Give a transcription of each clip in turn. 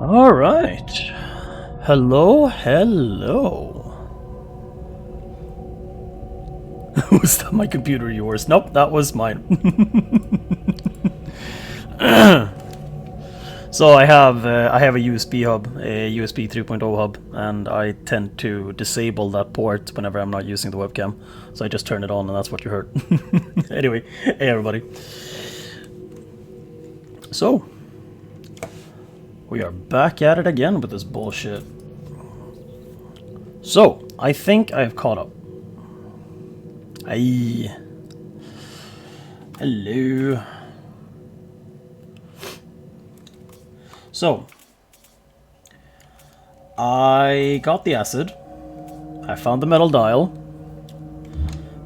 Alright. Hello, hello. Was that my computer or yours? Nope, that was mine. So I have a USB hub, a USB 3.0 hub, and I tend to disable that port whenever I'm not using the webcam. So I just turn it on and that's what you heard. Anyway, hey everybody. So, we are back at it again with this bullshit. So, I think I've caught up. Aye. Hello. So, I got the acid, I found the metal dial,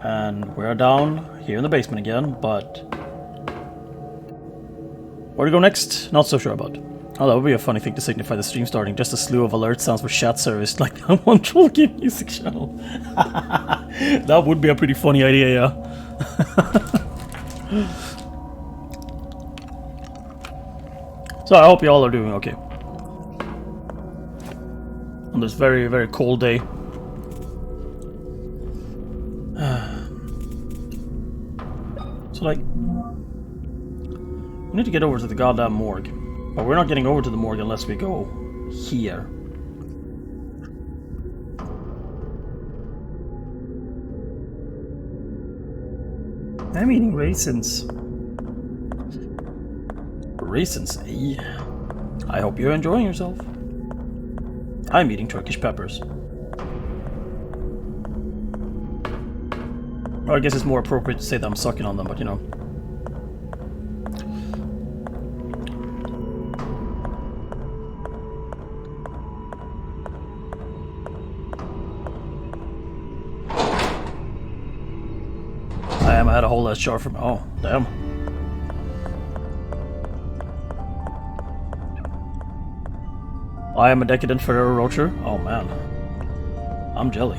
and we're down here in the basement again, but where to go next? Not so sure about. Oh, that would be a funny thing to signify the stream starting, just a slew of alert sounds for chat service like that one troll game music channel. That would be a pretty funny idea, yeah. So I hope you all are doing okay on this very, very cold day. So like, we need to get over to the goddamn morgue, but we're not getting over to the morgue unless we go here. I'm eating raisins. Raisins, eh? I hope you're enjoying yourself. I'm eating Turkish peppers. Or I guess it's more appropriate to say that I'm sucking on them, but you know. I had a whole ass jar from. Oh, damn. I am a decadent Ferrero Rocher. Oh man, I'm jelly.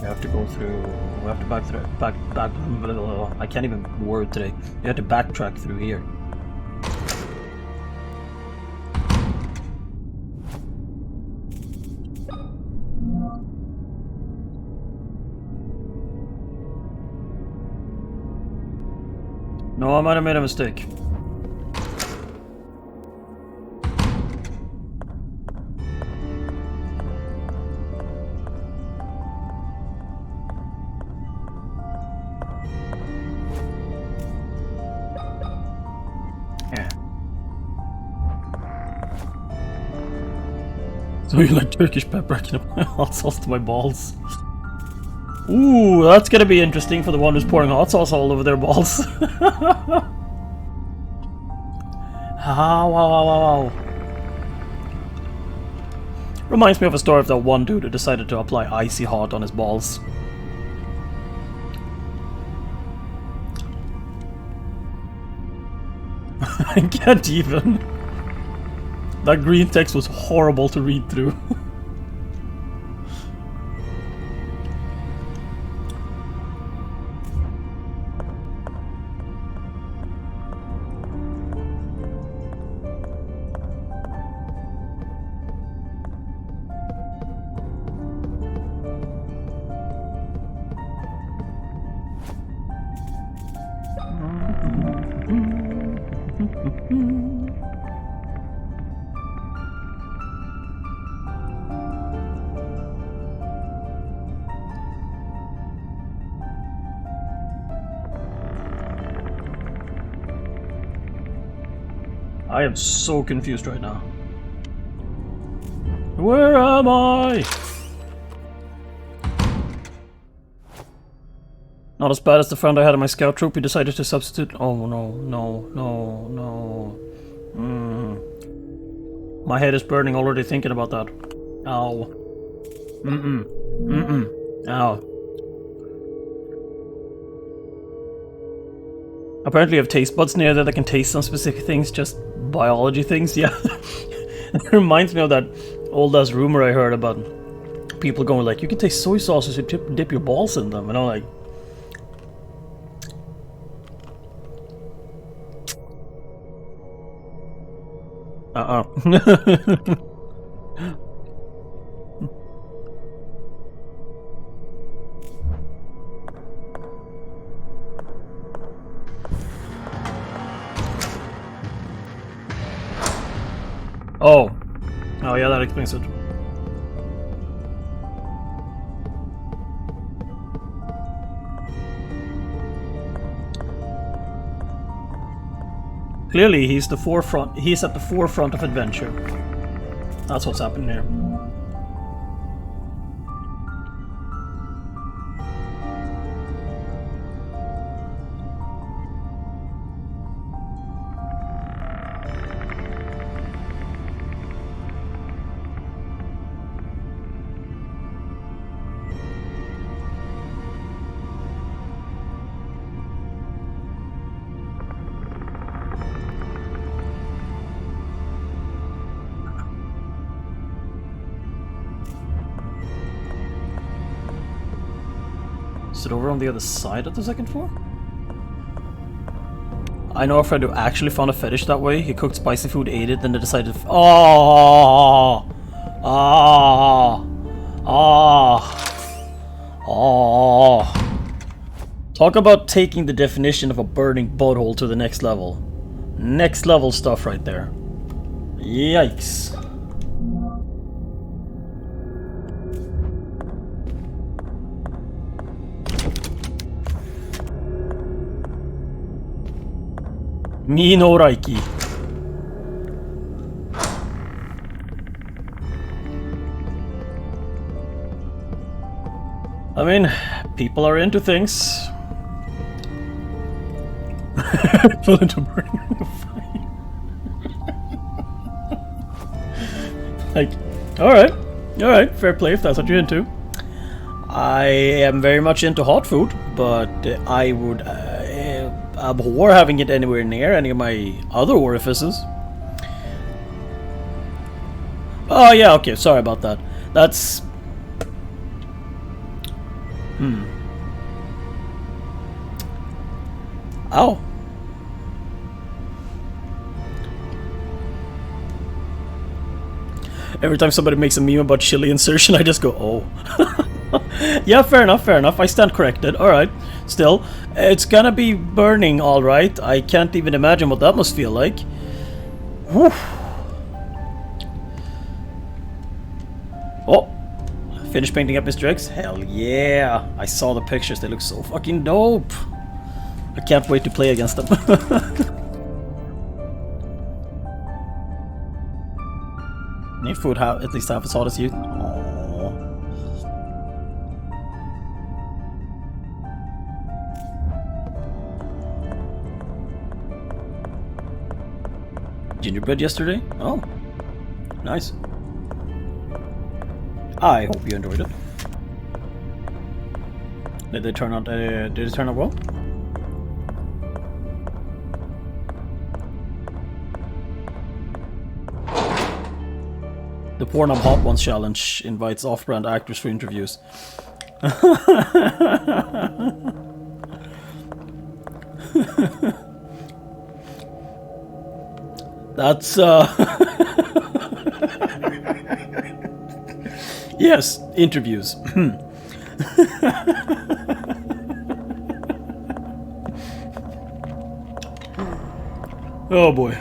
We have to go through. We have to back through. Back. I can't even word today. You have to backtrack through here. No, I might have made a mistake. Yeah. So you like Turkish pepper? I can apply hot sauce to my balls. Ooh, that's gonna be interesting for the one who's pouring hot sauce all over their balls. Wow. Reminds me of a story of that one dude who decided to apply icy hot on his balls. I can't even. That green text was horrible to read through. I am so confused right now. Where am I? Not as bad as the friend I had in my scout troop who decided to substitute. Oh no. My head is burning already thinking about that. Ow. Ow. Apparently you have taste buds near there that can taste some specific things, just biology things, yeah. It reminds me of that old-ass rumor I heard about people going like, you can taste soy sauce if you dip your balls in them, and I'm like... Oh. Oh yeah, that explains it. Clearly, he's at the forefront of adventure. That's what's happening here. Is it over on the other side of the second floor? I know a friend who actually found a fetish that way. He cooked spicy food, ate it, then they decided... Oh! Oh! Oh! Oh! Talk about taking the definition of a burning butthole to the next level. Next level stuff right there. Yikes. Me no Reiki. I mean, people are into things. Fell into burning fire. Like, alright, fair play if that's what you're into. I am very much into hot food, but I would abhor having it anywhere near any of my other orifices. Oh yeah, okay, sorry about that. That's... Ow. Every time somebody makes a meme about chili insertion, I just go, oh. Yeah, fair enough. I stand corrected. Alright. Still, it's gonna be burning, alright. I can't even imagine what that must feel like. Whew. Oh. Finished painting up Mr. X? Hell yeah. I saw the pictures. They look so fucking dope. I can't wait to play against them. Need food at least half as hot as you. Aww. Gingerbread yesterday? Oh, nice. I hope you enjoyed it. Did it turn out? Did it turn out well? The Pornhub Hot Ones challenge invites off-brand actors for interviews. That's yes, interviews. Oh boy.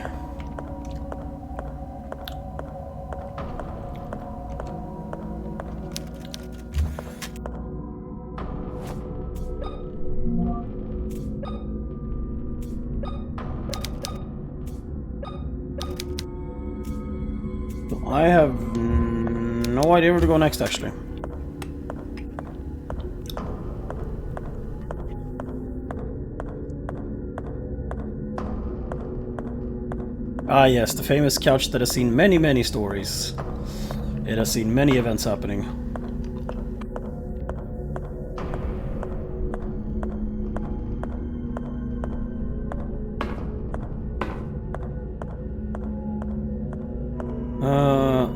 I have no idea where to go next, actually. Ah yes, the famous couch that has seen many, many stories. It has seen many events happening.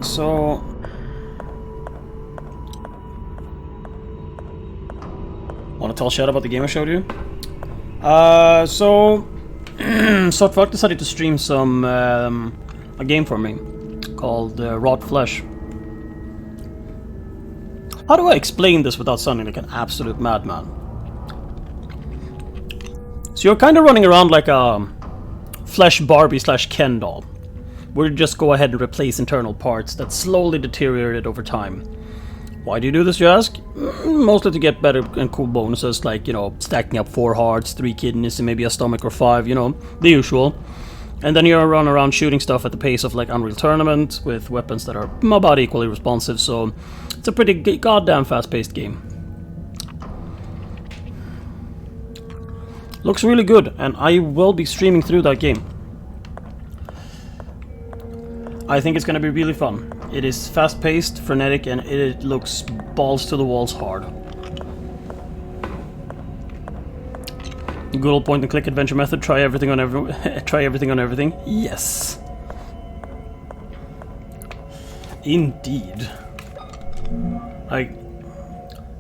So... Want to tell Chad about the game I showed you? So Fuck decided to stream some a game for me called Raw Flesh. How do I explain this without sounding like an absolute madman? So you're kind of running around like a Flesh Barbie / Ken doll, where you just go ahead and replace internal parts that slowly deteriorated over time. Why do you do this, you ask? Mostly to get better and cool bonuses, like, you know, stacking up 4 hearts, 3 kidneys, and maybe a stomach or 5, you know, the usual. And then you run around shooting stuff at the pace of, like, Unreal Tournament, with weapons that are about equally responsive, so it's a pretty goddamn fast-paced game. Looks really good, and I will be streaming through that game. I think it's gonna be really fun. It is fast-paced, frenetic, and it looks balls to the walls hard. Good old point-and-click adventure method. Try everything on everything. Yes. Indeed.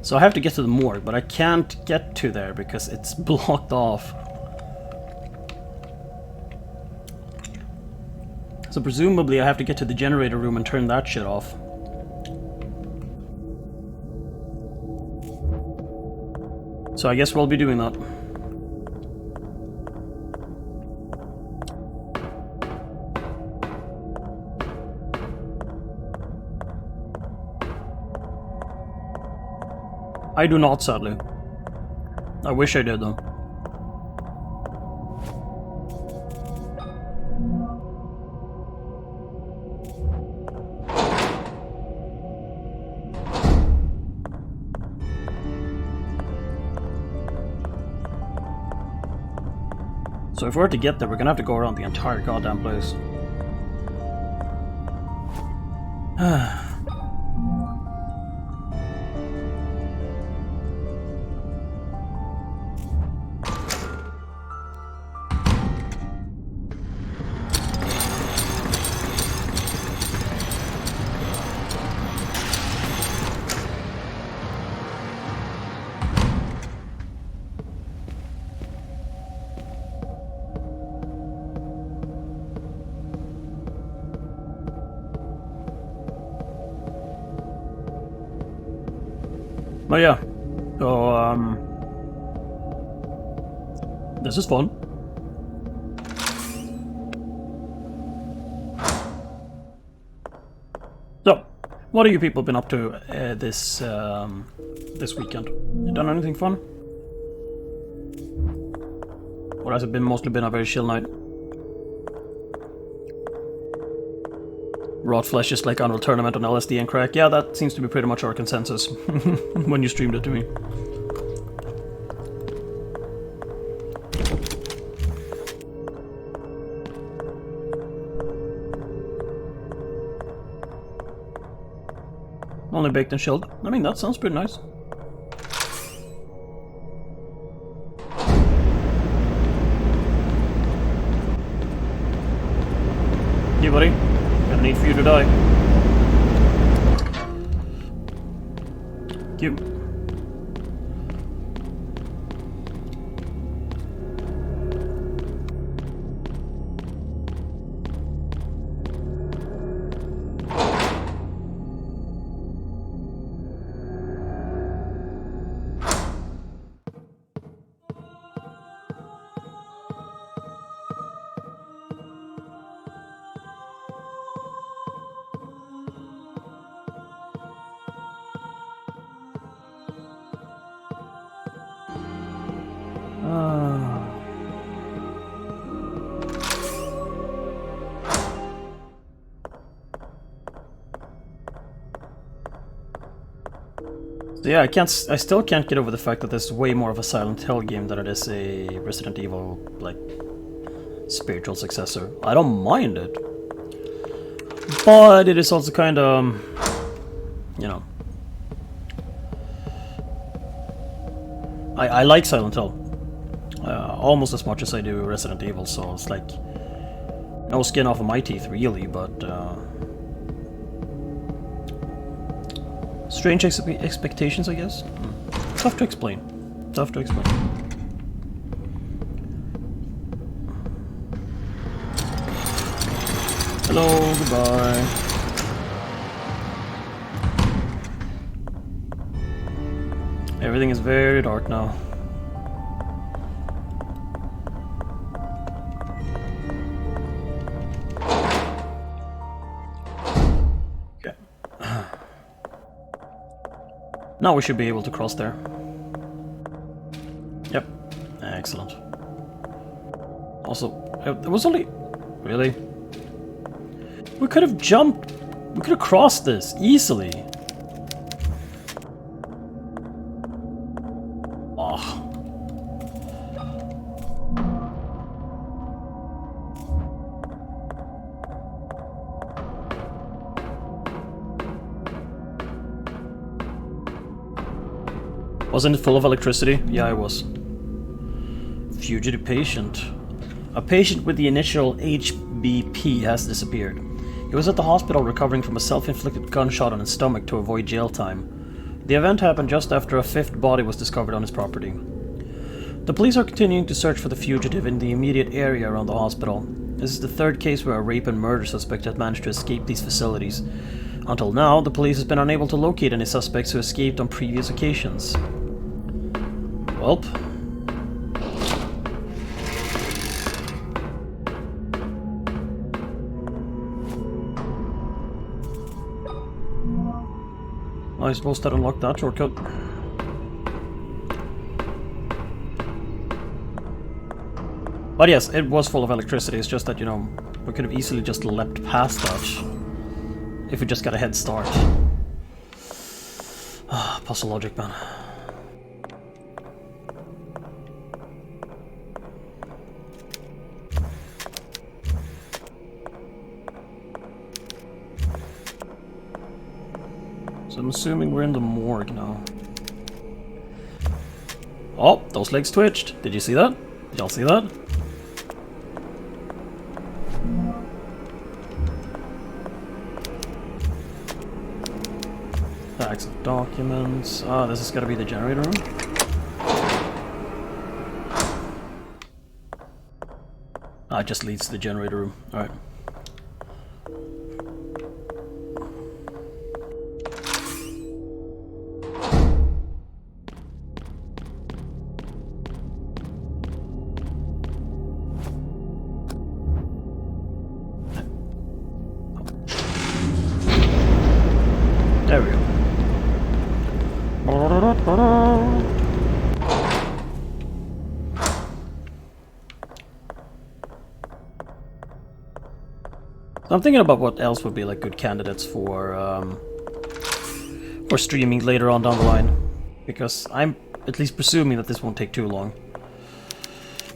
So I have to get to the morgue, but I can't get to there because it's blocked off. So presumably I have to get to the generator room and turn that shit off. So I guess we'll be doing that. I do not, sadly. I wish I did, though. So if we're to get there, we're gonna have to go around the entire goddamn place. But yeah, so this is fun. So, what have you people been up to this weekend? You done anything fun? Or has it mostly been a very chill night? Raw Flesh is like Unreal Tournament on LSD and crack. Yeah, that seems to be pretty much our consensus when you streamed it to me. Only baked and chilled. I mean, that sounds pretty nice. Hey, buddy. Got a need for you to die. Cute. So yeah, I still can't get over the fact that this is way more of a Silent Hill game than it is a Resident Evil, like, spiritual successor. I don't mind it. But it is also kind of, you know... I like Silent Hill. Almost as much as I do Resident Evil, so it's like... no skin off of my teeth, really, but... Strange expectations, I guess. Tough to explain. Tough to explain. Hello, goodbye. Everything is very dark now. Okay. Now we should be able to cross there. Yep. Excellent. Also, it was only... Really? We could have jumped. We could have crossed this easily. Oh. Wasn't it full of electricity? Yeah, it was. Fugitive patient. A patient with the initial HBP has disappeared. He was at the hospital recovering from a self-inflicted gunshot on his stomach to avoid jail time. The event happened just after a fifth body was discovered on his property. The police are continuing to search for the fugitive in the immediate area around the hospital. This is the third case where a rape and murder suspect has managed to escape these facilities. Until now, the police has been unable to locate any suspects who escaped on previous occasions. Welp. I suppose that unlocked that shortcut. But yes, it was full of electricity. It's just that, you know, we could have easily just leapt past that if we just got a head start. Puzzle logic, man. So I'm assuming we're in the morgue now. Oh, those legs twitched. Did you see that? Did y'all see that? Bags of documents. Ah, this has got to be the generator room. Ah, it just leads to the generator room. Alright. There we go. So I'm thinking about what else would be like good candidates for streaming later on down the line, because I'm at least presuming that this won't take too long.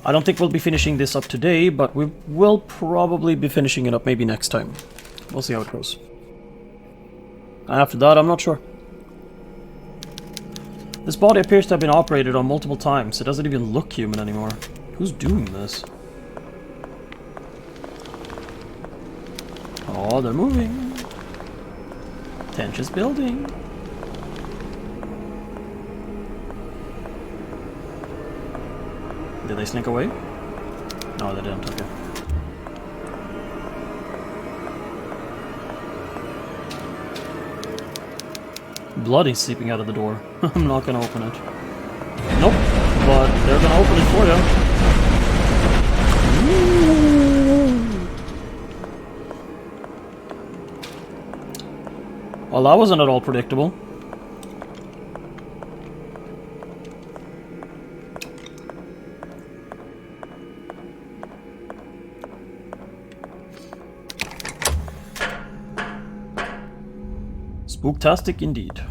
I don't think we'll be finishing this up today, but we will probably be finishing it up maybe next time. We'll see how it goes. After that, I'm not sure. This body appears to have been operated on multiple times. It doesn't even look human anymore. Who's doing this? Oh, they're moving. Tension's building. Did they slink away? No, they didn't. Okay. Blood is seeping out of the door. I'm not gonna open it. Nope, but they're gonna open it for you. Well, that wasn't at all predictable. Spooktastic indeed.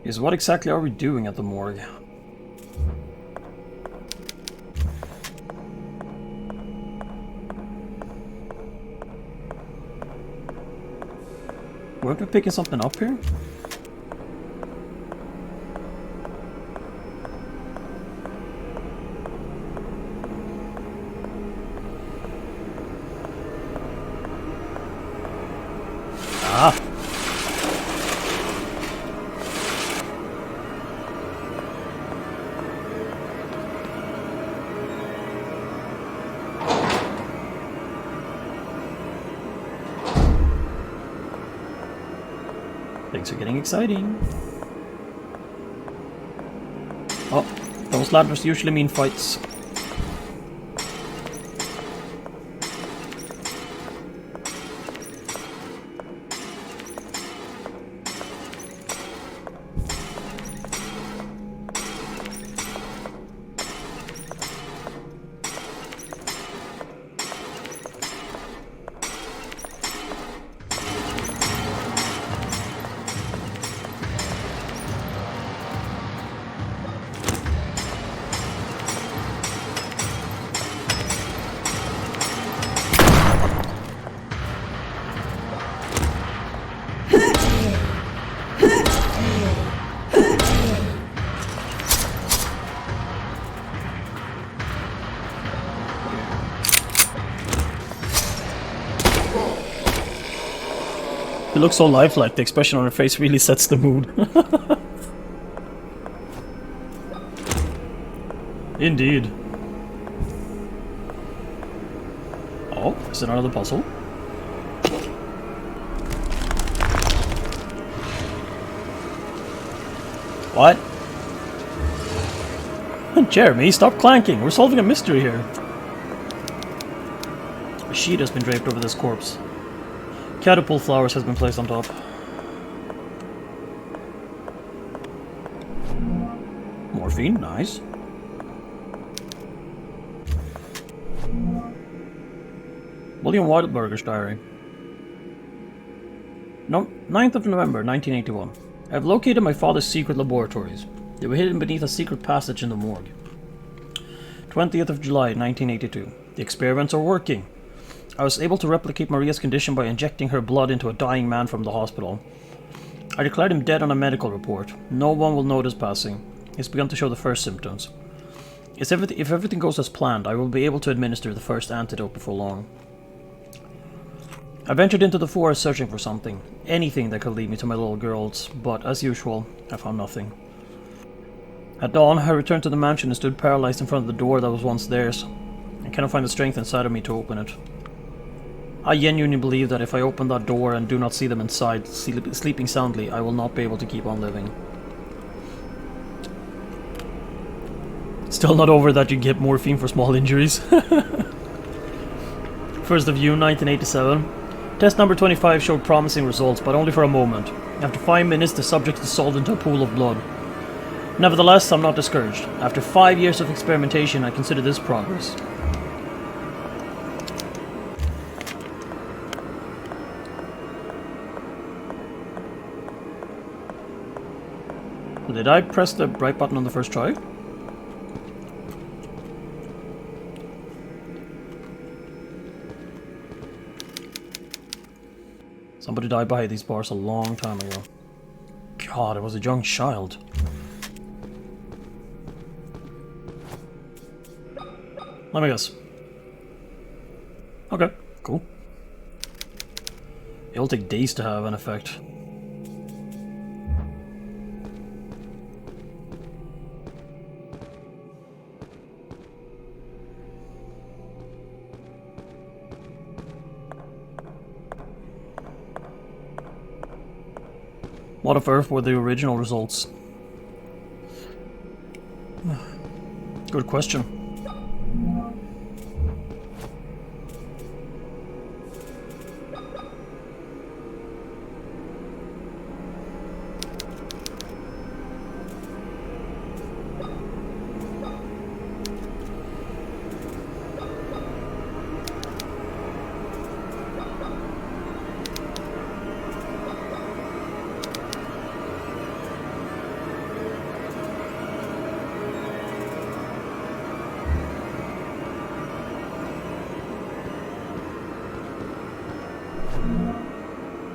Yes, what exactly are we doing at the morgue? Weren't we picking something up here? Things are getting exciting. Oh, those ladders usually mean fights. He looks so lifelike, the expression on her face really sets the mood. Indeed. Oh, is it another puzzle? What? Jeremy, stop clanking. We're solving a mystery here. A sheet has been draped over this corpse. Catapult flowers has been placed on top. Morphine, nice. William Wildberger's diary. No, 9th of November, 1981. I have located my father's secret laboratories. They were hidden beneath a secret passage in the morgue. 20th of July, 1982. The experiments are working. I was able to replicate Maria's condition by injecting her blood into a dying man from the hospital. I declared him dead on a medical report. No one will notice passing. He's begun to show the first symptoms. If everything goes as planned, I will be able to administer the first antidote before long. I ventured into the forest searching for something. Anything that could lead me to my little girls, but as usual, I found nothing. At dawn, I returned to the mansion and stood paralyzed in front of the door that was once theirs. I cannot find the strength inside of me to open it. I genuinely believe that if I open that door and do not see them inside, sleeping soundly, I will not be able to keep on living. Still not over that you get morphine for small injuries. 1st of June 1987. Test number 25 showed promising results, but only for a moment. After 5 minutes, the subject dissolved into a pool of blood. Nevertheless, I'm not discouraged. After 5 years of experimentation, I consider this progress. Did I press the right button on the first try? Somebody died behind these bars a long time ago. God, it was a young child. Let me guess. Okay, cool. It'll take days to have an effect. What on earth were the original results? Good question.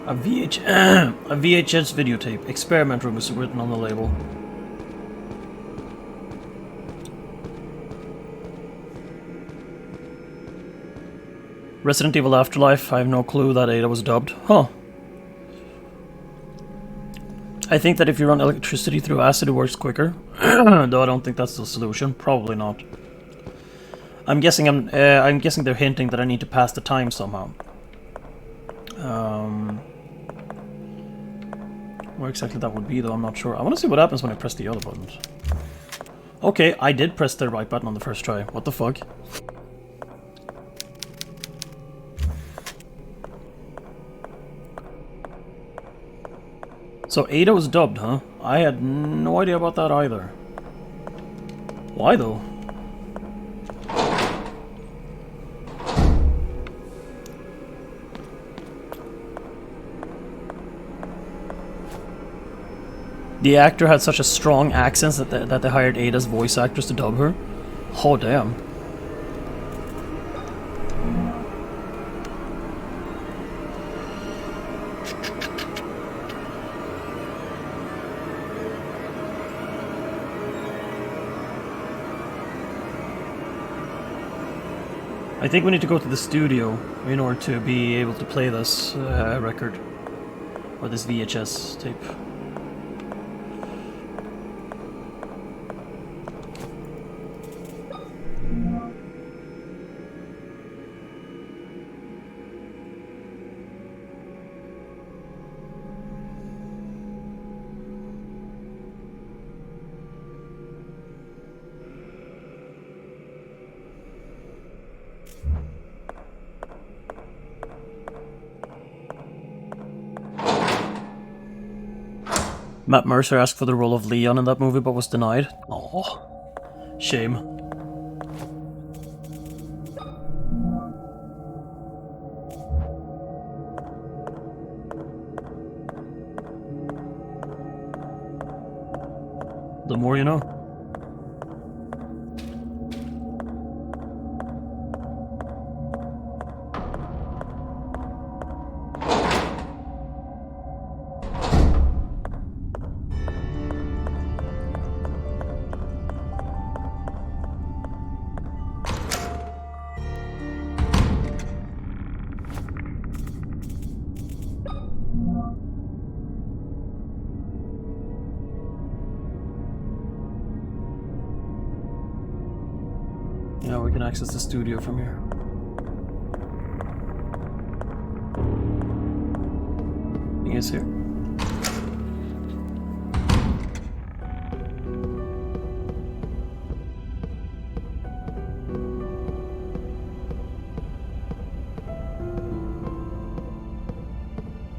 A VHS videotape. Experiment room is written on the label. Resident Evil Afterlife. I have no clue that Ada was dubbed. Huh. I think that if you run electricity through acid it works quicker. Though I don't think that's the solution. Probably not. I'm guessing they're hinting that I need to pass the time somehow. Where exactly that would be, though, I'm not sure. I want to see what happens when I press the other buttons. Okay, I did press the right button on the first try. What the fuck? So Ada was dubbed, huh? I had no idea about that either. Why, though? The actor had such a strong accent that they hired Ada's voice actress to dub her? Oh, damn. I think we need to go to the studio in order to be able to play this record. Or this VHS tape. Matt Mercer asked for the role of Leon in that movie but was denied. Aww. Shame. The more you know. Yeah, we can access the studio from here. He is here.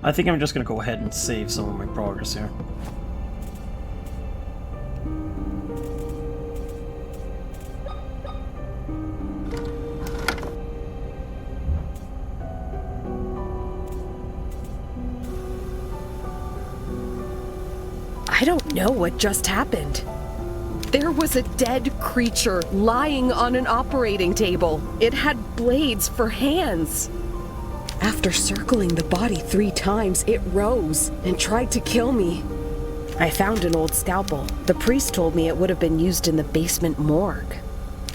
I think I'm just gonna go ahead and save some of my progress here. I don't know what just happened. There was a dead creature lying on an operating table. It had blades for hands. After circling the body 3 times, it rose and tried to kill me. I found an old scalpel. The priest told me it would have been used in the basement morgue.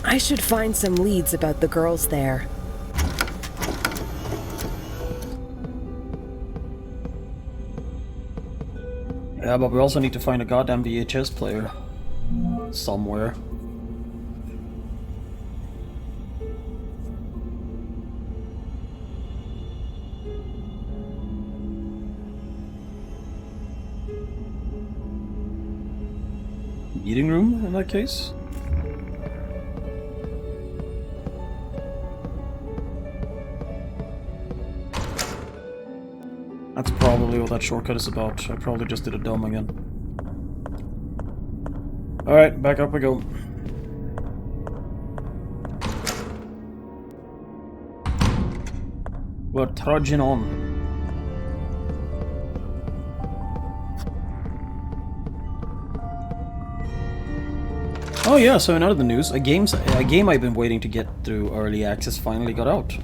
I should find some leads about the girls there. Yeah, but we also need to find a goddamn VHS player. Somewhere. Meeting room, in that case? That's probably what that shortcut is about. I probably just did a dome again. Alright, back up we go. We're trudging on. Oh yeah, so in other news, a game I've been waiting to get through early access finally got out.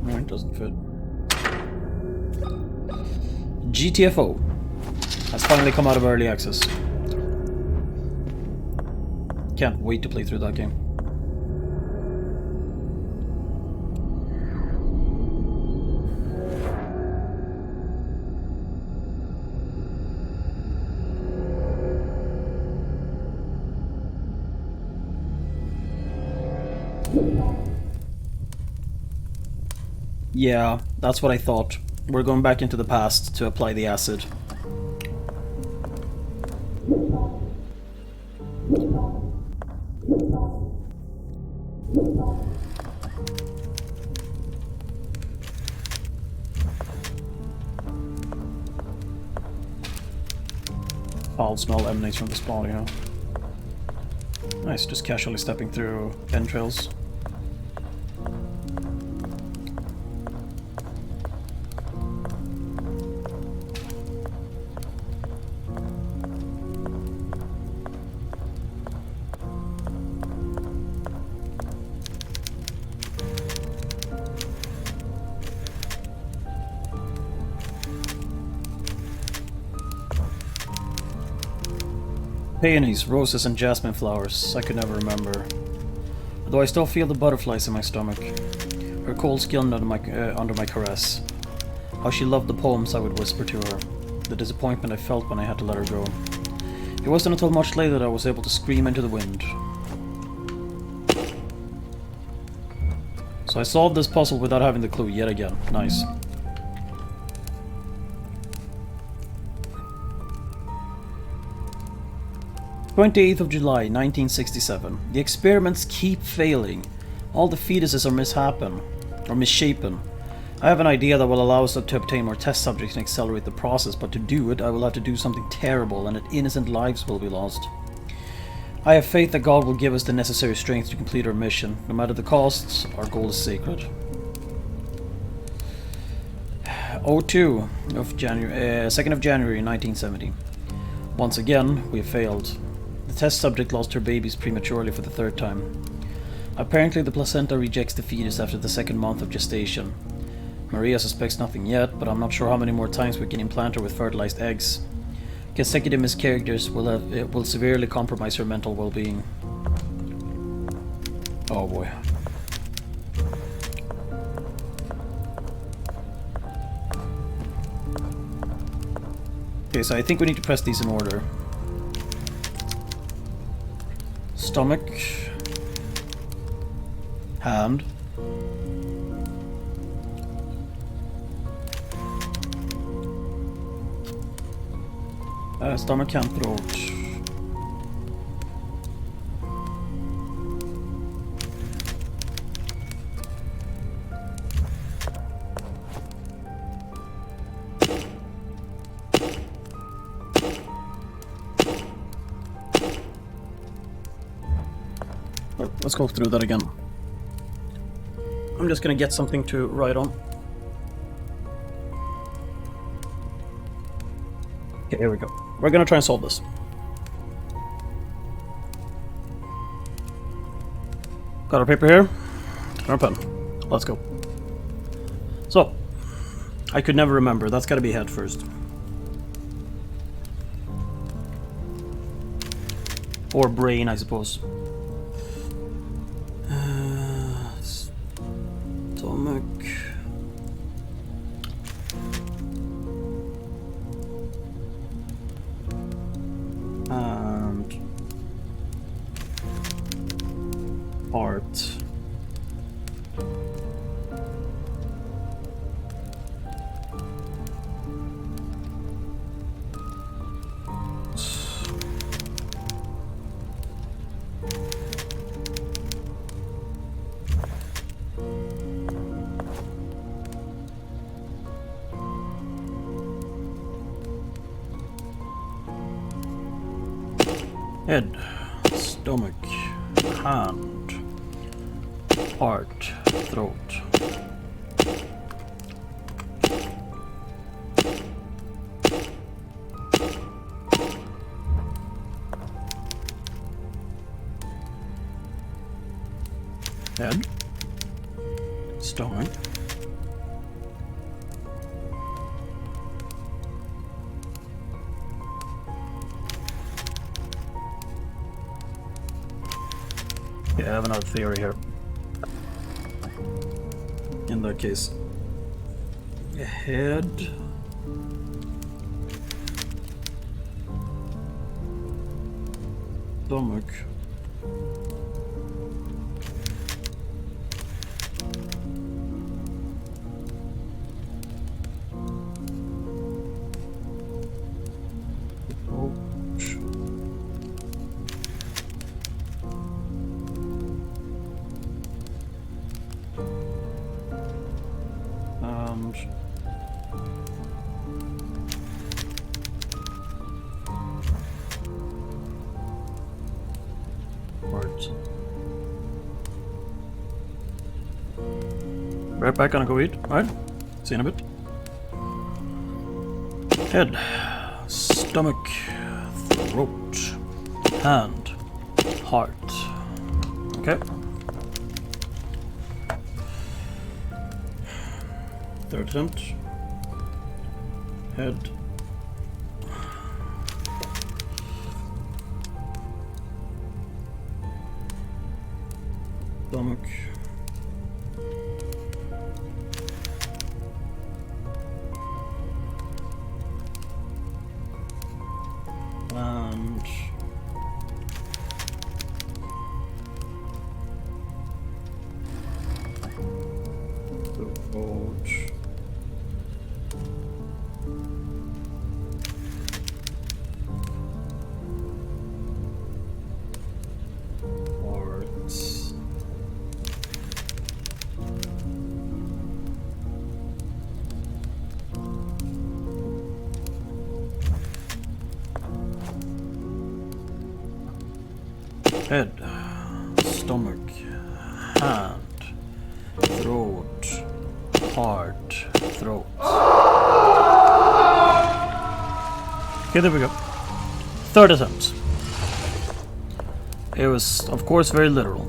No, it doesn't fit. GTFO has finally come out of early access. Can't wait to play through that game. Yeah, that's what I thought. We're going back into the past to apply the acid. Foul smell emanates from the spawn, you know. Nice, just casually stepping through entrails. Peonies, roses, and jasmine flowers. I could never remember. Though I still feel the butterflies in my stomach. Her cold skin under my caress. How she loved the poems I would whisper to her. The disappointment I felt when I had to let her go. It wasn't until much later that I was able to scream into the wind. So I solved this puzzle without having the clue yet again. Nice. "28th of July, 1967. The experiments keep failing. All the fetuses are misshapen. I have an idea that will allow us to obtain more test subjects and accelerate the process, but to do it, I will have to do something terrible, and that innocent lives will be lost. I have faith that God will give us the necessary strength to complete our mission. No matter the costs, our goal is sacred." 2nd of January, 1970. Once again, we have failed. The test subject lost her babies prematurely for the third time. Apparently the placenta rejects the fetus after the second month of gestation. Maria suspects nothing yet, but I'm not sure how many more times we can implant her with fertilized eggs. Consecutive miscarriages will severely compromise her mental well-being. Oh boy. Okay, so I think we need to press these in order. Stomach, hand, stomach, hand, throat. Let's go through that again. I'm just gonna get something to write on. Okay, here we go. We're gonna try and solve this. Got our paper here, our pen. Let's go. So, I could never remember. That's gotta be head first. Or brain, I suppose. Stomach. And heart. Head, stomach, hand, heart, throat. Head, stomach, yeah, I have another theory here. In that case, head, stomach, and words. Right back, gonna go eat. Alright, see you in a bit. Head, stomach, throat, hand, heart. Okay. Third attempt. Head. Stomach. And throat. Heart. Head, stomach, hand, throat, heart, throat. Okay, there we go. Third attempt. It was, of course, very literal.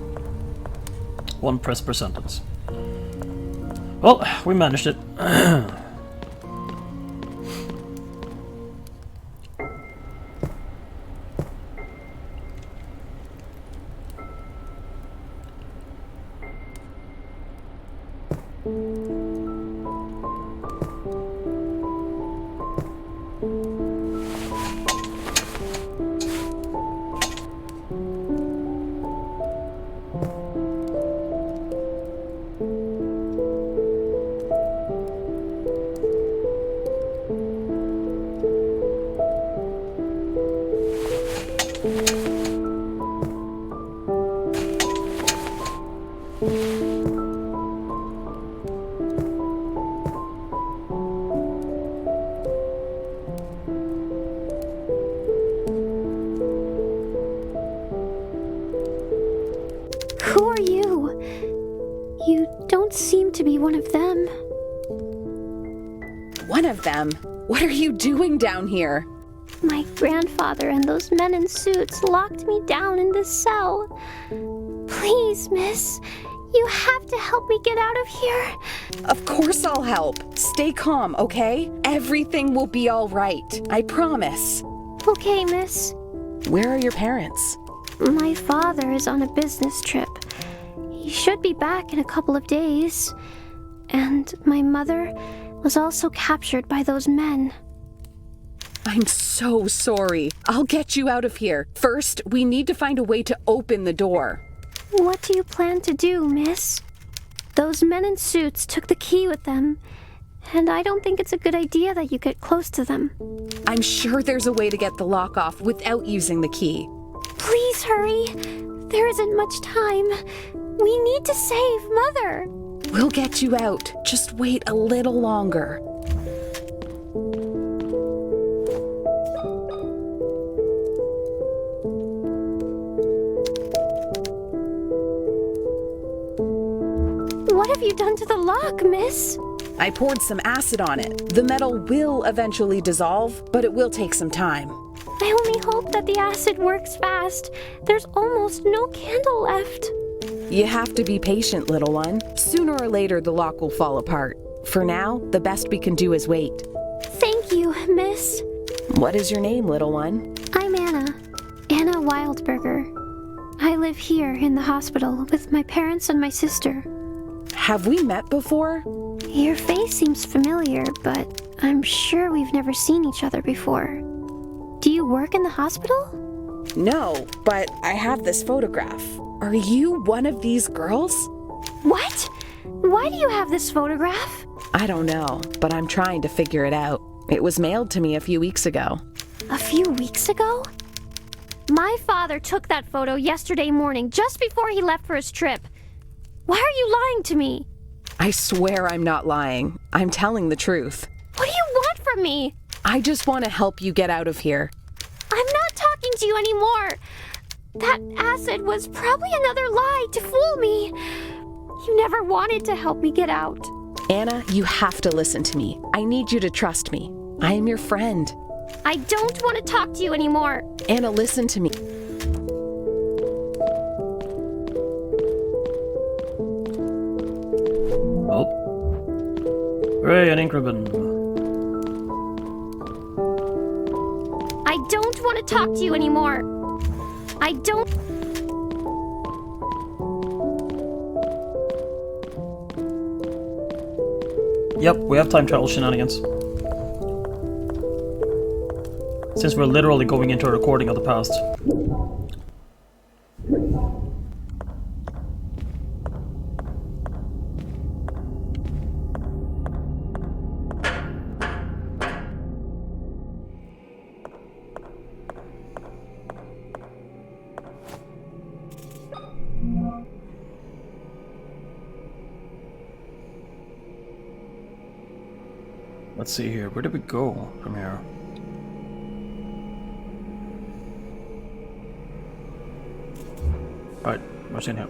1 press per sentence. Well, we managed it. Who are you? You don't seem to be one of them. One of them? What are you doing down here? My grandfather and those men in suits locked me down in this cell. Please, miss, you have to help me get out of here. Of course I'll help. Stay calm, okay? Everything will be all right. I promise. Okay, miss. Where are your parents? My father is on a business trip. He should be back in a couple of days. And my mother was also captured by those men. I'm so sorry. I'll get you out of here. First, we need to find a way to open the door. What do you plan to do, miss? Those men in suits took the key with them, and I don't think it's a good idea that you get close to them. I'm sure there's a way to get the lock off without using the key. Please hurry. There isn't much time. We need to save Mother. We'll get you out. Just wait a little longer. What have you done to the lock, miss? I poured some acid on it. The metal will eventually dissolve, but it will take some time. I only hope that the acid works fast. There's almost no candle left. You have to be patient, little one. Sooner or later, the lock will fall apart. For now, the best we can do is wait. Thank you, miss. What is your name, little one? I'm Anna. Anna Wildberger. I live here in the hospital with my parents and my sister. Have we met before? Your face seems familiar, but I'm sure we've never seen each other before. Do you work in the hospital? No, but I have this photograph. Are you one of these girls? What? Why do you have this photograph? I don't know, but I'm trying to figure it out. It was mailed to me a few weeks ago. A few weeks ago? My father took that photo yesterday morning, just before he left for his trip. Why are you lying to me? I swear I'm not lying. I'm telling the truth. What do you want from me? I just want to help you get out of here. I'm not talking to you anymore. That acid was probably another lie to fool me. You never wanted to help me get out. Anna, you have to listen to me. I need you to trust me. I am your friend. I don't want to talk to you anymore. Anna, listen to me. Oh. Hooray, an ink ribbon. I don't want to talk to you anymore. I don't... Yep, we have time travel shenanigans. Since we're literally going into a recording of the past. Let's see here, where did we go from here? Alright, what's in here?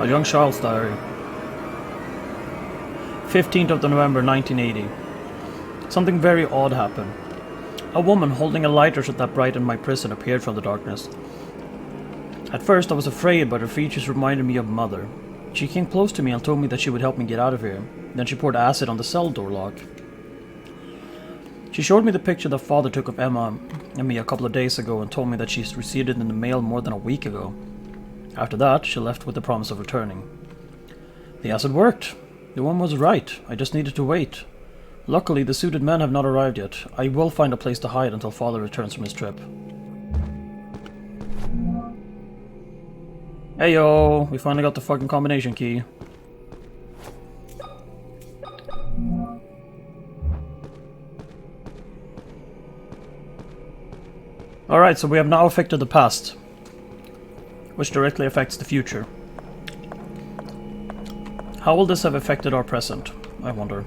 A young child's diary. 15th of November 1980. Something very odd happened. A woman holding a lighter that brightened my prison appeared from the darkness. At first I was afraid, but her features reminded me of Mother. She came close to me and told me that she would help me get out of here. Then she poured acid on the cell door lock. She showed me the picture that Father took of Emma and me a couple of days ago and told me that she received it in the mail more than a week ago. After that, she left with the promise of returning. The acid worked. The woman was right. I just needed to wait. Luckily, the suited men have not arrived yet. I will find a place to hide until Father returns from his trip. Hey yo, we finally got the fucking combination key. Alright, so we have now affected the past, which directly affects the future. How will this have affected our present, I wonder?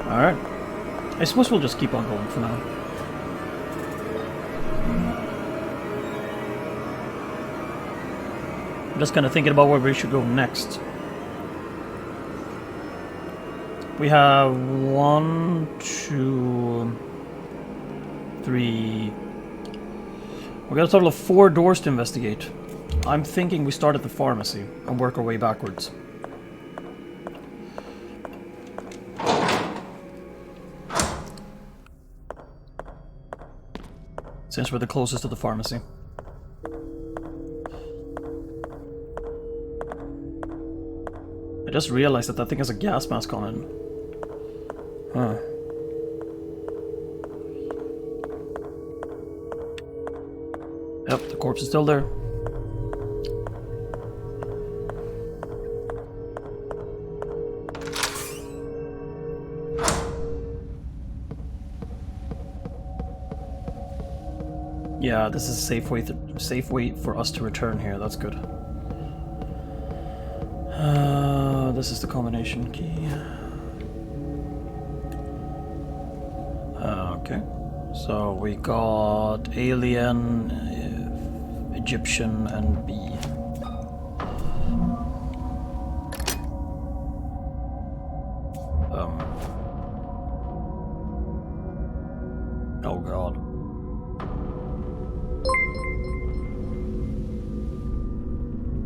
Alright. I suppose we'll just keep on going for now. I'm just kind of thinking about where we should go next. We have 1, 2, 3... We got a total of 4 doors to investigate. I'm thinking we start at the pharmacy and work our way backwards. Since we're the closest to the pharmacy. I just realized that thing has a gas mask on it. Huh. Yep, the corpse is still there. Yeah, this is a safe way for us to return here. That's good. This is the combination key. Okay. So we got alien, Egyptian, and B. Oh god.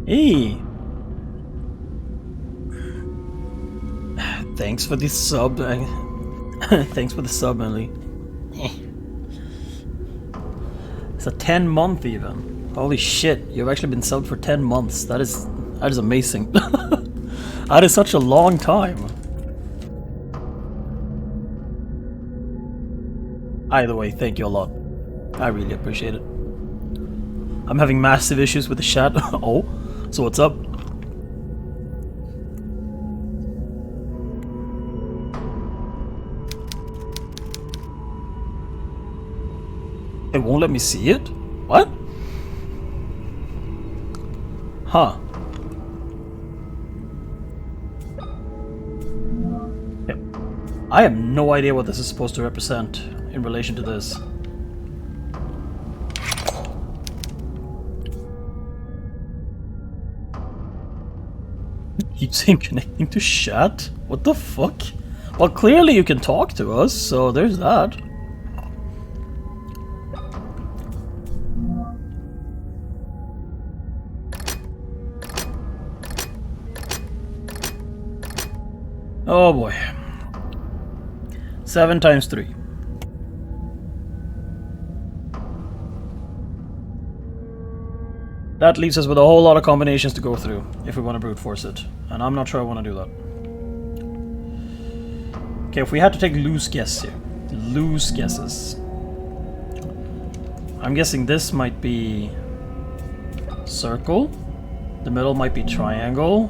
Hey! Thanks for the sub. Thanks for the sub, Ellie. It's a 10-month even. Holy shit, you've actually been subbed for 10 months. That is amazing. That is such a long time. Either way, thank you a lot. I really appreciate it. I'm having massive issues with the chat. Oh, so what's up? It won't let me see it? What? Huh. Yeah. I have no idea what this is supposed to represent in relation to this. Keep saying connecting to chat? What the fuck? Well, clearly you can talk to us, so there's that. Oh boy. 7 times 3. That leaves us with a whole lot of combinations to go through if we want to brute force it. And I'm not sure I want to do that. Okay, if we had to take loose guesses here. Loose guesses. I'm guessing this might be circle. The middle might be triangle.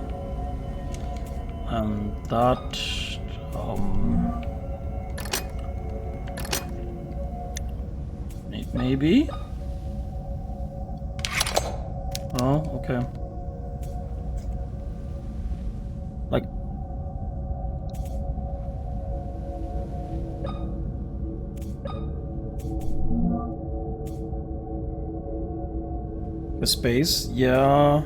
And that... maybe? Oh, okay. Like... the space? Yeah...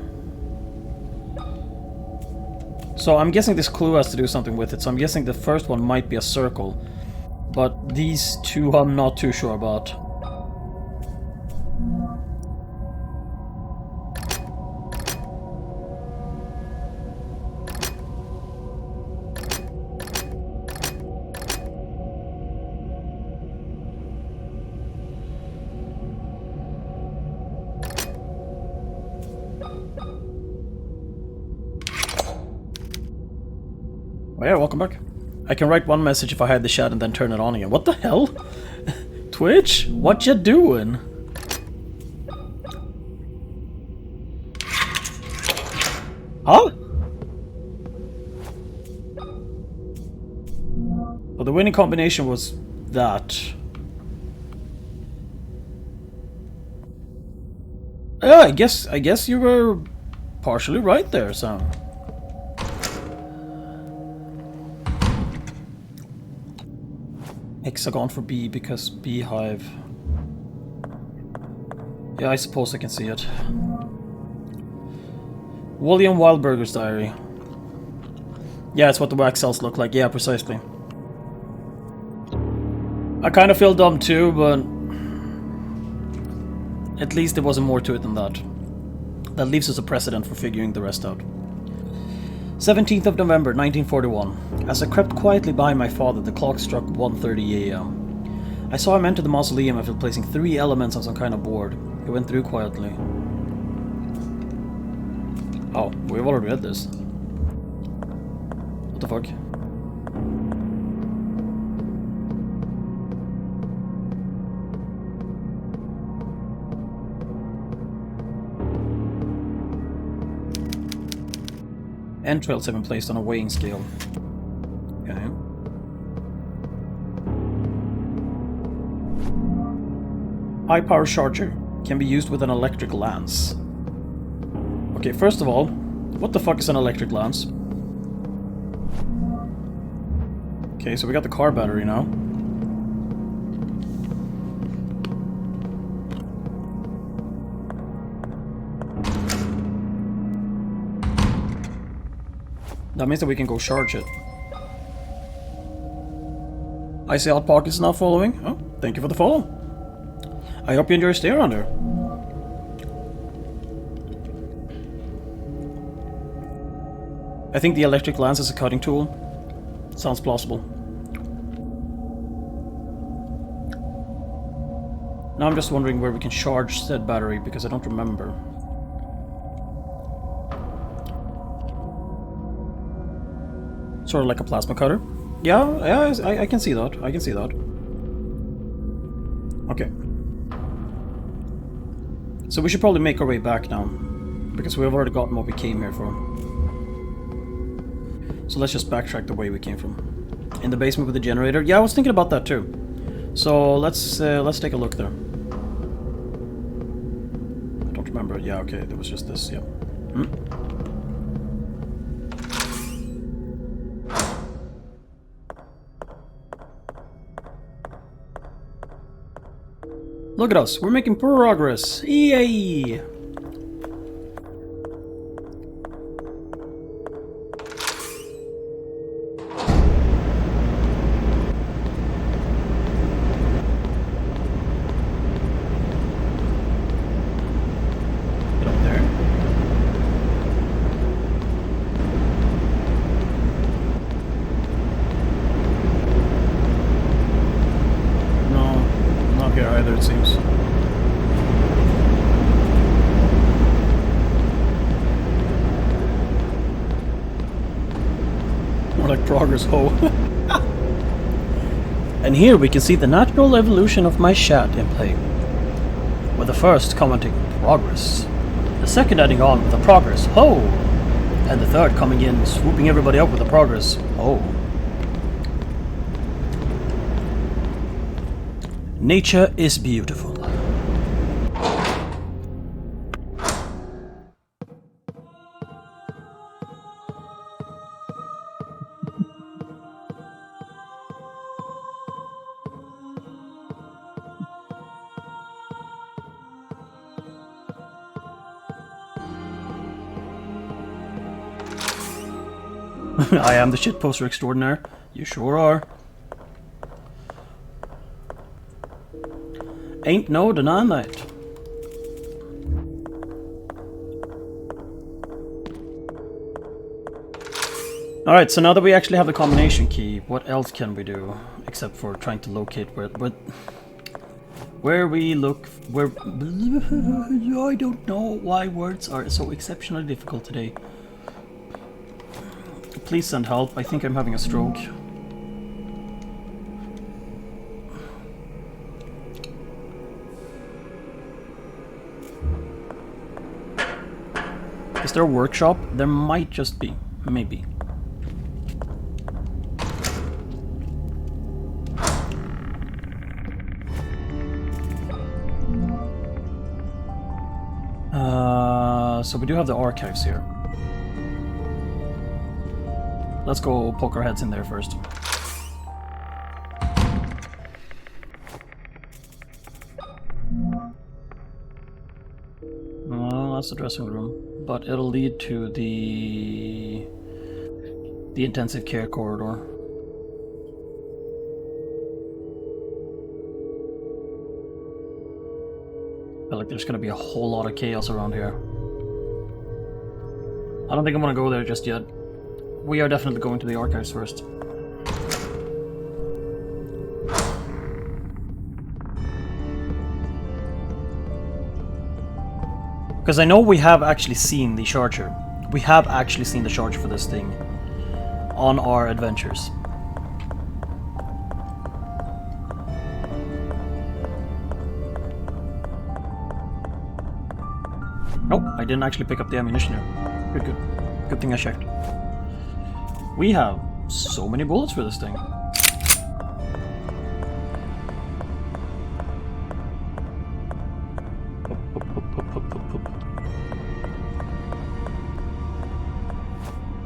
So I'm guessing this clue has to do something with it, so I'm guessing the first one might be a circle. But these two I'm not too sure about. Oh yeah, welcome back. I can write one message if I hide the chat and then turn it on again. What the hell? Twitch? What you doing? Huh? Well, the winning combination was that. Yeah, I guess you were partially right there, so. Hexagon for B because beehive. Yeah, I suppose I can see it. William Wildberger's diary. Yeah, it's what the wax cells look like. Yeah, precisely. I kind of feel dumb too, but at least there wasn't more to it than that. That leaves us a precedent for figuring the rest out. 17th of November, 1941. As I crept quietly behind my father, the clock struck 1:30 a.m. I saw him enter the mausoleum after placing 3 elements on some kind of board. He went through quietly. Oh, we've already read this. What the fuck? Entrails have been placed on a weighing scale. Okay. High power charger can be used with an electric lance. Okay, first of all, what the fuck is an electric lance? Okay, so we got the car battery now. That means that we can go charge it. I see Hot Pockets now following. Oh, thank you for the follow. I hope you enjoy your stay around there. I think the electric lance is a cutting tool. Sounds plausible. Now I'm just wondering where we can charge said battery, because I don't remember. Sort of like a plasma cutter. Yeah, I can see that. I can see that. Okay. So we should probably make our way back now, because we've already gotten what we came here for. So let's just backtrack the way we came from. In the basement with the generator. Yeah, I was thinking about that too. So let's take a look there. I don't remember. Yeah, okay, there was just this. Yeah. Look at us, we're making progress! Yay! Get up there. No, not here either, it seems. More like progress, ho. And here we can see the natural evolution of my shat in play. With the first commenting progress, the second adding on with a progress, ho! And the third coming in, swooping everybody up with a progress, ho! Nature is beautiful. I am the shitposter extraordinaire. You sure are. Ain't no denying that. Alright, so now that we actually have the combination key, what else can we do? Except for trying to locate where we look... where... I don't know why words are so exceptionally difficult today. Please send help. I think I'm having a stroke. Is there a workshop? There might just be. Maybe. So we do have the archives here. Let's go poke our heads in there first. Well, that's the dressing room, but it'll lead to the intensive care corridor. I feel like there's gonna be a whole lot of chaos around here. I don't think I'm gonna go there just yet. We are definitely going to the archives first. Because I know we have actually seen the charger. We have actually seen the charger for this thing on our adventures. Nope, I didn't actually pick up the ammunition here. Good, good. Good thing I checked. We have so many bullets for this thing.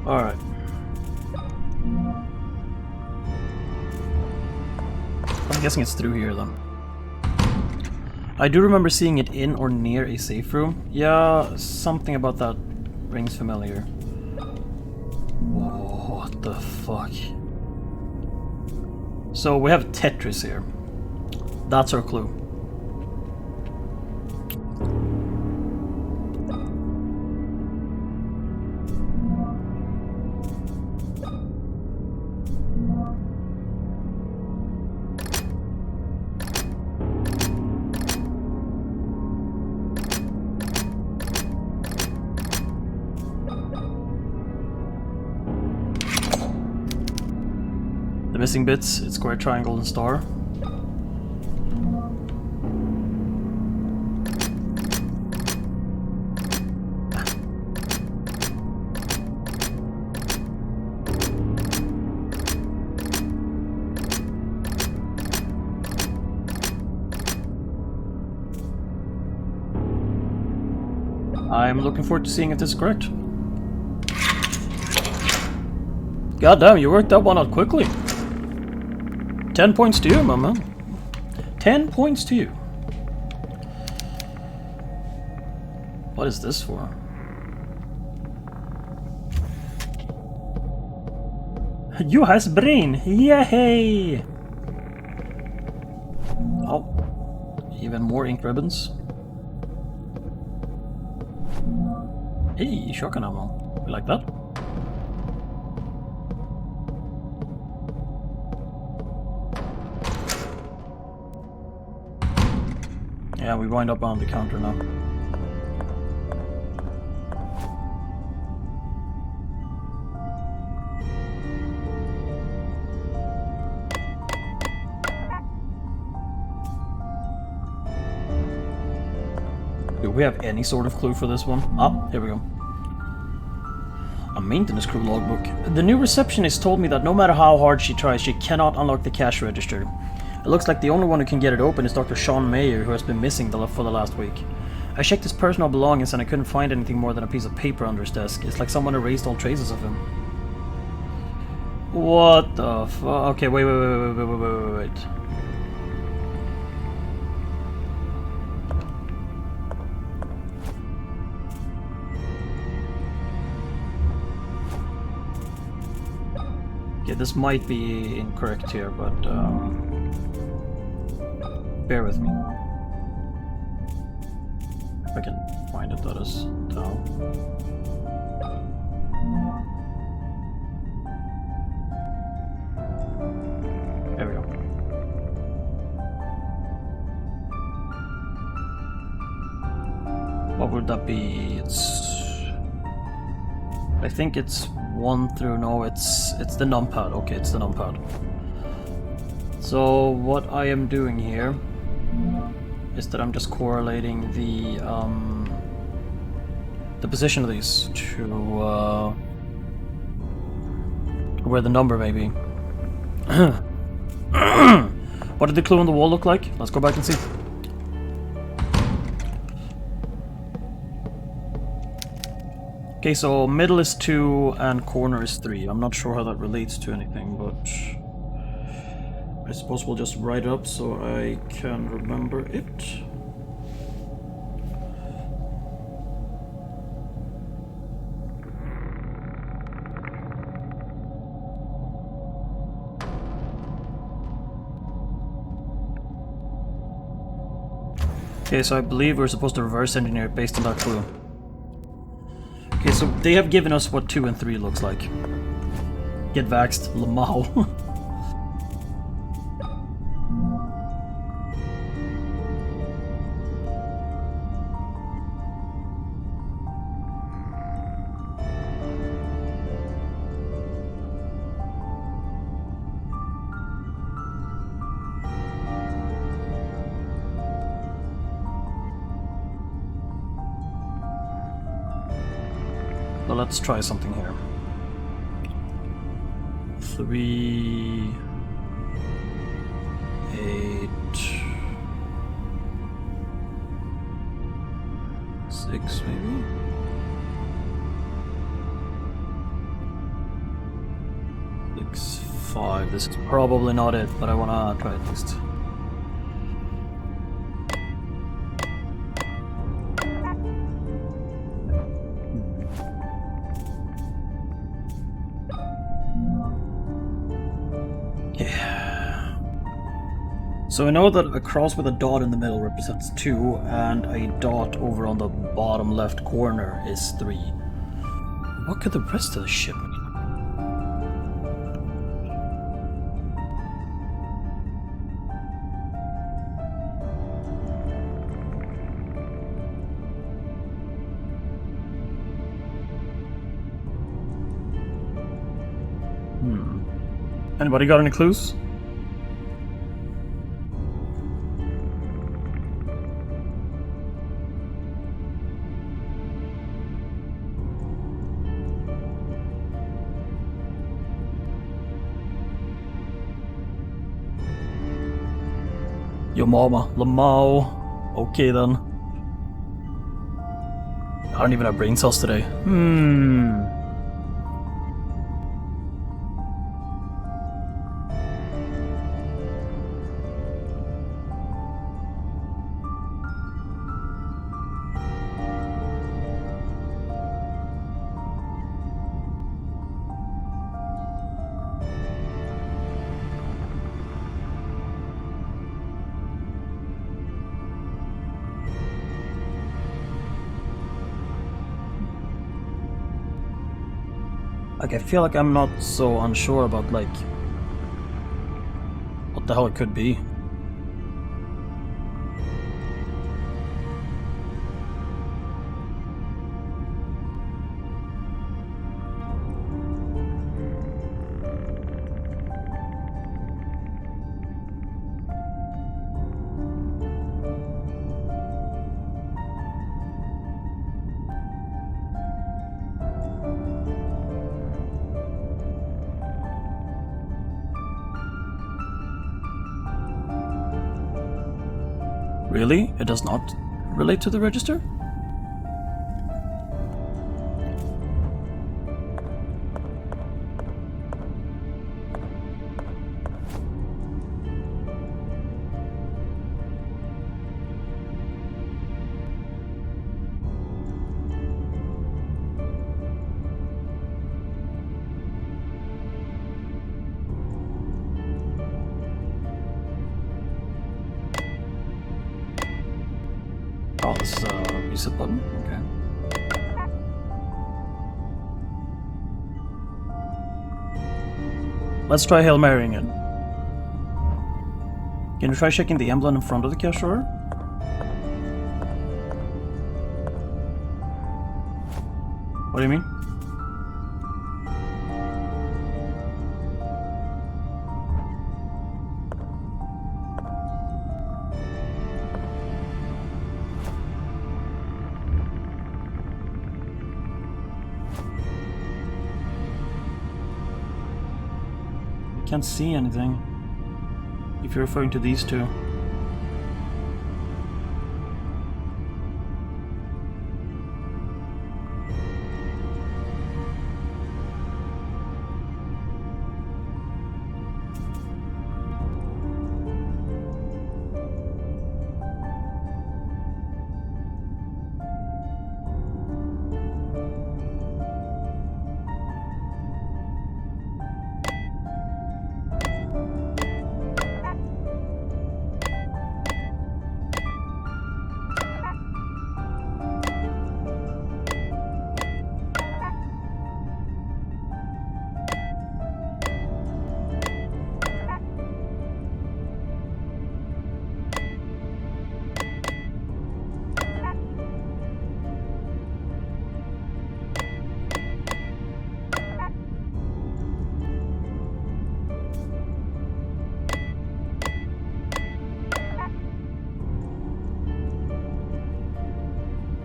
Alright. I'm guessing it's through here then. I do remember seeing it in or near a safe room. Yeah, something about that rings familiar. Whoa, what the fuck? So we have Tetris here. That's our clue. missing bits. It's square, triangle, and star. I'm looking forward to seeing if this is correct. God damn, you worked that one out quickly. 10 points to you, my man. 10 points to you. What is this for? You has brain. Yay! Oh, even more ink ribbons. Hey, shotgun ammo. You like that? Yeah, we wind up on the counter now. Do we have any sort of clue for this one? Ah, here we go. A maintenance crew logbook. The new receptionist told me that no matter how hard she tries, she cannot unlock the cash register. It looks like the only one who can get it open is Dr. Sean Mayer, who has been missing for the last week. I checked his personal belongings and I couldn't find anything more than a piece of paper under his desk. It's like someone erased all traces of him. What the fuck? Okay, wait. Okay, this might be incorrect here, but bear with me. If I can find it, that is down. There we go. What would that be? I think it's 1 through, no, it's the numpad. Okay, it's the numpad. So what I am doing here is that I'm just correlating the position of these to where the number may be. What did the clue on the wall look like? Let's go back and see. Okay, so middle is 2 and corner is 3. I'm not sure how that relates to anything, but I suppose we'll just write it up so I can remember it. Okay, so I believe we're supposed to reverse engineer it based on that clue. Okay, so they have given us what 2 and 3 looks like. Get vaxxed, Lamau. So let's try something here. 3, 8, 6 maybe? 6, 5. This is probably not it, but I wanna try at least. So I know that a cross with a dot in the middle represents 2, and a dot over on the bottom left corner is 3. What could the rest of the ship mean? Anybody got any clues? Your mama, Lamau. Okay then. I don't even have brain cells today. Like, I feel like I'm not so unsure about, like, what the hell it could be. Really? It does not relate to the register? Oh, this is a reset button? Okay. Let's try Hail Marying it. Can you try checking the emblem in front of the cash drawer? What do you mean? Can't see anything. If you're referring to these two.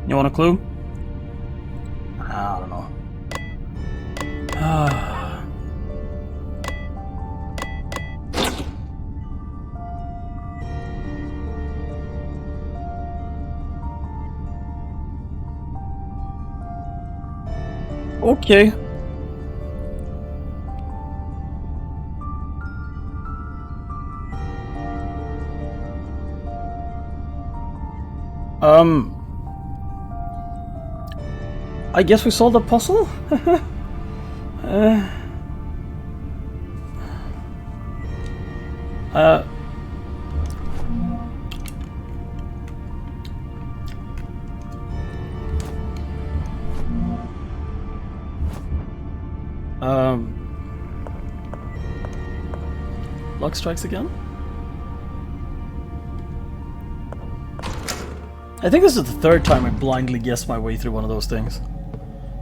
You want a clue? I don't know. Okay. I guess we solved the puzzle? Luck strikes again? I think this is the third time I blindly guessed my way through one of those things.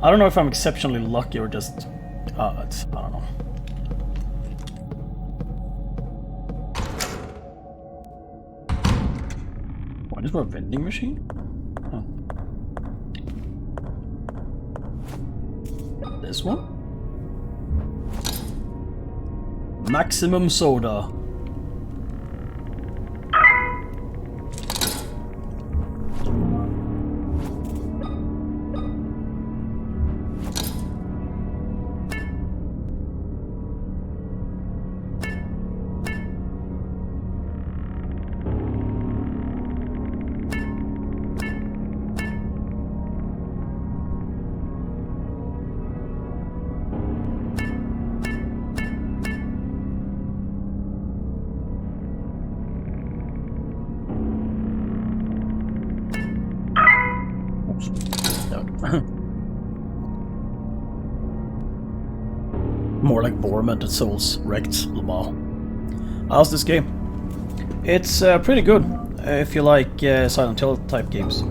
I don't know if I'm exceptionally lucky or just... I don't know. What is for a vending machine? Oh. This one? Maximum soda. More like Tormented Souls wrecked Lamar. How's this game? It's pretty good if you like Silent Hill type games.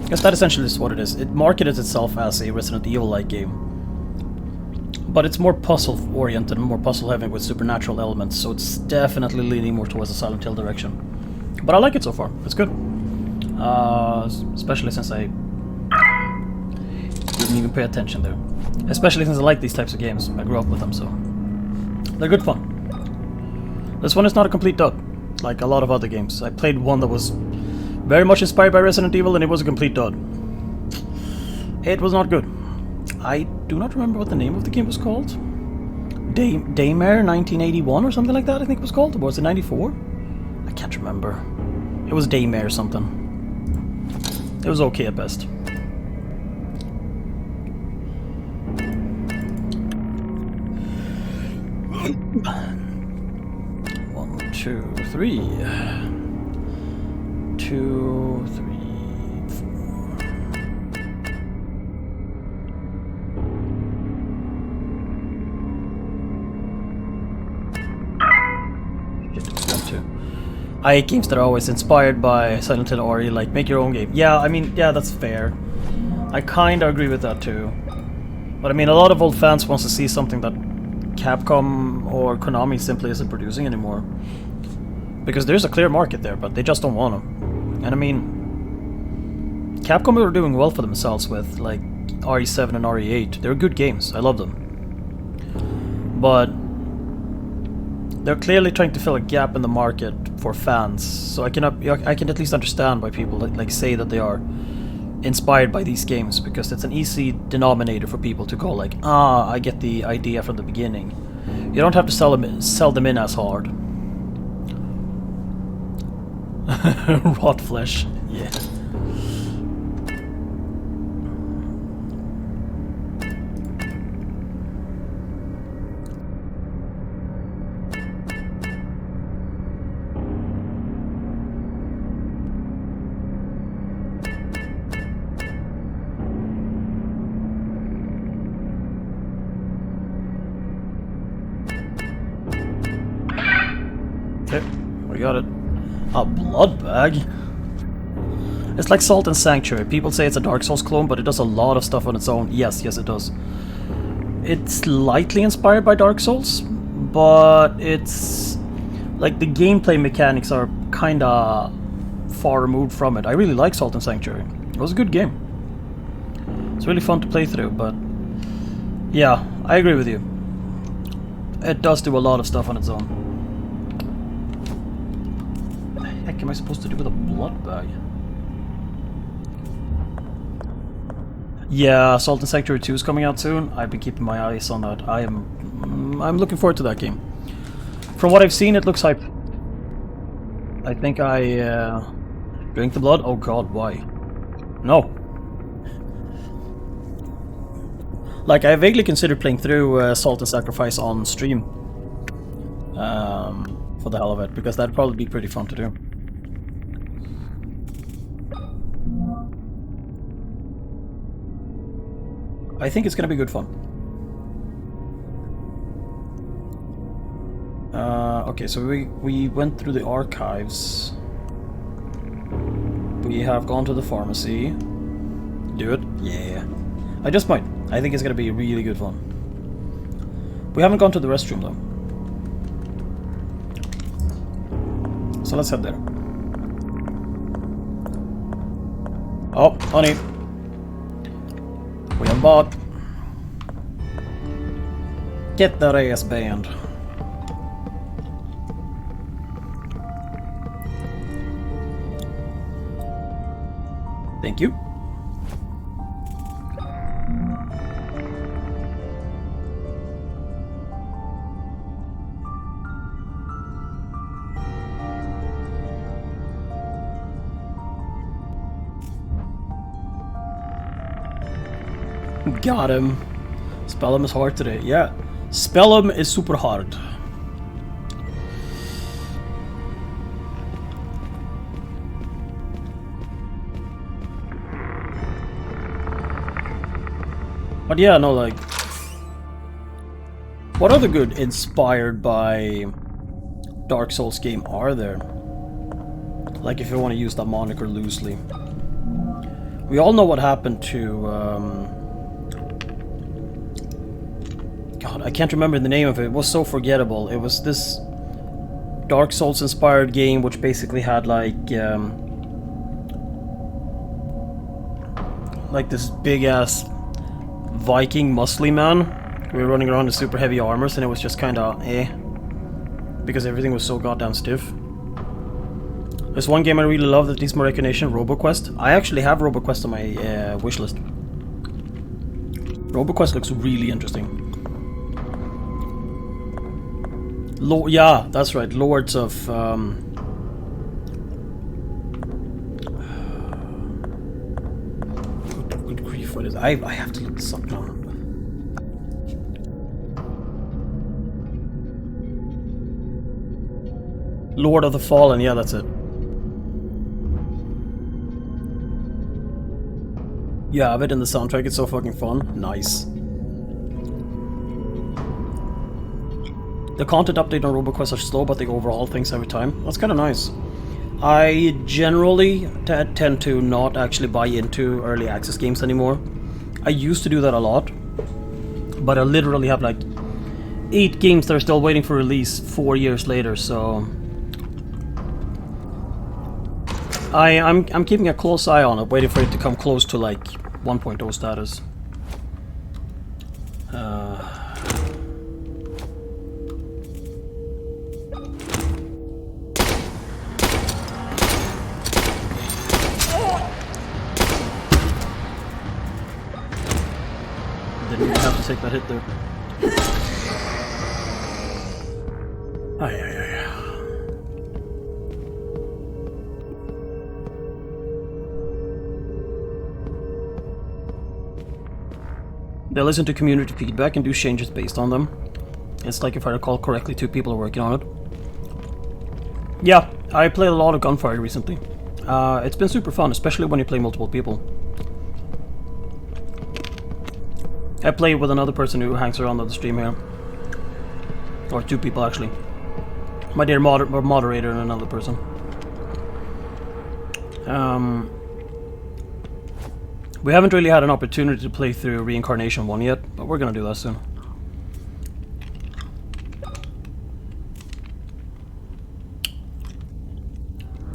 Because that essentially is what it is. It marketed itself as a Resident Evil-like game. But it's more puzzle-oriented and more puzzle-heavy with supernatural elements, so it's definitely leaning more towards the Silent Hill direction. But I like it so far. It's good. Especially since I didn't even pay attention there. Especially since I like these types of games. I grew up with them, so they're good fun. This one is not a complete dud, like a lot of other games. I played one that was very much inspired by Resident Evil, and it was a complete dud. It was not good. I do not remember what the name of the game was called. Daymare 1981 or something like that, I think it was called. Or was it 94? I can't remember. It was Daymare something. It was okay at best. One, two, three. 2, 3, 4. I hate games that are always inspired by Silent Hill or like make your own game. Yeah, I mean, yeah, that's fair. I kinda agree with that too. But I mean, a lot of old fans wants to see something that Capcom or Konami simply isn't producing anymore. Because there's a clear market there, but they just don't want them. And I mean, Capcom are doing well for themselves with like RE7 and RE8. They're good games. I love them. But they're clearly trying to fill a gap in the market for fans. So I can at least understand why people like say that they are inspired by these games, because it's an easy denominator for people to go like, ah, I get the idea from the beginning. You don't have to sell them in as hard. Rot flesh, yeah. Okay, we got it. A blood bag? It's like Salt and Sanctuary. People say it's a Dark Souls clone, but it does a lot of stuff on its own. Yes, it does. It's slightly inspired by Dark Souls, but it's like the gameplay mechanics are kinda far removed from it. I really like Salt and Sanctuary. It was a good game. It's really fun to play through, but yeah, I agree with you. It does do a lot of stuff on its own. What the heck am I supposed to do with a blood bag? Yeah, Salt and Sanctuary 2 is coming out soon. I've been keeping my eyes on that. I'm looking forward to that game. From what I've seen, it looks hype. I think I drink the blood. Oh god, why? No. Like, I vaguely considered playing through Salt and Sacrifice on stream. For the hell of it, because that'd probably be pretty fun to do. I think it's gonna be good fun. Okay, so we went through the archives. We have gone to the pharmacy. Do it? Yeah. I just might. I think it's gonna be really good fun. We haven't gone to the restroom though. So let's head there. Oh, honey. We have bought. Get that ass banned. Thank you. Got him. Spellum is hard today. Yeah. Spellum is super hard. But yeah, no, like... What other good inspired by Dark Souls game are there? Like, if you want to use that moniker loosely. We all know what happened to... God, I can't remember the name of it. It was so forgettable. It was this Dark Souls inspired game which basically had like this big ass Viking muscly man. We were running around in super heavy armors and it was just kinda because everything was so goddamn stiff. There's one game I really love that needs more recognition, RoboQuest. I actually have RoboQuest on my wishlist. RoboQuest looks really interesting. Yeah, that's right. Lords of good grief, what is it? I have to look this up now. Lord of the Fallen, yeah, that's it. Yeah, I have it in the soundtrack, it's so fucking fun. Nice. The content update on RoboQuest are slow, but they overhaul things every time. That's kind of nice. I generally tend to not actually buy into early access games anymore. I used to do that a lot, but I literally have like 8 games that are still waiting for release 4 years later, so... I'm keeping a close eye on it, waiting for it to come close to like 1.0 status. Didn't even have to take that hit there. They listen to community feedback and do changes based on them. It's like, if I recall correctly, 2 people are working on it. Yeah, I played a lot of Gunfire recently. It's been super fun, especially when you play multiple people. I play with another person who hangs around on the stream here. Or 2 people, actually. My dear moderator and another person. We haven't really had an opportunity to play through Reincarnation 1 yet, but we're gonna do that soon.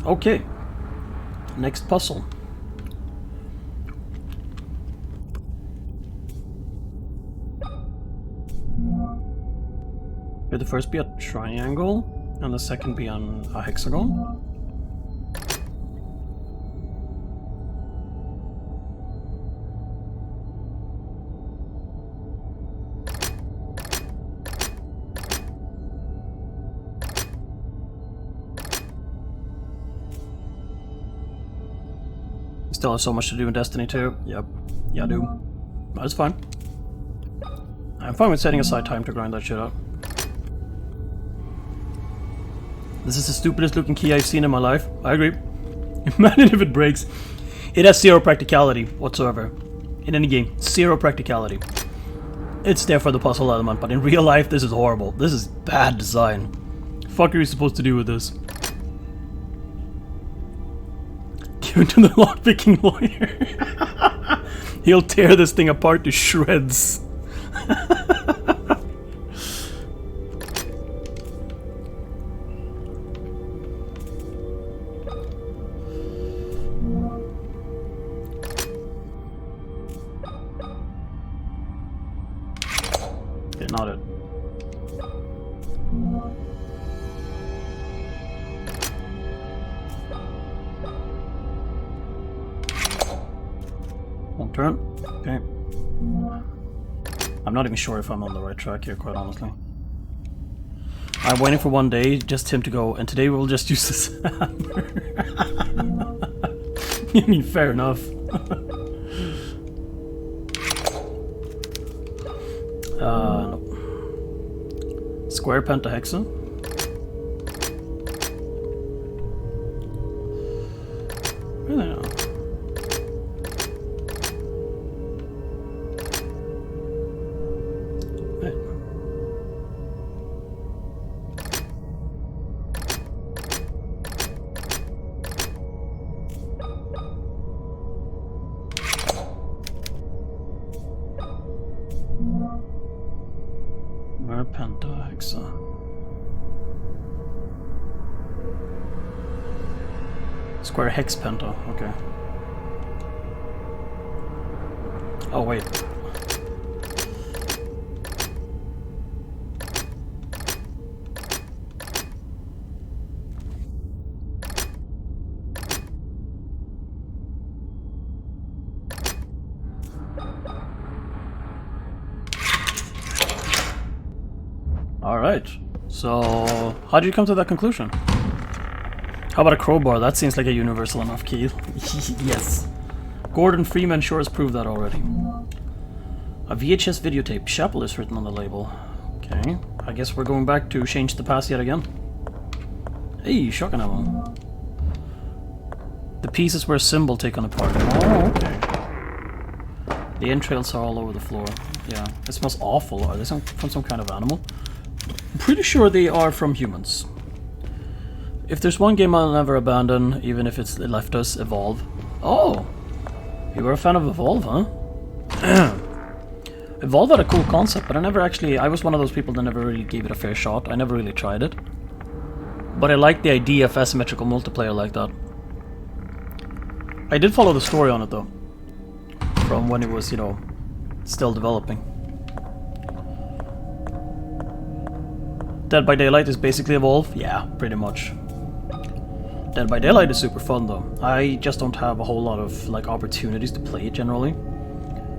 Okay. Next puzzle. Will the first be a triangle, and the second be on a hexagon? Still have so much to do in Destiny 2. Yep. Yeah, I do. That's fine. I'm fine with setting aside time to grind that shit out. This is the stupidest looking key I've seen in my life. I agree. Imagine if it breaks. It has 0 practicality whatsoever. In any game, 0 practicality. It's there for the puzzle element, but in real life, this is horrible. This is bad design. What the fuck are you supposed to do with this? Give it to the lockpicking lawyer. He'll tear this thing apart to shreds. One turn. Okay. I'm not even sure if I'm on the right track here, quite honestly. I'm waiting for one day, just him to go, and today we'll just use this hammer. I mean, fair enough. No. Square pentahexa. Really no. Right. Square pentahexa. Square hex penta, okay. Oh wait. Alright, so how did you come to that conclusion? How about a crowbar? That seems like a universal enough key. Yes. Gordon Freeman sure has proved that already. A VHS videotape. Chapel is written on the label. Okay, I guess we're going back to change the past yet again. Hey, shotgun ammo. The pieces were a symbol taken apart. Oh, okay. The entrails are all over the floor. Yeah, it smells awful. Are they from some kind of animal? I'm pretty sure they are from humans. If there's one game I'll never abandon, even if it's left us, Evolve. Oh! You were a fan of Evolve, huh? Evolve had a cool concept, but I was one of those people that never really gave it a fair shot. I never really tried it. But I liked the idea of asymmetrical multiplayer like that. I did follow the story on it though. From when it was, you know, still developing. Dead by Daylight is basically Evolve? Yeah, pretty much. Dead by Daylight is super fun though. I just don't have a whole lot of like opportunities to play it generally.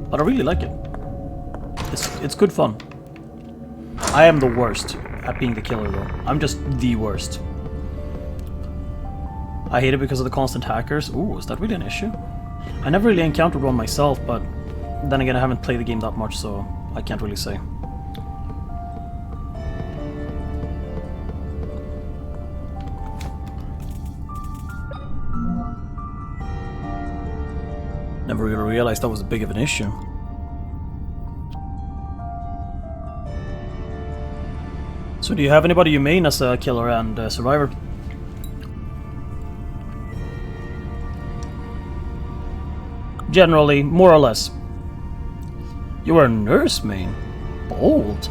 But I really like it. It's good fun. I am the worst at being the killer though. I'm just the worst. I hate it because of the constant hackers. Ooh, is that really an issue? I never really encountered one myself, but then again I haven't played the game that much, so I can't really say. Never really realized that was big of an issue. So do you have anybody you main as a killer and a survivor? Generally, more or less. You are a nurse main. Bold.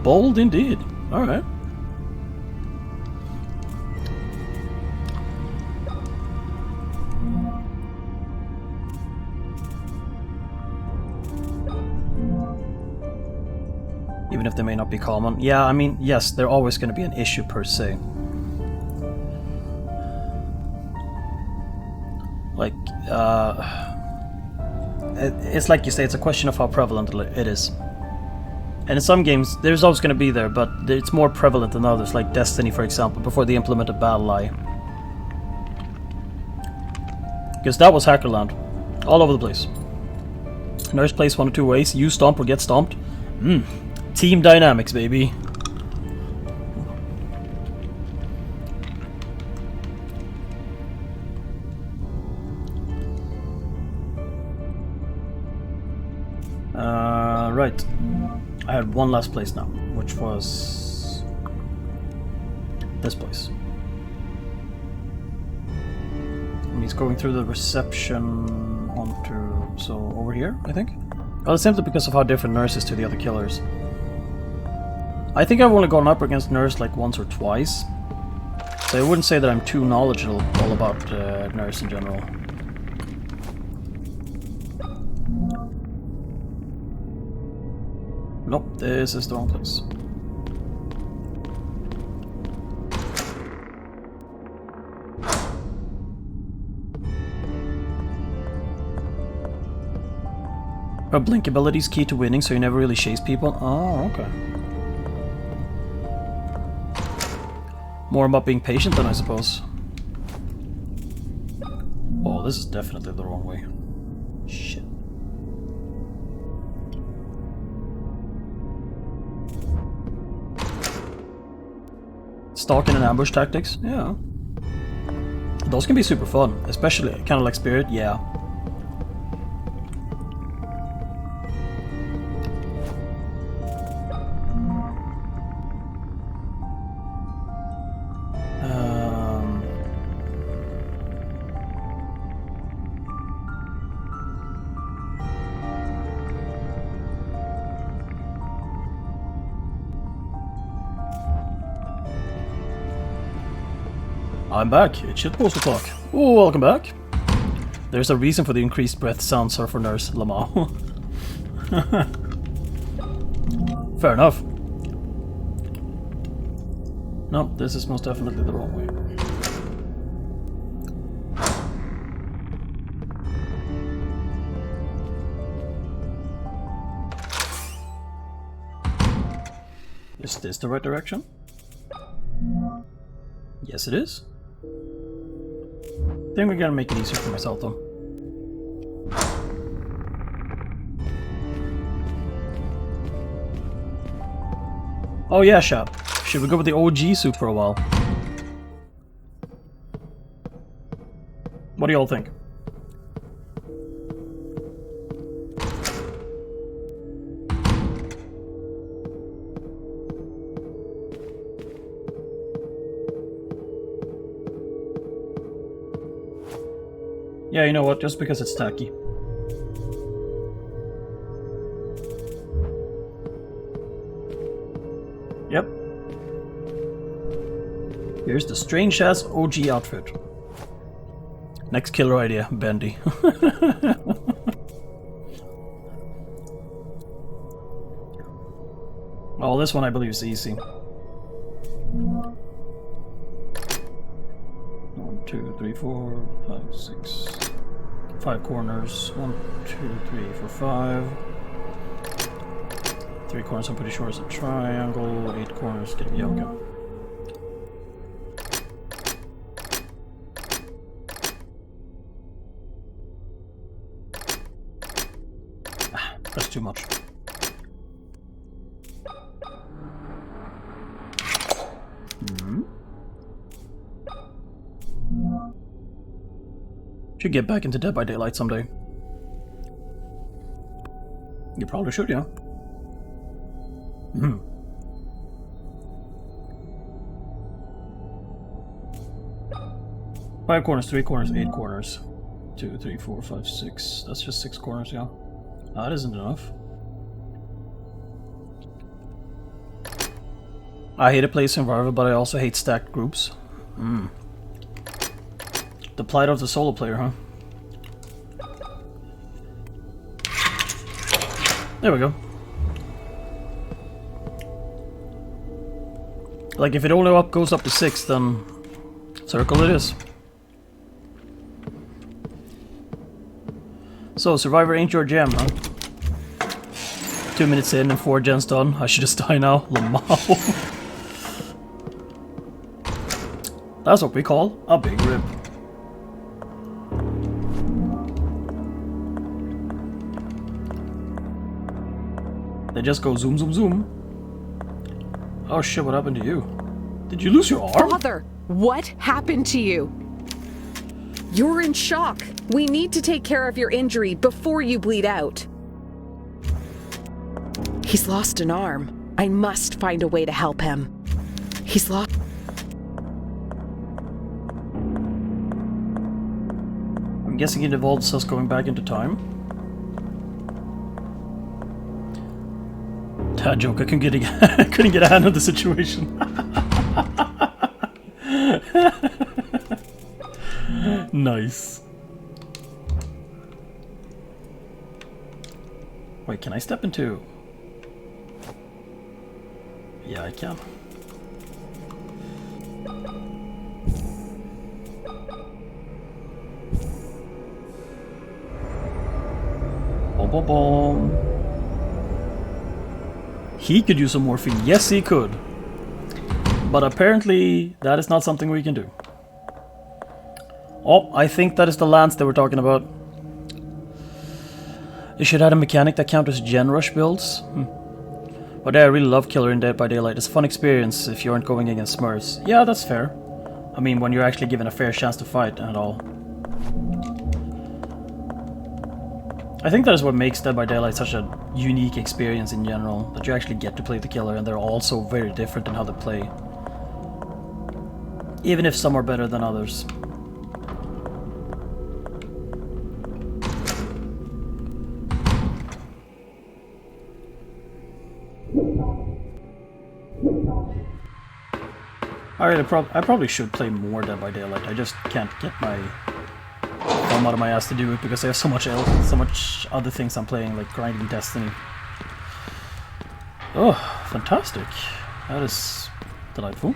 Bold indeed. Alright. Even if they may not be common. Yeah, I mean, yes, they're always going to be an issue per se. Like, it's like you say, it's a question of how prevalent it is. And in some games, there's always going to be there, but it's more prevalent than others, like Destiny, for example, before they implemented Battle Eye. Because that was Hackerland. All over the place. Nurse plays one of two ways, you stomp or get stomped. Team dynamics, baby. Right. I had one last place now, which was this place. And he's going through the reception onto, so over here, I think? Well, it's simply because of how different Nurse is to the other killers. I think I've only gone up against Nurse like once or twice, so I wouldn't say that I'm too knowledgeable about Nurse in general. Nope, this is the wrong place. Her blink ability is key to winning, so you never really chase people. Oh, okay. More about being patient then, I suppose. Oh, this is definitely the wrong way. Shit. Stalking and ambush tactics? Yeah. Those can be super fun, especially kind of like Spirit, yeah. I'm back. It's shitpost o'clock. Oh, welcome back. There's a reason for the increased breath sound, Surfer Nurse Lamau. Fair enough. No, this is most definitely the wrong way. Is this the right direction? Yes, it is. I think we're gonna make it easier for myself though. Oh yeah, Shop. Should we go with the OG suit for a while? What do y'all think? Yeah, you know what? Just because it's tacky. Yep. Here's the strange ass OG outfit. Next killer idea, Bendy. Oh, this one I believe is easy. 1, 2, 3, 4, 5, 6. 5 corners. 1, 2, 3, 4, 5. 3 corners I'm pretty sure is a triangle. 8 corners. Yeah, okay. That's too much. Should get back into Dead by Daylight someday. You probably should, yeah. 5 corners, 3 corners, 8 corners. 2, 3, 4, 5, 6. That's just 6 corners, yeah. That isn't enough. I hate to play Survivor, but I also hate stacked groups. The plight of the solo player, huh? There we go. Like, if it only goes up to 6, then circle it is. So, Survivor ain't your jam, huh? 2 minutes in and 4 gens done. I should just die now. Lamau. That's what we call a big rip. They just go zoom, zoom, zoom. Oh shit, what happened to you? Did you lose your arm? Father, what happened to you? You're in shock. We need to take care of your injury before you bleed out. He's lost an arm. I must find a way to help him. He's lost... I'm guessing it involves us going back into time. That joke, I couldn't get a hand on the situation. Nice. Wait, can I step into... Yeah, I can. Oh boom, boom. He could use some morphine. Yes, he could. But apparently, that is not something we can do. Oh, I think that is the lance they were talking about. They should add a mechanic that counters gen rush builds. But yeah, I really love Killer in Dead by Daylight. It's a fun experience if you aren't going against Smurfs. Yeah, that's fair. I mean, when you're actually given a fair chance to fight and all. I think that is what makes Dead by Daylight such a unique experience in general. That you actually get to play the Killer, and they're all so very different in how they play. Even if some are better than others. Alright, I probably should play more Dead by Daylight. I just can't get my thumb out of my ass to do it because I have so much other things I'm playing, like grinding Destiny. Oh, fantastic. That is delightful.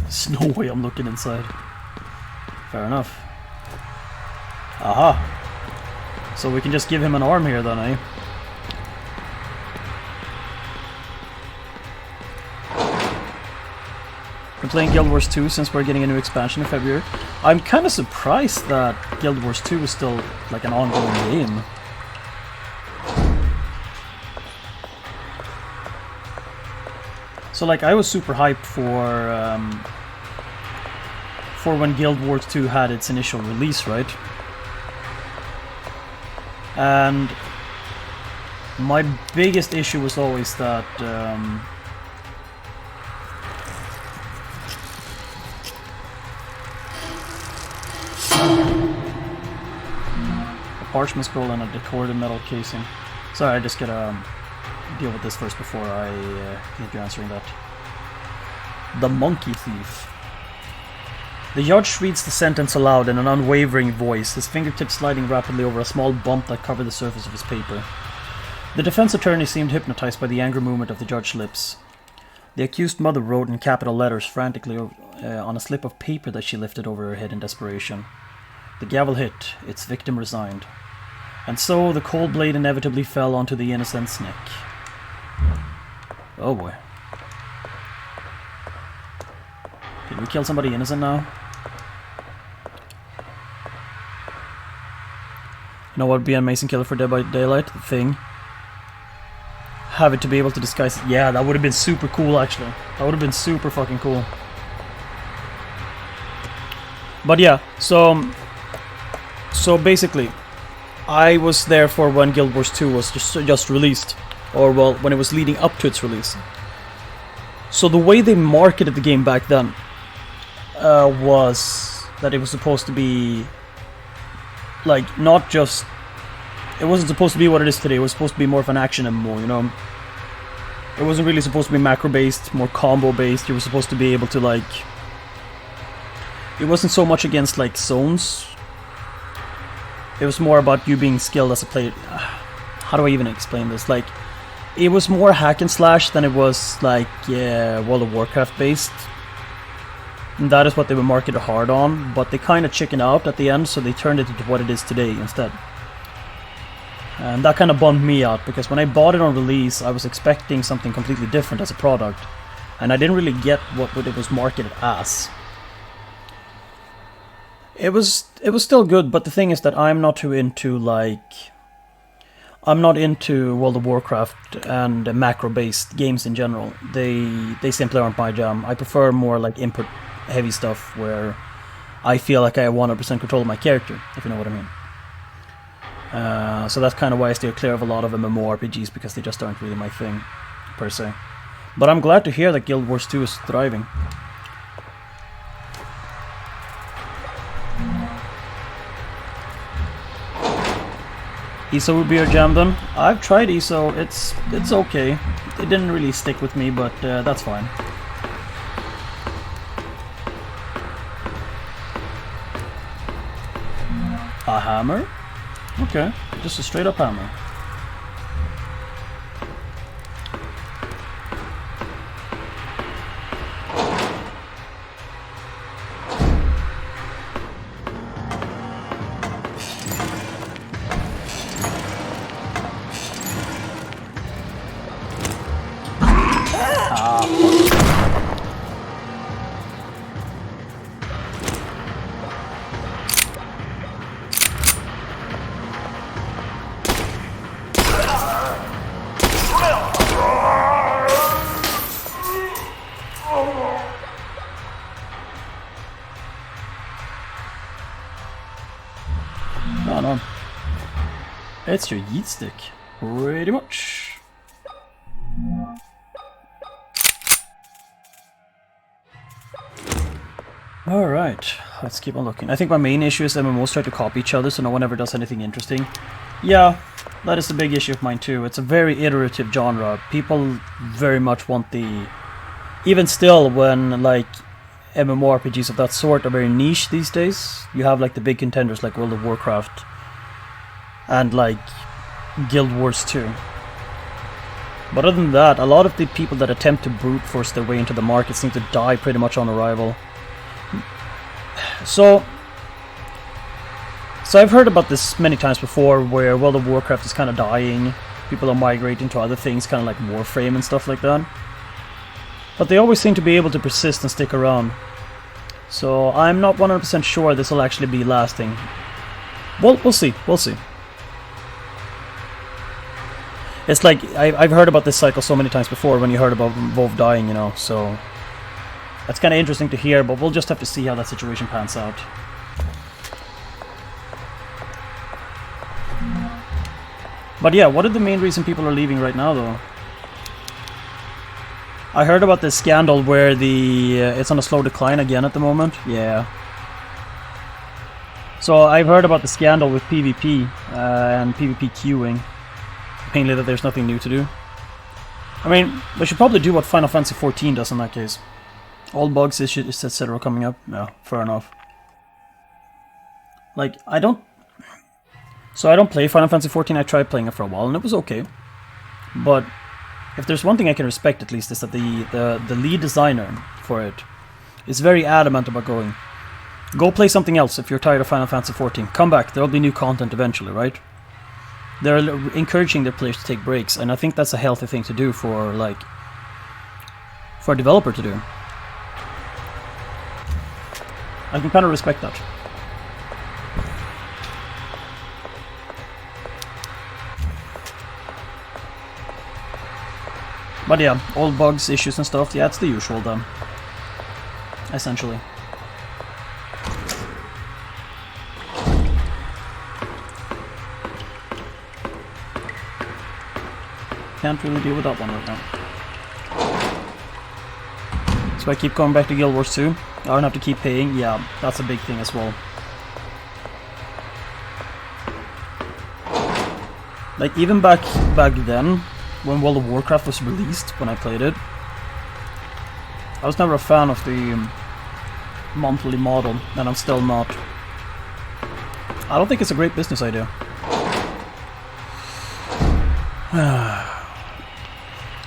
There's no way I'm looking inside. Fair enough. Aha. So we can just give him an arm here then, eh? Been playing Guild Wars 2 since we're getting a new expansion in February. I'm kind of surprised that Guild Wars 2 is still like an ongoing game. So like I was super hyped for when Guild Wars 2 had its initial release, right? And my biggest issue was always that parchment scroll and a decorated metal casing. Sorry, I just gotta deal with this first before I get you answering that. The Monkey Thief. The judge reads the sentence aloud in an unwavering voice, his fingertips sliding rapidly over a small bump that covered the surface of his paper. The defense attorney seemed hypnotized by the angry movement of the judge's lips. The accused mother wrote in capital letters frantically on a slip of paper that she lifted over her head in desperation. The gavel hit, its victim resigned. And so the cold blade inevitably fell onto the innocent's neck. Oh boy. Did we kill somebody innocent now? You know what would be an amazing killer for Dead by Daylight? The Thing. Have it to be able to disguise it. Yeah, that would have been super cool actually. That would have been super fucking cool. But yeah, so basically, I was there for when Guild Wars 2 was just released. Or, well, when it was leading up to its release. So the way they marketed the game back then was that it was supposed to be, like, not just... It wasn't supposed to be what it is today. It was supposed to be more of an action MMO, you know? It wasn't really supposed to be macro-based, more combo-based. You were supposed to be able to, like... It wasn't so much against, like, zones. It was more about you being skilled as a player. How do I even explain this? Like, it was more hack and slash than it was like World of Warcraft based. And that is what they were marketed hard on, but they kind of chickened out at the end, so they turned it into what it is today instead. And that kind of bummed me out, because when I bought it on release, I was expecting something completely different as a product, and I didn't really get what it was marketed as. It was still good, but the thing is that I'm not too into, like... I'm not into World of Warcraft and macro-based games in general. They simply aren't my jam. I prefer more, like, input-heavy stuff where I feel like I have 100% control of my character, if you know what I mean. So that's kind of why I steer clear of a lot of MMORPGs, because they just aren't really my thing, per se. But I'm glad to hear that Guild Wars 2 is thriving. ESO would be your jam then? I've tried ESO, it's okay. It didn't really stick with me, but that's fine. A hammer? Okay, just a straight up hammer. No, no. It's your yeet stick. Pretty much. Alright, let's keep on looking. I think my main issue is MMOs try to copy each other, so no one ever does anything interesting. Yeah, that is a big issue of mine too. It's a very iterative genre. People very much want the... Even still, when, like, MMORPGs of that sort are very niche these days, you have, like, the big contenders like World of Warcraft and, like, Guild Wars 2. But other than that, a lot of the people that attempt to brute force their way into the market seem to die pretty much on arrival. So I've heard about this many times before, where World of Warcraft is kind of dying, people are migrating to other things, kind of like Warframe and stuff like that. But they always seem to be able to persist and stick around. So I'm not 100% sure this will actually be lasting. Well, we'll see, we'll see. It's like, I've heard about this cycle so many times before when you heard about WoW dying, you know, so... That's kind of interesting to hear, but we'll just have to see how that situation pans out. But yeah, what is the main reason people are leaving right now, though? I heard about this scandal where it's on a slow decline again at the moment. Yeah. So I've heard about the scandal with PvP and PvP queuing. Mainly that there's nothing new to do. I mean, they should probably do what Final Fantasy XIV does in that case. All bugs, issues, etc. coming up. Yeah, fair enough. Like, I don't play Final Fantasy XIV. I tried playing it for a while and it was okay. But if there's one thing I can respect, at least, is that the lead designer for it is very adamant about go play something else if you're tired of Final Fantasy XIV. Come back, there'll be new content eventually, right? They're encouraging their players to take breaks, and I think that's a healthy thing to do for a developer to do. I can kind of respect that. But yeah, all bugs, issues and stuff, yeah, it's the usual then. Essentially. Can't really deal with that one right now. So I keep going back to Guild Wars 2. I don't have to keep paying. Yeah, that's a big thing as well. Like, even back then, when World of Warcraft was released, when I played it, I was never a fan of the monthly model, and I'm still not. I don't think it's a great business idea.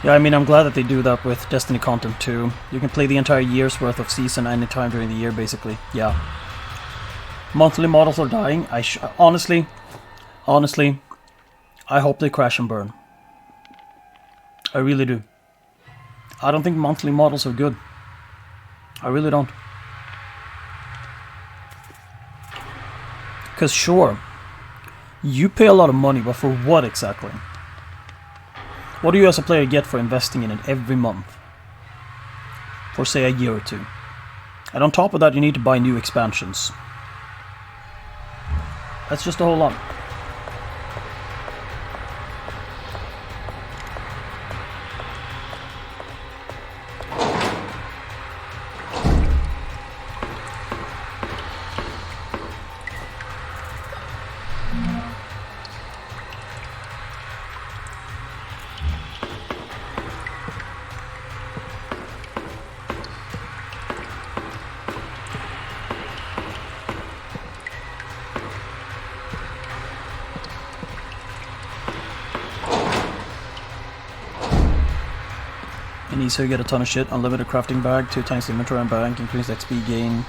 Yeah, I mean, I'm glad that they do that with Destiny content too. You can play the entire year's worth of season anytime during the year, basically. Yeah. Monthly models are dying. Honestly, I hope they crash and burn. I really do. I don't think monthly models are good. I really don't. Because sure, you pay a lot of money, but for what exactly? What do you as a player get for investing in it every month? For say a year or two. And on top of that you need to buy new expansions. That's just a whole lot. So you get a ton of shit, unlimited crafting bag, 2 times the inventory and bank, increased XP gain,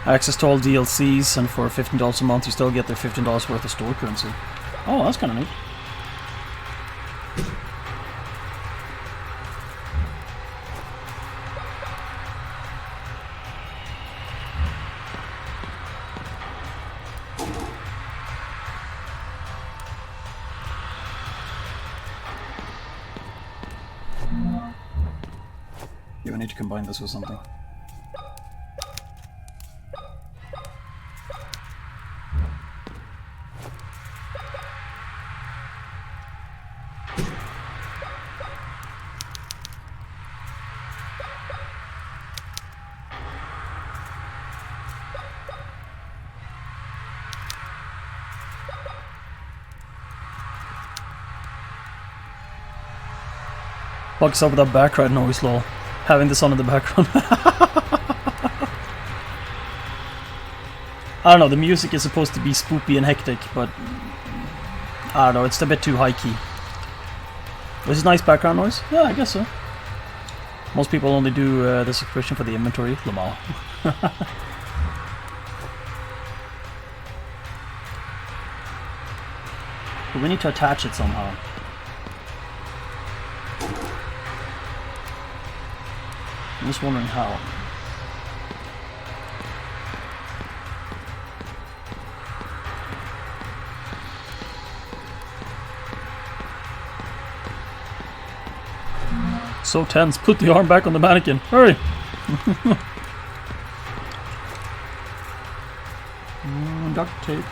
access to all DLCs, and for $15 a month you still get the $15 worth of store currency. Oh, that's kind of neat. Yeah, we need to combine this with something. Fucks up with that background noise, lol. Having this on in the background. I don't know, the music is supposed to be spoopy and hectic, but I don't know, it's a bit too high key. Was this nice background noise? Yeah, I guess so. Most people only do this expression for the inventory. Lamau. But we need to attach it somehow. I'm just wondering how. So tense. Put the arm back on the mannequin. Hurry! Duct tape.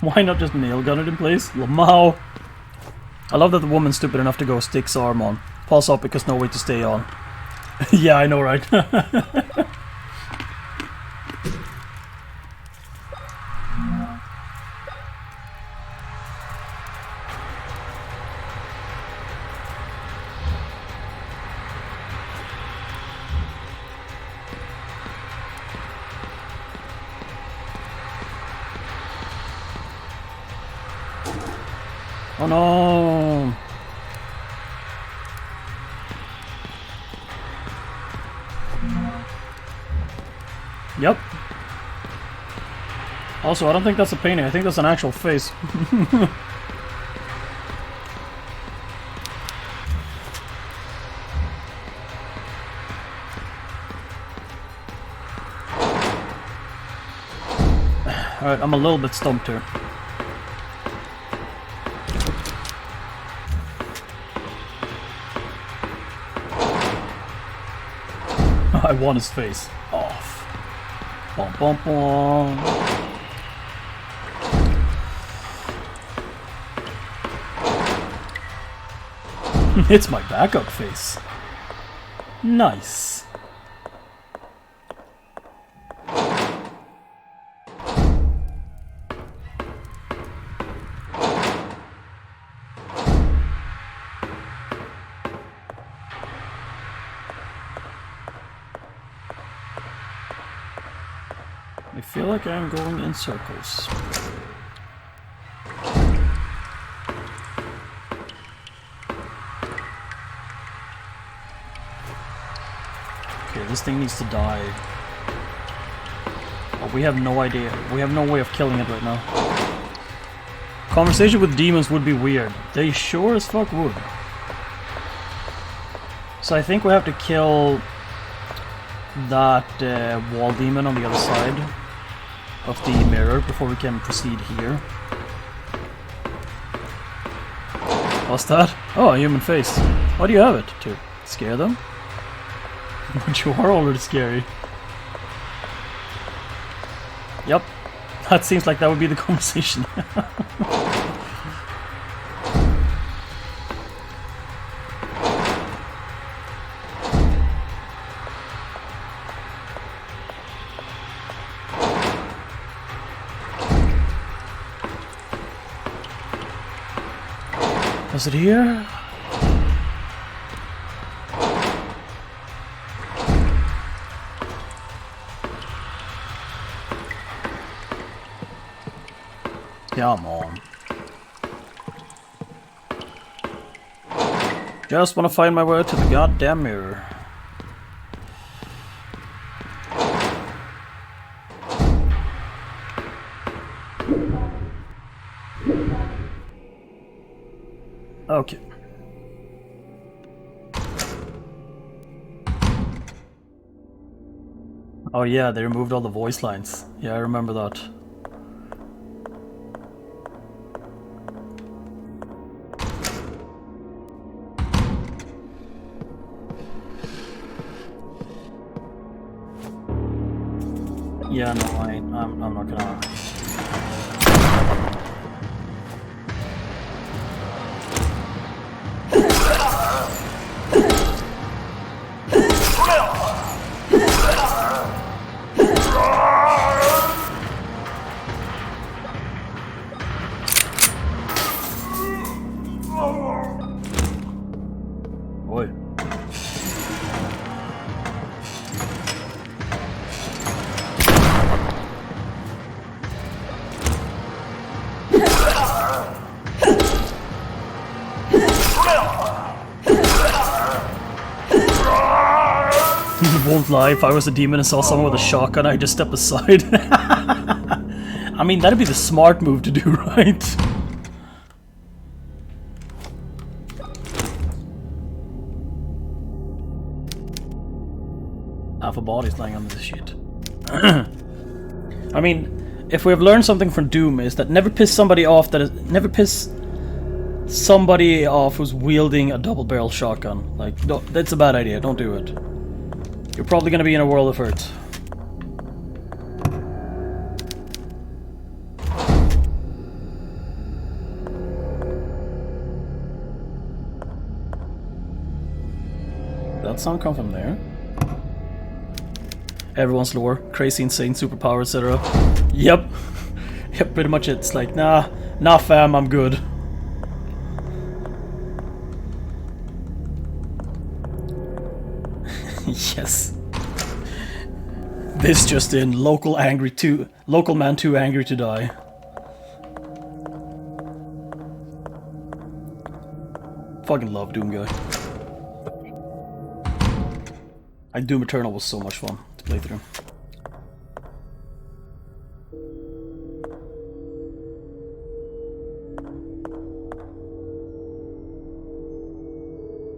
Why not just nail gun it in place? Lamau! I love that the woman's stupid enough to go Stick's arm on. Pulse up because no way to stay on. Yeah, I know, right? Oh no! Yep. Also, I don't think that's a painting. I think that's an actual face. Alright, I'm a little bit stumped here. I want his face off. Bum, bum, bum. It's my backup face. Nice. I feel like I'm going in circles. Okay, this thing needs to die. Oh, we have no idea. We have no way of killing it right now. Conversation with demons would be weird. They sure as fuck would. So I think we have to kill that wall demon on the other side of the mirror before we can proceed here. What's that? Oh, a human face. Why do you have it? To scare them? But you are already scary. Yep. That seems like that would be the conversation. Is it here? Come on. Just want to find my way to the goddamn mirror. Okay. Oh yeah, they removed all the voice lines. Yeah, I remember that. Yeah, no, I'm not gonna. Boy. Won't lie, if I was a demon and saw someone with a shotgun, I'd just step aside. I mean, that'd be the smart move to do, right? Half a body's lying on this shit. I mean, if we have learned something from Doom, is that never piss somebody off never piss somebody off who's wielding a double-barrel shotgun. Like, that's a bad idea, don't do it. You're probably gonna be in a world of hurt. That sound come from there? Everyone's lore, crazy, insane, superpower, etc. Yep. Yep, pretty much it's like, nah fam, I'm good. Yes. This just in, local man too angry to die. Fucking love Doom guy. Doom Eternal was so much fun to play through.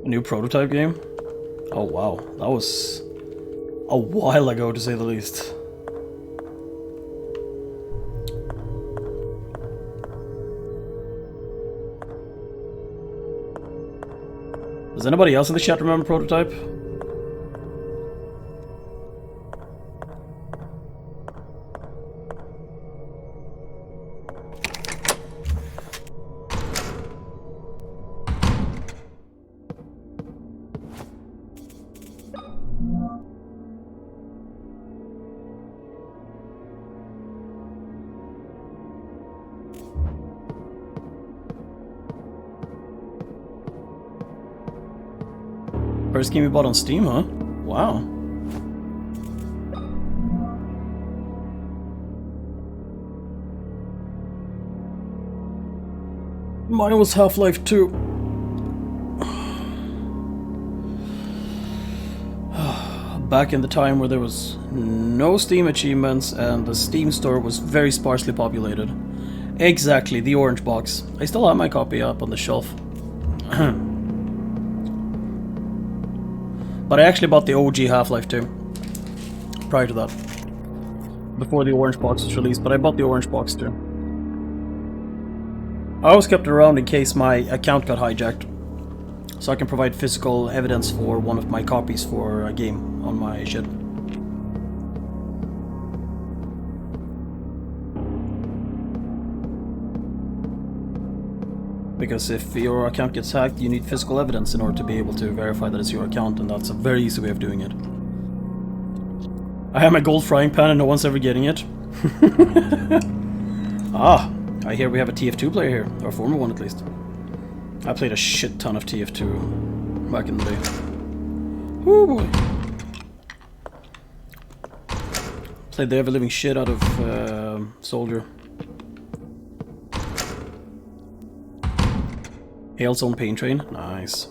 A new prototype game? Oh wow, that was a while ago to say the least. Does anybody else in the chat remember prototype? First game you bought on Steam, huh? Wow. Mine was Half-Life 2. Back in the time where there was no Steam achievements and the Steam store was very sparsely populated. Exactly, the orange box. I still have my copy up on the shelf. But I actually bought the OG Half-Life 2 prior to that. Before the orange box was released, but I bought the orange box too. I always kept it around in case my account got hijacked, so I can provide physical evidence for one of my copies for a game on my shit. Because if your account gets hacked, you need physical evidence in order to be able to verify that it's your account, and that's a very easy way of doing it. I have my gold frying pan and no one's ever getting it. Ah, I hear we have a TF2 player here, or a former one at least. I played a shit ton of TF2 back in the day. Oh boy. Played the ever-living shit out of Soldier. Hail's on Pain Train. Nice.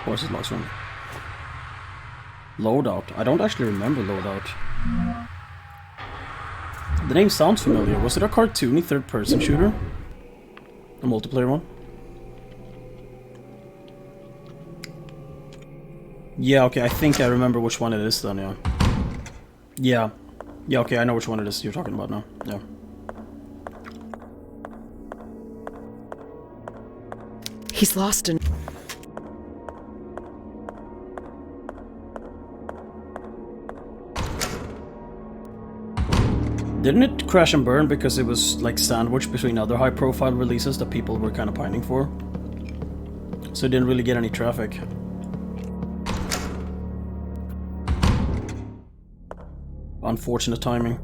Horses lost one. Loadout. I don't actually remember Loadout. The name sounds familiar. Was it a cartoony third-person shooter? A multiplayer one? Yeah, okay, I think I remember which one it is then, yeah. Yeah. Yeah, okay, I know which one it is you're talking about now. Yeah. He's lost an... Didn't it crash and burn because it was like sandwiched between other high-profile releases that people were kind of pining for? So it didn't really get any traffic. Unfortunate timing.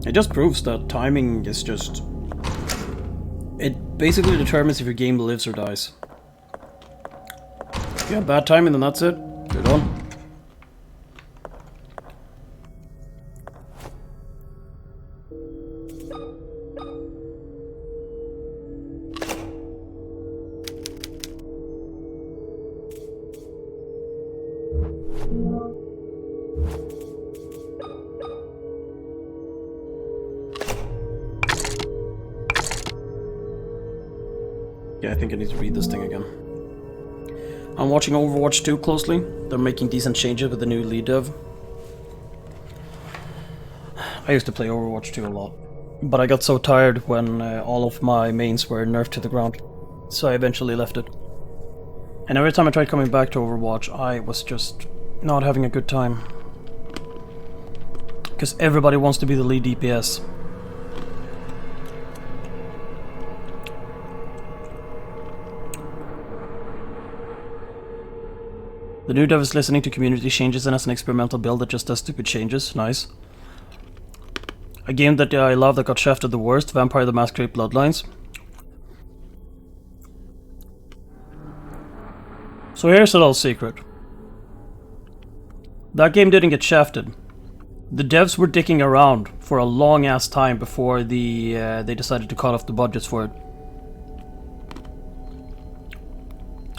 It just proves that timing is just... It basically determines if your game lives or dies. If you have bad timing, then that's it. You're done. Yeah, I think I need to read this thing again. I'm watching Overwatch 2 closely. They're making decent changes with the new lead dev. I used to play Overwatch 2 a lot, but I got so tired when all of my mains were nerfed to the ground, so I eventually left it. And every time I tried coming back to Overwatch, I was just not having a good time. Because everybody wants to be the lead DPS. The new dev is listening to community changes and has an experimental build that just does stupid changes. Nice. A game that I love that got shafted the worst, Vampire the Masquerade Bloodlines. So here's a little secret. That game didn't get shafted. The devs were dicking around for a long ass time before they decided to cut off the budgets for it.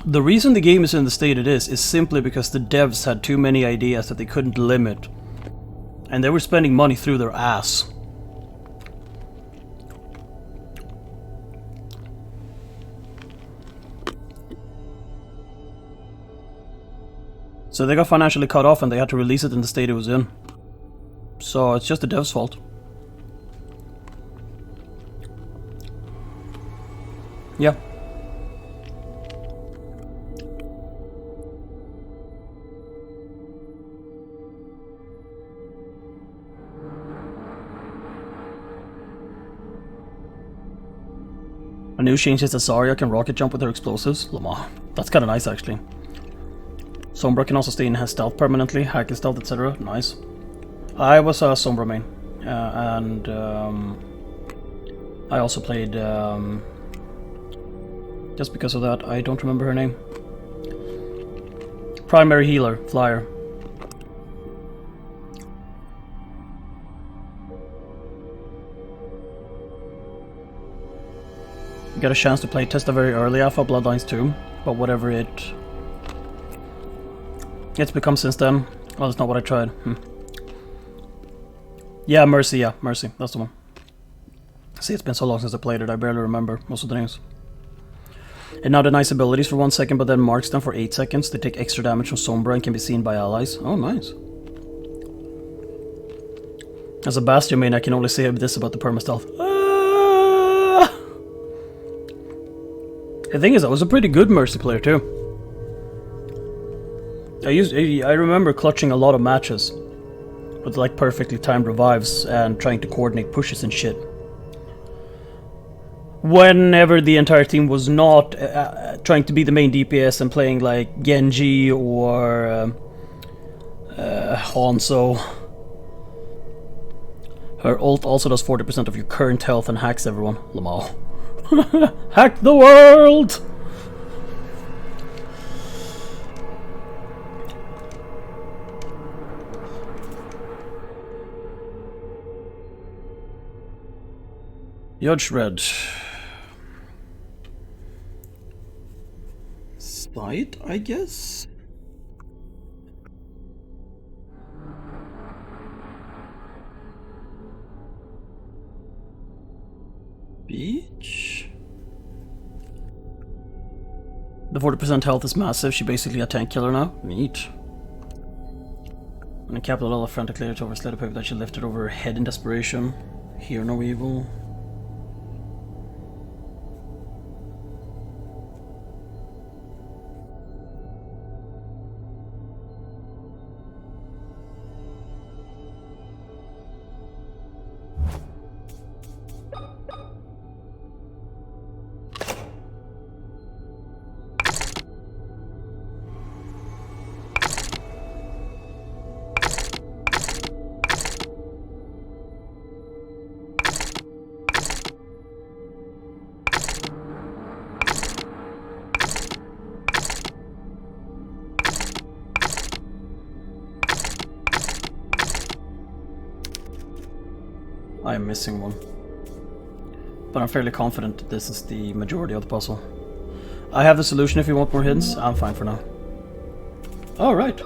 The reason the game is in the state it is simply because the devs had too many ideas that they couldn't limit. And they were spending money through their ass. So they got financially cut off and they had to release it in the state it was in. So it's just the devs' fault. Yeah. A new change is that Zarya can rocket jump with her explosives. Lamar. That's kinda nice actually. Sombra can also stay in stealth permanently, hack his stealth, etc. Nice. I was a Sombra main. And I also played... just because of that, I don't remember her name. Primary healer, Flyer. Got a chance to play test a very early alpha Bloodlines 2, but whatever it's become since then. Well, that's not what I tried. Yeah, Mercy, that's the one. See, it's been so long since I played it, I barely remember most of the names. It now denies abilities for 1 second, but then marks them for 8 seconds. They take extra damage from Sombra and can be seen by allies. Oh, nice. As a Bastion main, I can only say this about the perma-stealth. The thing is, I was a pretty good Mercy player too. I remember clutching a lot of matches with like perfectly timed revives and trying to coordinate pushes and shit. Whenever the entire team was not trying to be the main DPS and playing like Genji or Hanzo. Her ult also does 40% of your current health and hacks everyone. Lamal. Hack the world! Judge Red. Spite, I guess? Beach? The 40% health is massive. She basically a tank killer now. Neat. And a capital L frantically to over sled paper that she lifted over her head in desperation. Hear no evil. I am missing one. But I'm fairly confident that this is the majority of the puzzle. I have the solution if you want more hints. I'm fine for now. Oh, right.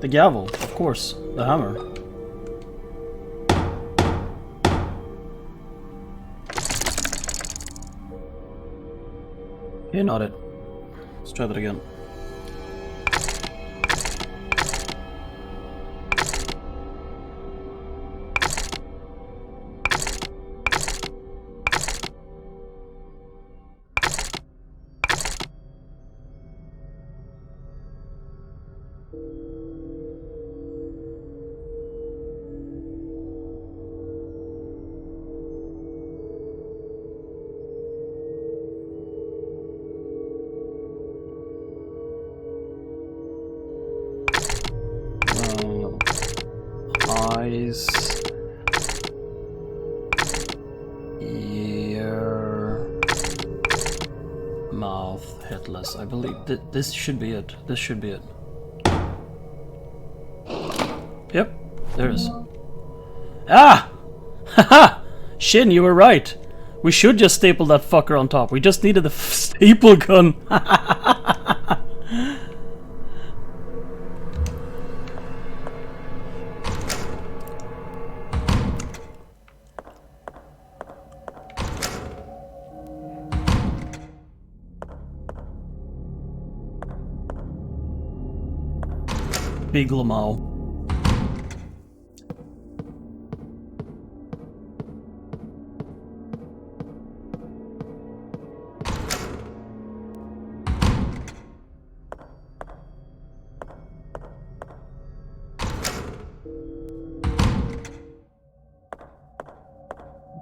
The gavel, of course. The hammer. Okay, not it. Let's try that again. Eyes, ear, mouth, headless. I believe that this should be it. This should be it. Yep, there it is. Ah! Haha! Shin, you were right. We should just staple that fucker on top. We just needed the staple gun. Big Lamau.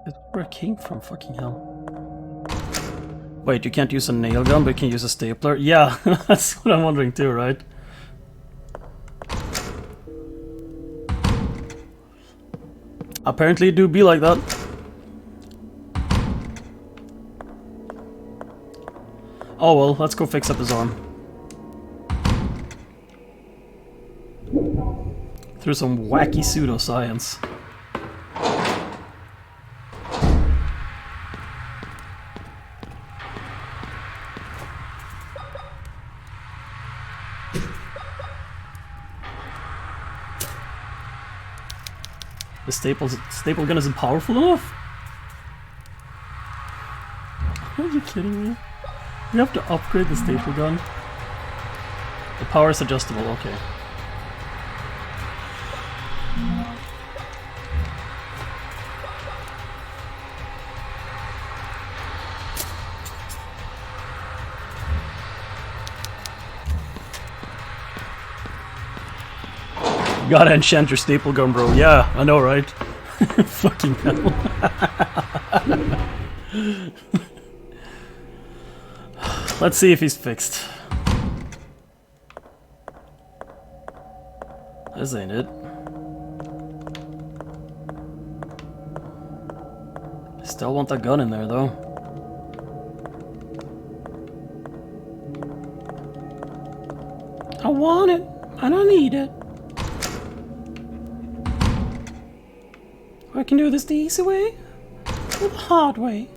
That's where it came from, fucking hell. Wait, you can't use a nail gun, but you can use a stapler? Yeah, that's what I'm wondering too, right? Apparently it do be like that. Oh well, let's go fix up his arm. Through some wacky pseudoscience. The staple gun isn't powerful enough? Are you kidding me? You have to upgrade the staple gun? The power is adjustable, okay. You gotta enchant your staple gun, bro. Yeah, I know, right? Fucking hell. Let's see if he's fixed. This ain't it. I still want that gun in there, though. I want it, and I need it. I can do this the easy way, or the hard way.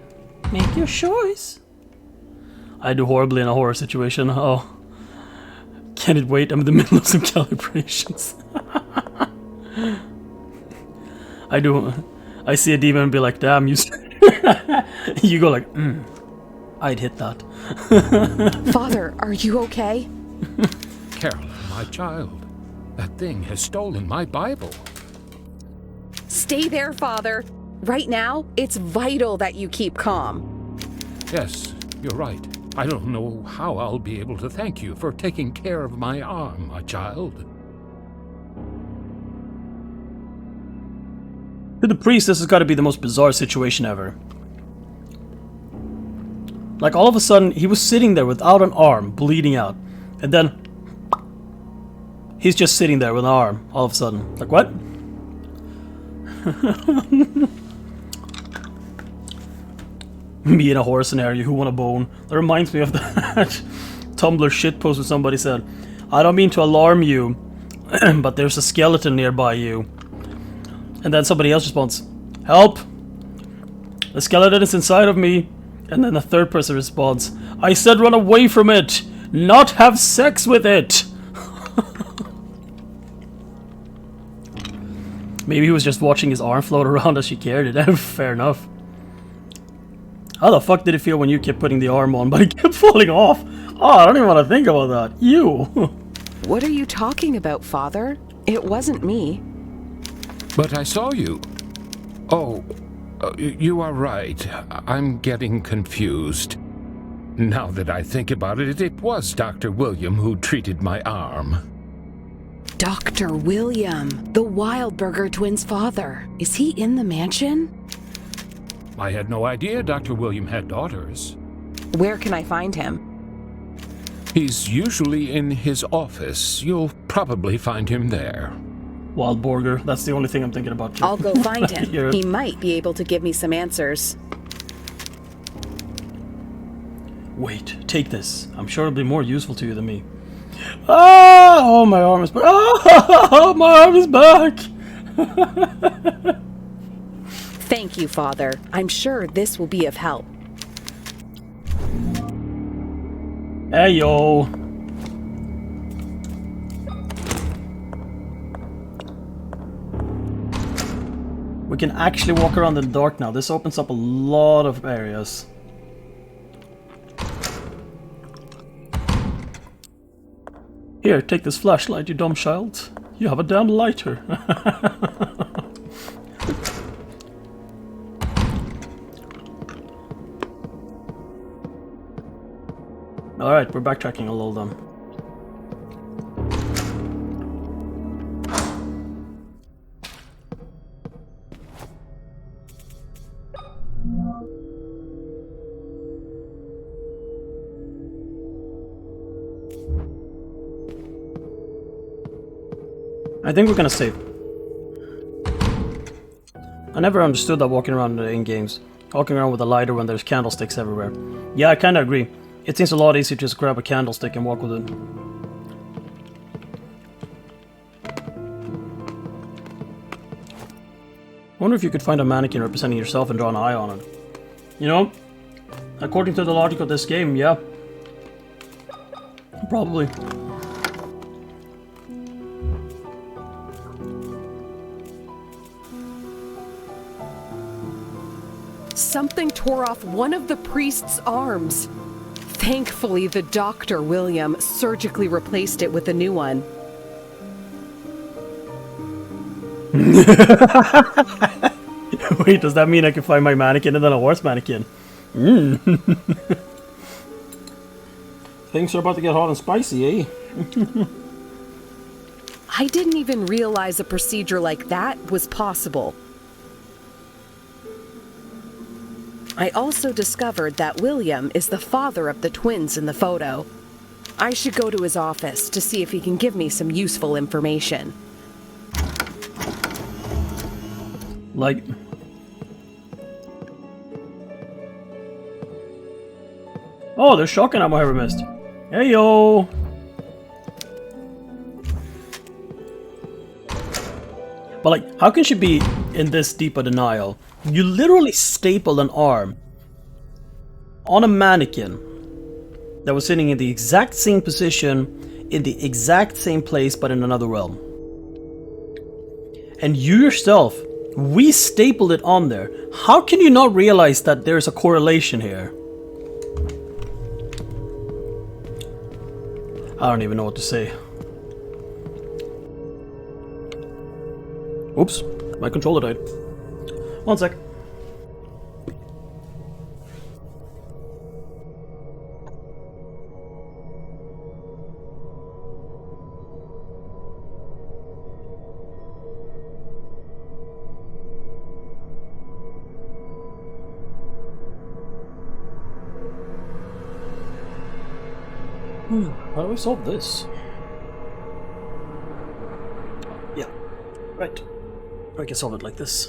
Make your choice. I do horribly in a horror situation. Oh. Can it wait? I'm in the middle of some calibrations. I see a demon and be like, damn, you... You go like, I'd hit that. Father, are you okay? Carolyn, my child, that thing has stolen my Bible. Stay there, Father. Right now, it's vital that you keep calm. Yes, you're right. I don't know how I'll be able to thank you for taking care of my arm, my child. To the priest, this has got to be the most bizarre situation ever. Like, all of a sudden, he was sitting there without an arm, bleeding out. And then he's just sitting there with an arm, all of a sudden. Like, what? Me and a horror scenario, who want a bone? That reminds me of that Tumblr shitpost where somebody said, I don't mean to alarm you, but there's a skeleton nearby you. And then somebody else responds, help! The skeleton is inside of me. And then the third person responds, I said run away from it, not have sex with it! Maybe he was just watching his arm float around as she carried it. Fair enough. How the fuck did it feel when you kept putting the arm on, but it kept falling off? Oh, I don't even want to think about that. Ew. What are you talking about, Father? It wasn't me. But I saw you. Oh, you are right. I'm getting confused. Now that I think about it, it was Dr. William who treated my arm. Dr. William, the Wildberger twins' father. Is he in the mansion? I had no idea Dr. William had daughters. Where can I find him? He's usually in his office. You'll probably find him there. Wildborger, that's the only thing I'm thinking about. I'll go find him. Yeah. He might be able to give me some answers. Wait, take this. I'm sure it'll be more useful to you than me. Ah! Oh, my arm is back. Oh, my arm is back! Thank you, Father. I'm sure this will be of help. Hey, yo. We can actually walk around in the dark now. This opens up a lot of areas. Here, take this flashlight, you dumb child. You have a damn lighter. Alright, we're backtracking a little then. I think we're gonna save. I never understood that walking around in games. Walking around with a lighter when there's candlesticks everywhere. Yeah, I kinda agree. It seems a lot easier to just grab a candlestick and walk with it. I wonder if you could find a mannequin representing yourself and draw an eye on it. You know, according to the logic of this game, yeah. Probably. Something tore off one of the priest's arms. Thankfully, the Dr. William surgically replaced it with a new one. Wait, does that mean I can find my mannequin and then a horse mannequin? Things are about to get hot and spicy, eh? I didn't even realize a procedure like that was possible. I also discovered that William is the father of the twins in the photo. I should go to his office to see if he can give me some useful information. Like... Oh, there's shotgun ammo I ever missed. Hey yo! But like, how can she be in this deep a denial? You literally stapled an arm on a mannequin that was sitting in the exact same position, in the exact same place, but in another realm. And you yourself, we stapled it on there. How can you not realize that there's a correlation here? I don't even know what to say. Oops, my controller died. One sec. How do I solve this? Yeah, right. I can solve it like this.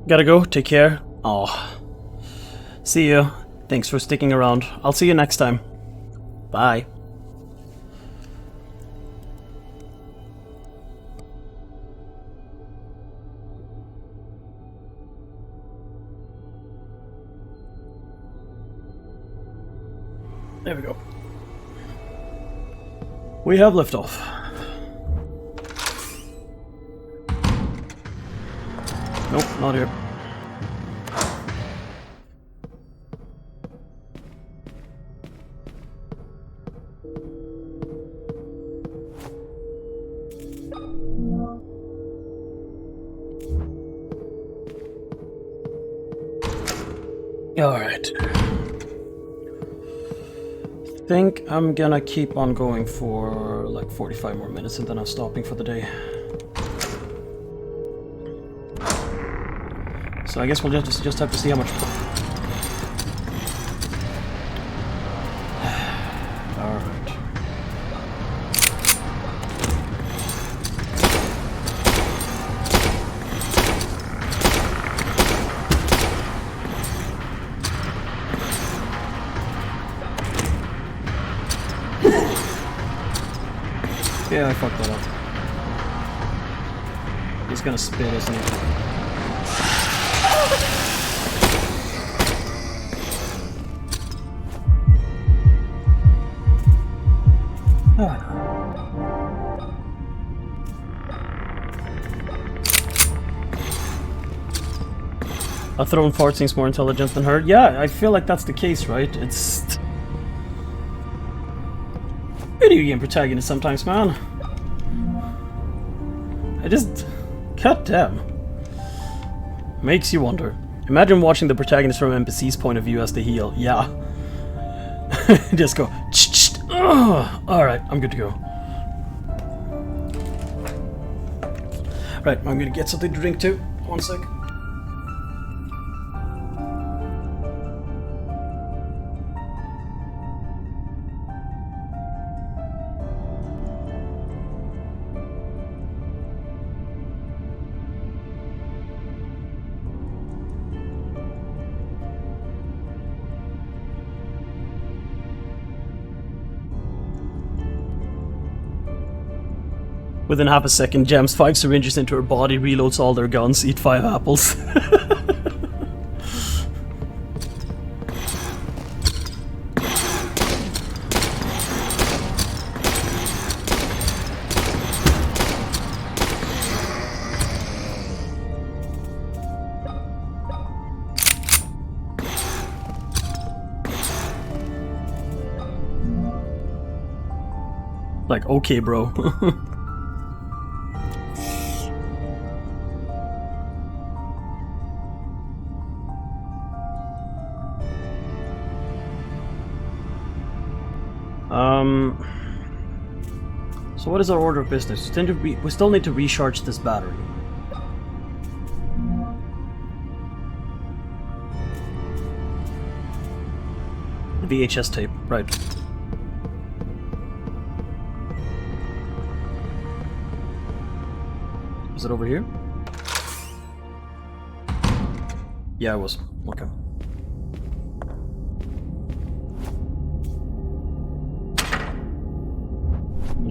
Gotta go, take care. Oh. See you. Thanks for sticking around. I'll see you next time. Bye. There we go. We have liftoff. Nope, not here. Alright. Think I'm gonna keep on going for like 45 more minutes and then I'm stopping for the day. So I guess we'll just have to see how much. All right. Yeah, I fucked that up. He's gonna spit, isn't he? A thrown fart seems more intelligent than her. Yeah, I feel like that's the case, right? It's video game protagonist sometimes, man. I just... God damn. Makes you wonder. Imagine watching the protagonist from NPC's point of view as they heal. Yeah. Just go... Alright, I'm good to go. Right, I'm gonna get something to drink too. One sec. Within half a second, jams 5 syringes into her body, reloads all their guns, eat 5 apples. Like, okay, bro. So what is our order of business? We still need to recharge this battery. The VHS tape, right. Is it over here? Yeah, it was. Okay.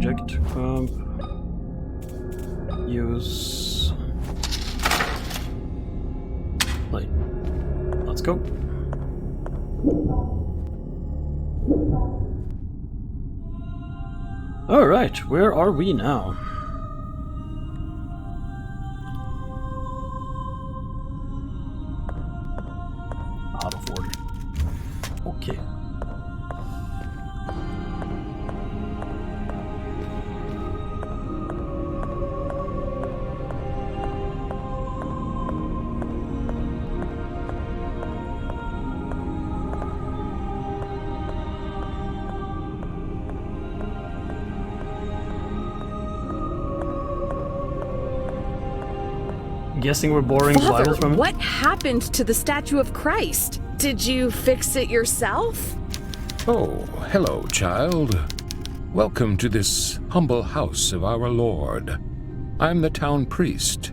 object. Use light. Let's go. Alright, where are we now? Out of order. Okay. Guessing we're borrowing the Father, Bible from it? what happened to the statue of Christ? Did you fix it yourself? Oh, hello, child. Welcome to this humble house of our Lord. I'm the town priest.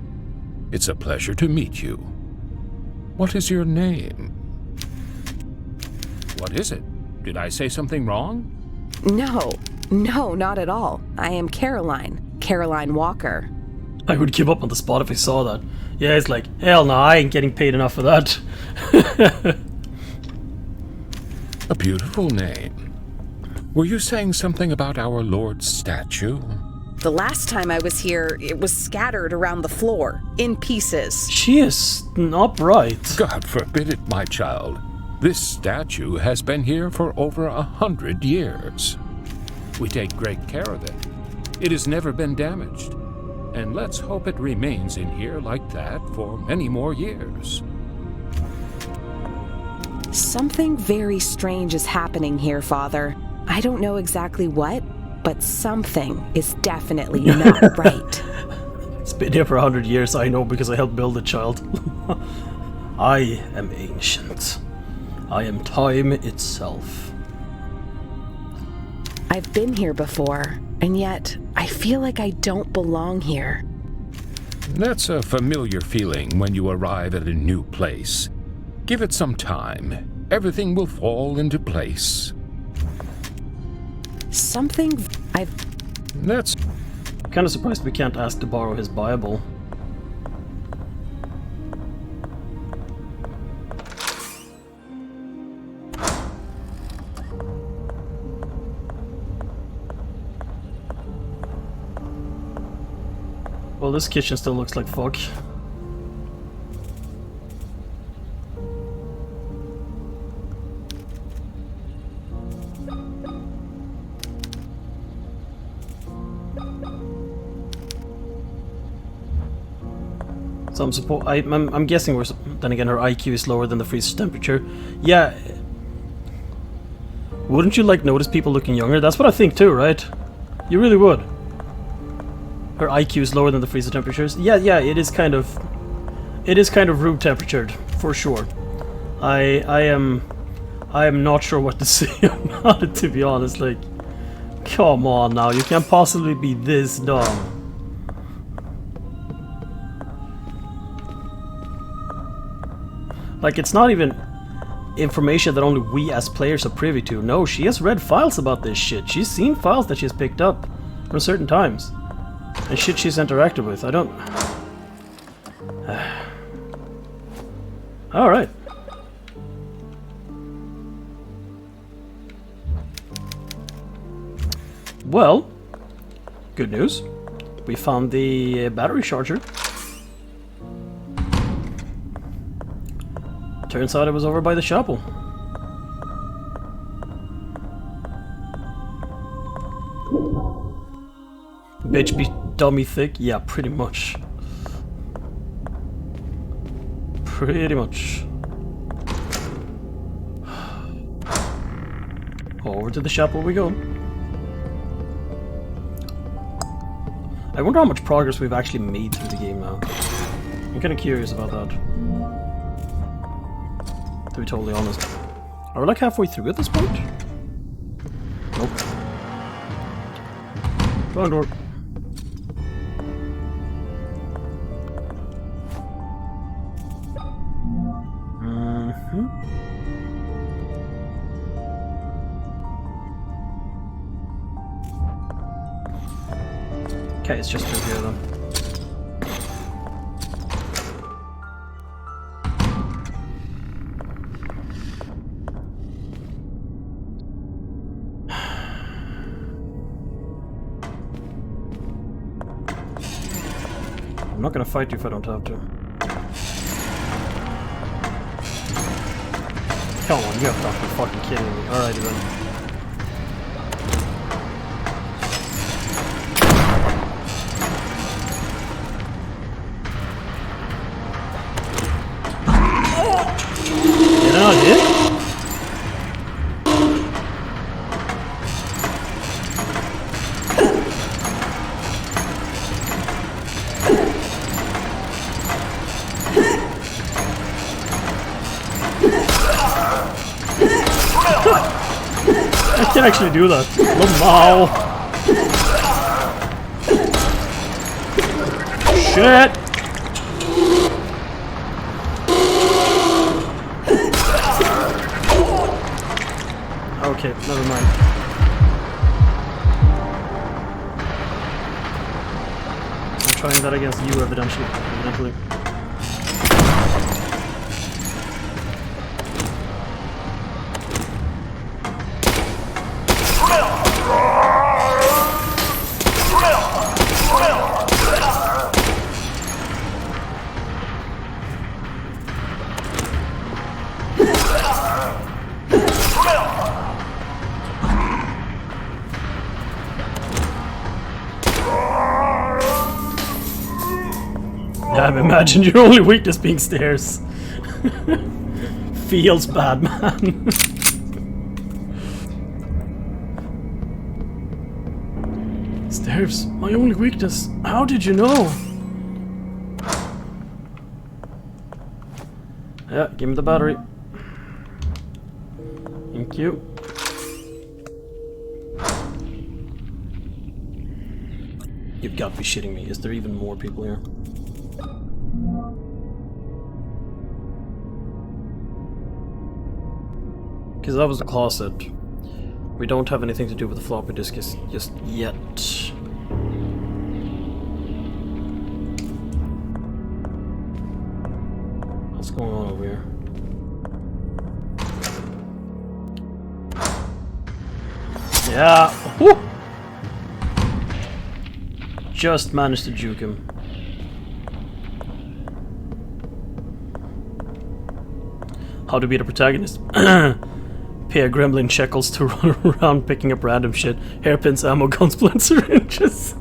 It's a pleasure to meet you. What is your name? What is it? Did I say something wrong? No, not at all. I am Caroline Walker. I would give up on the spot if I saw that. Yeah, it's like, hell no, I ain't getting paid enough for that. A beautiful name. Were you saying something about our Lord's statue? The last time I was here, it was scattered around the floor, in pieces. She is not right. God forbid it, my child. This statue has been here for over 100 years. We take great care of it. It has never been damaged. And let's hope it remains in here like that for many more years. Something very strange is happening here, Father. I don't know exactly what, but something is definitely not right. It's been here for 100 years, I know, because I helped build it, child. I am ancient. I am time itself. I've been here before, and yet I feel like I don't belong here. That's a familiar feeling when you arrive at a new place. Give it some time. Everything will fall into place. That's... I'm kind of surprised we can't ask to borrow his Bible. Well, this kitchen still looks like fuck. So I'm guessing then again her IQ is lower than the freezer temperature. Yeah. Wouldn't you like notice people looking younger? That's what I think too, right? You really would. Her IQ is lower than the freezer temperatures. Yeah, it is kind of room temperatured for sure. I am not sure what to say about it, to be honest. Like, come on now, you can't possibly be this dumb. Like, it's not even information that only we as players are privy to. No, she has read files about this shit. She's seen files that she's picked up from certain times. And shit she's interacted with. I don't... Alright. Well, good news. We found the battery charger. Turns out it was over by the chapel. Bitch be dummy thick? Yeah, pretty much. Pretty much. Over to the chapel we go. I wonder how much progress we've actually made through the game now. I'm kind of curious about that. To be totally honest. Are we like halfway through at this point? Nope. Wrong door. Okay, it's just through here then. I'm not gonna fight you if I don't have to. Come on, you have to be fucking kidding me. Alrighty then. Get out here. I can actually do that. Wow. Shit. Okay, never mind. I'm trying that against you, evidently. Damn, imagine your only weakness being stairs. Feels bad, man. Stairs, my only weakness. How did you know? Yeah, give me the battery. Thank you. You've got to be shitting me. Is there even more people here? Because that was the closet. We don't have anything to do with the floppy disk just yet. What's going on over here? Yeah! Woo! Just managed to juke him. How to be the protagonist? Pay a gremlin shekels to run around picking up random shit. Hairpins, ammo, guns, blunt syringes.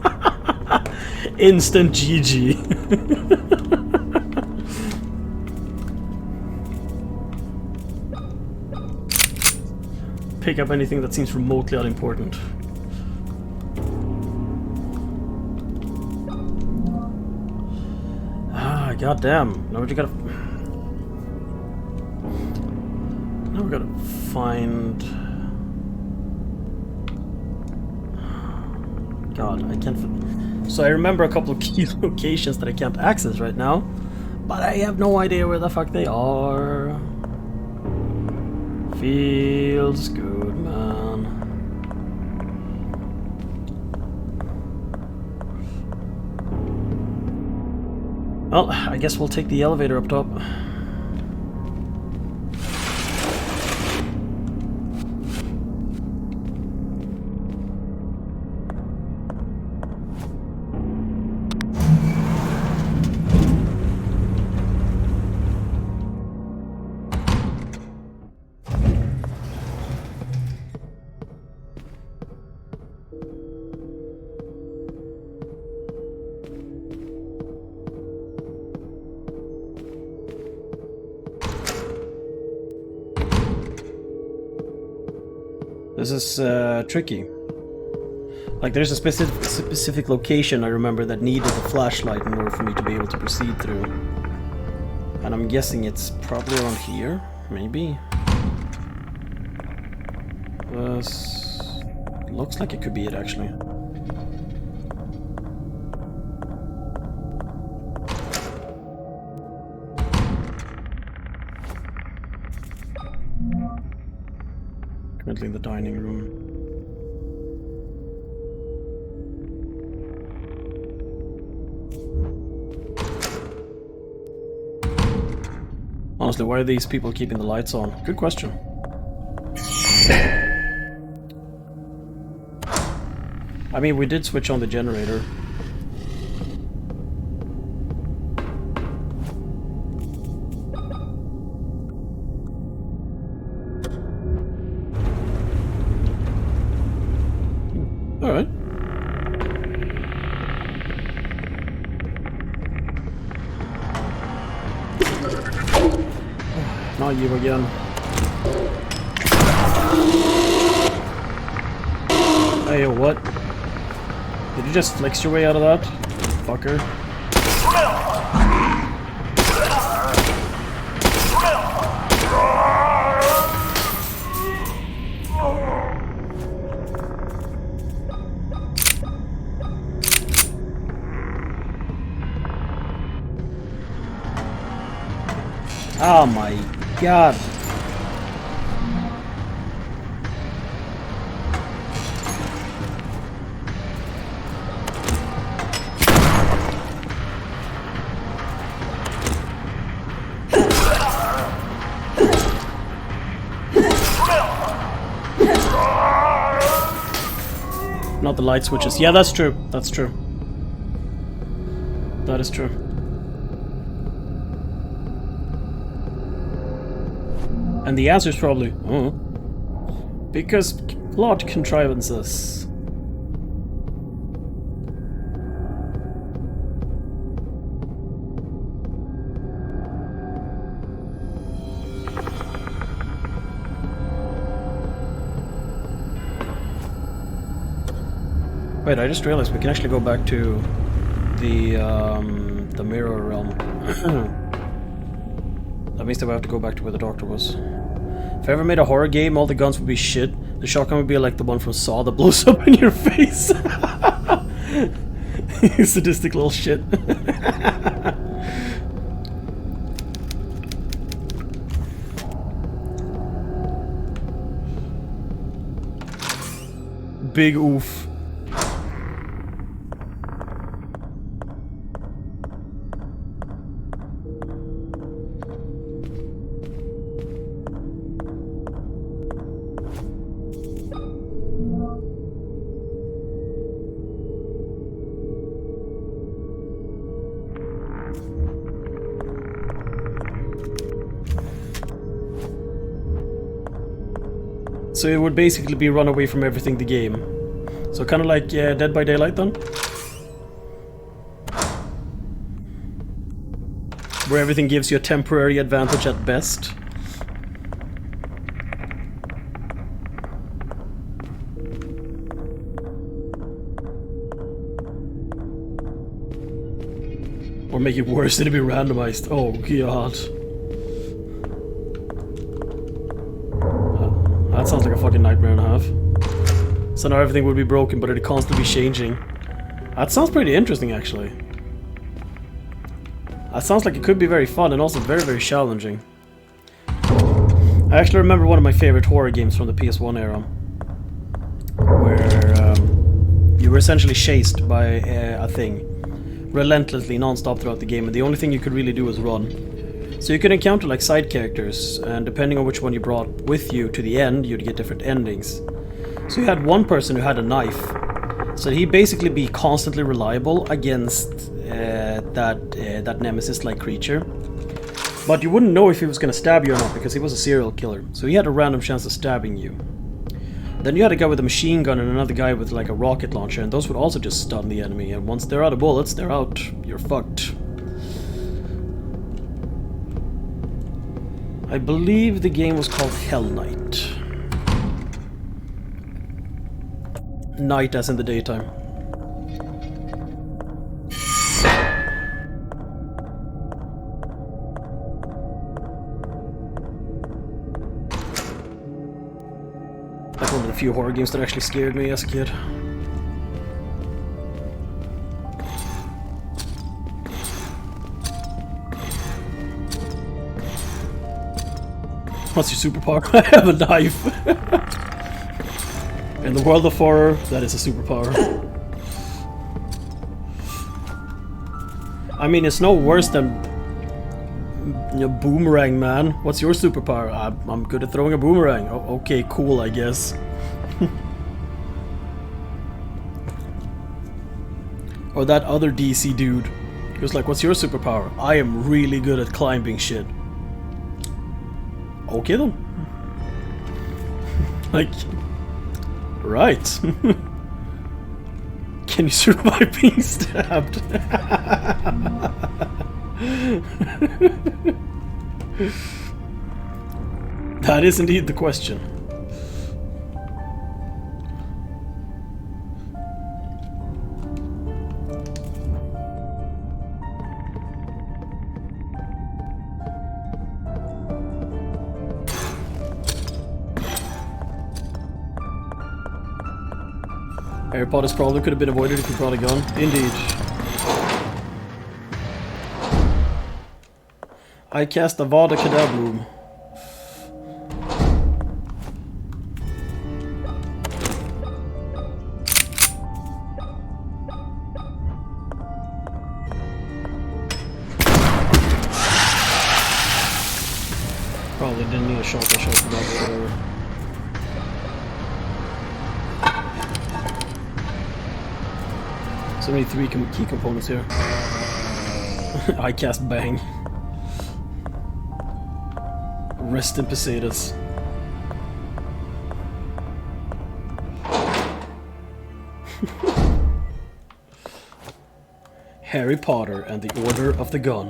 Instant GG. Pick up anything that seems remotely unimportant. Ah, goddamn. Now we gotta... Now we gotta find... God, I can't... So I remember a couple of key locations that I can't access right now, but I have no idea where the fuck they are. Feels good, man. Well, I guess we'll take the elevator up top. This is tricky. Like, there's a specific location I remember that needed a flashlight in order for me to be able to proceed through. And I'm guessing it's probably around here, maybe. Looks like it could be it, actually. Currently in the dining room. Honestly, why are these people keeping the lights on? Good question. I mean, we did switch on the generator. Alright. Not you again. Hey, what? Did you just flex your way out of that? Fucker. Oh my god. Not the light switches. Yeah, that's true. That's true. That is true. And the answer is probably, because plot contrivances. Wait, I just realized we can actually go back to the mirror realm. That means that we have to go back to where the doctor was. If I ever made a horror game, all the guns would be shit. The shotgun would be like the one from Saw that blows up in your face. Sadistic little shit. Big oof. So it would basically be run away from everything the game. So kind of like Dead by Daylight then? Where everything gives you a temporary advantage at best. Or make it worse than to be randomized. Oh god. That sounds like a fucking nightmare and a half. So now everything would be broken, but it'd constantly be changing. That sounds pretty interesting, actually. That sounds like it could be very fun and also very, very challenging. I actually remember one of my favorite horror games from the PS1 era. Where you were essentially chased by a thing. Relentlessly, non-stop throughout the game, and the only thing you could really do was run. So you could encounter like side characters, and depending on which one you brought with you to the end, you'd get different endings. So you had one person who had a knife, so he'd basically be constantly reliable against that nemesis-like creature. But you wouldn't know if he was going to stab you or not, because he was a serial killer, so he had a random chance of stabbing you. Then you had a guy with a machine gun and another guy with like a rocket launcher, and those would also just stun the enemy, and once they're out of bullets, they're out. You're fucked. I believe the game was called Hell Night. Night as in the daytime. Like one of the few horror games that actually scared me as a kid. What's your superpower? I have a knife. In the world of horror, that is a superpower. I mean, it's no worse than Boomerang man. What's your superpower? I'm good at throwing a boomerang. Oh, okay, cool, I guess. Or that other DC dude. He was like, what's your superpower? I am really good at climbing shit. Okay then. Like, right. Can you survive being stabbed? That is indeed the question. Harry Potter's problem could have been avoided if you brought a gun. Indeed. I cast Avada Kedavra. Probably didn't need a shotgun shot for that, but whatever. So many three key components here. I cast Bang. Rest in Pesetas. Harry Potter and the Order of the Gun.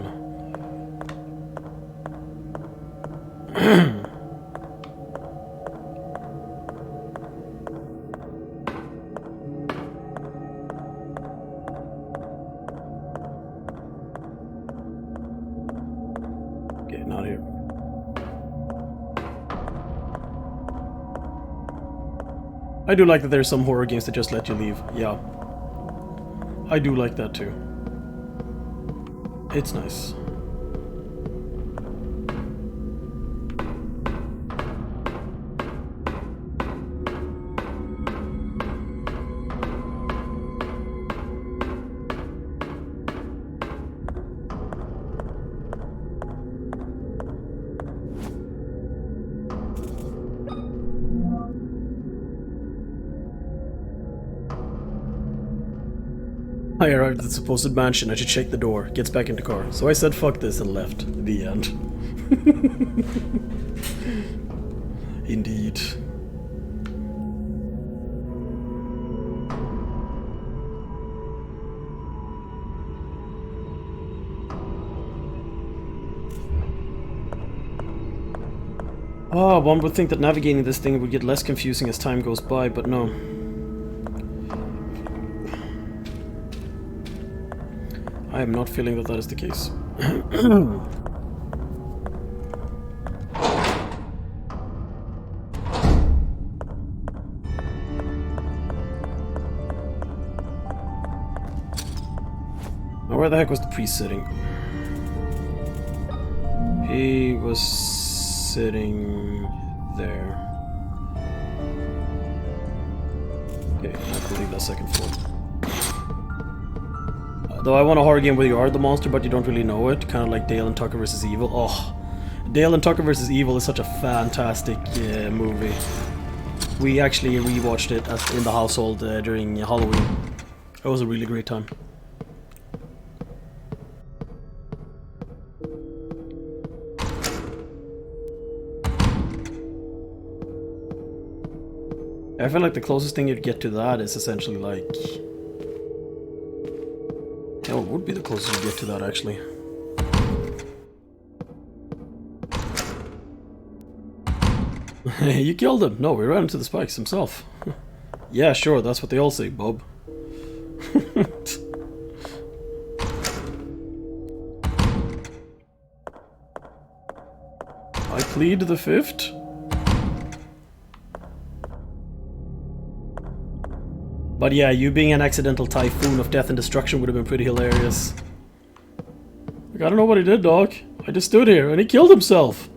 Okay, not here. I do like that there's some horror games that just let you leave. Yeah. I do like that too. It's nice. I arrived at the supposed mansion. I should check the door. Gets back in the car. So I said fuck this and left. The end. Indeed. Oh, one would think that navigating this thing would get less confusing as time goes by, but no. I am not feeling that that is the case. Now, where the heck was the priest sitting? He was sitting there. Okay, I believe that's second floor. Though I want a horror game where you are the monster, but you don't really know it. Kind of like Dale and Tucker vs. Evil. Oh, Dale and Tucker vs. Evil is such a fantastic movie. We actually rewatched it in the household during Halloween. It was a really great time. I feel like the closest thing you'd get to that is essentially like... Oh, it would be the closest you get to that, actually. You killed him! No, we ran into the spikes himself. Yeah, sure, that's what they all say, Bob. I plead the fifth. But yeah, you being an accidental typhoon of death and destruction would have been pretty hilarious. Like, I don't know what he did, dog. I just stood here and he killed himself.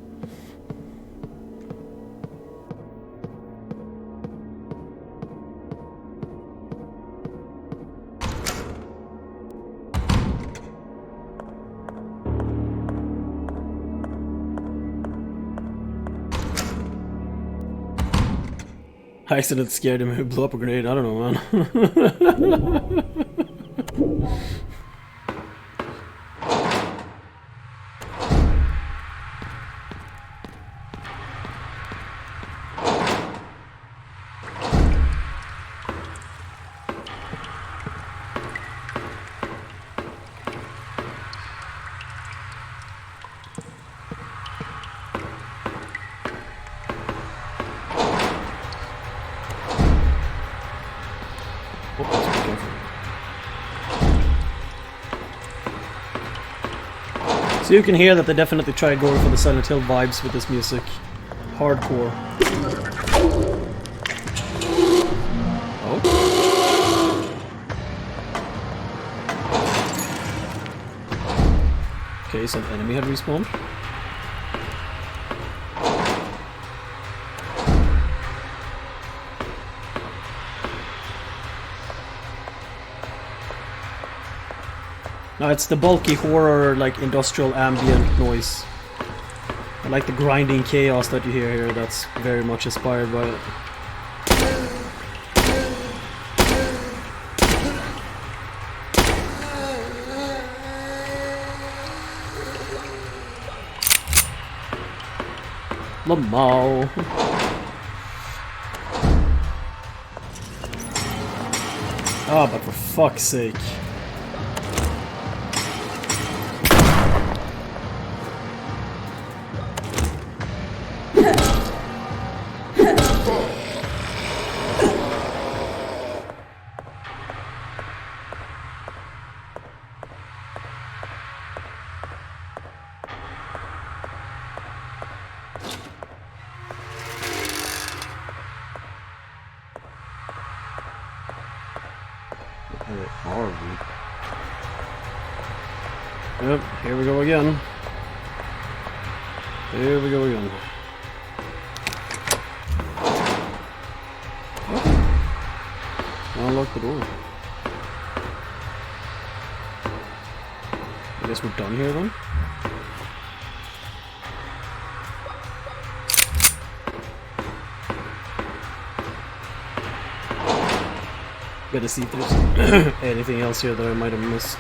I accidentally scared him and blew up a grenade. I don't know, man. So you can hear that they definitely tried going for the Silent Hill vibes with this music. Hardcore. Oh. Okay, so an enemy had respawned. No, it's the bulky horror, like industrial ambient noise. I like the grinding chaos that you hear here, that's very much inspired by it. Lamau. Ah, but for fuck's sake. Yep, here we go again. Here we go again. Oh. Unlock the door. I guess we're done here then? Gotta see if there's anything else here that I might have missed.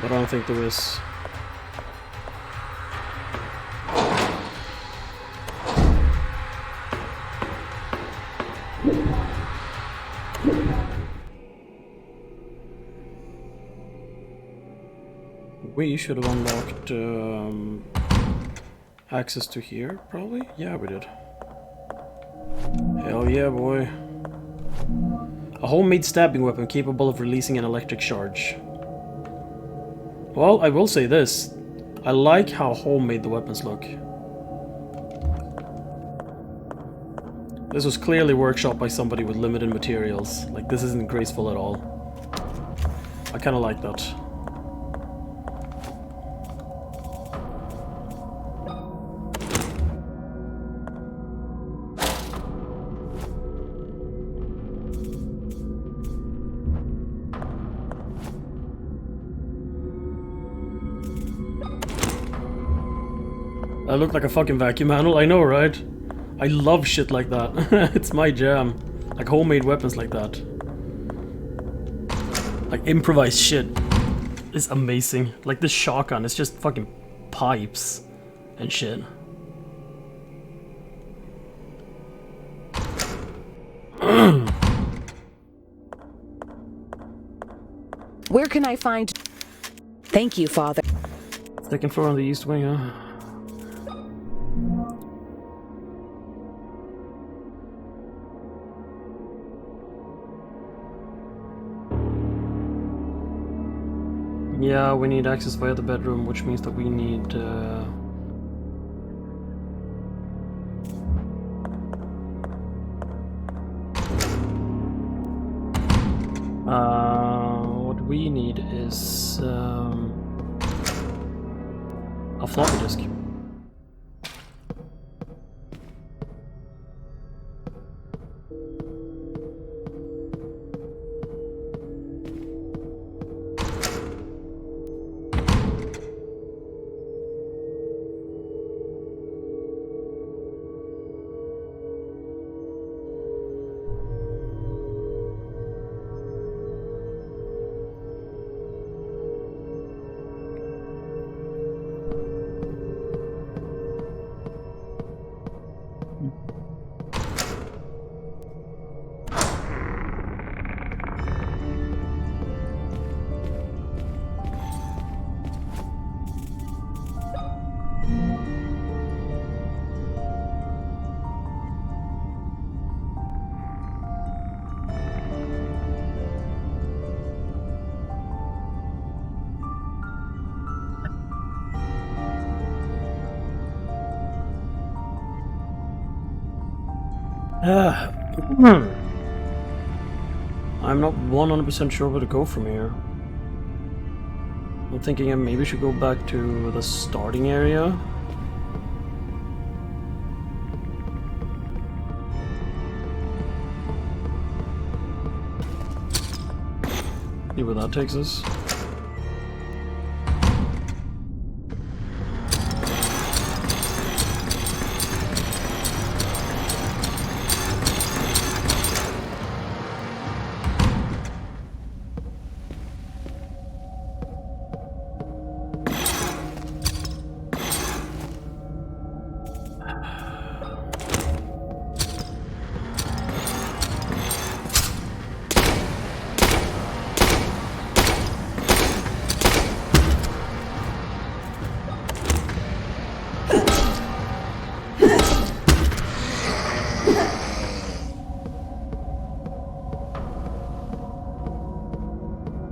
But I don't think there is. We should have unlocked access to here, probably? Yeah, we did. Hell yeah, boy. A homemade stabbing weapon capable of releasing an electric charge. Well, I will say this. I like how homemade the weapons look. This was clearly workshopped by somebody with limited materials. Like, this isn't graceful at all. I kinda like that. I look like a fucking vacuum handle, I know, right? I love shit like that. It's my jam. Like homemade weapons like that. Like improvised shit is amazing. Like this shotgun, it's just fucking pipes and shit. Where can I find... Thank you, Father. Second floor on the east wing, huh? Yeah, we need access via the bedroom, which means that we need... what we need is... a floppy disk. I'm not 100% sure where to go from here. I'm thinking I maybe should go back to the starting area. See where that takes us.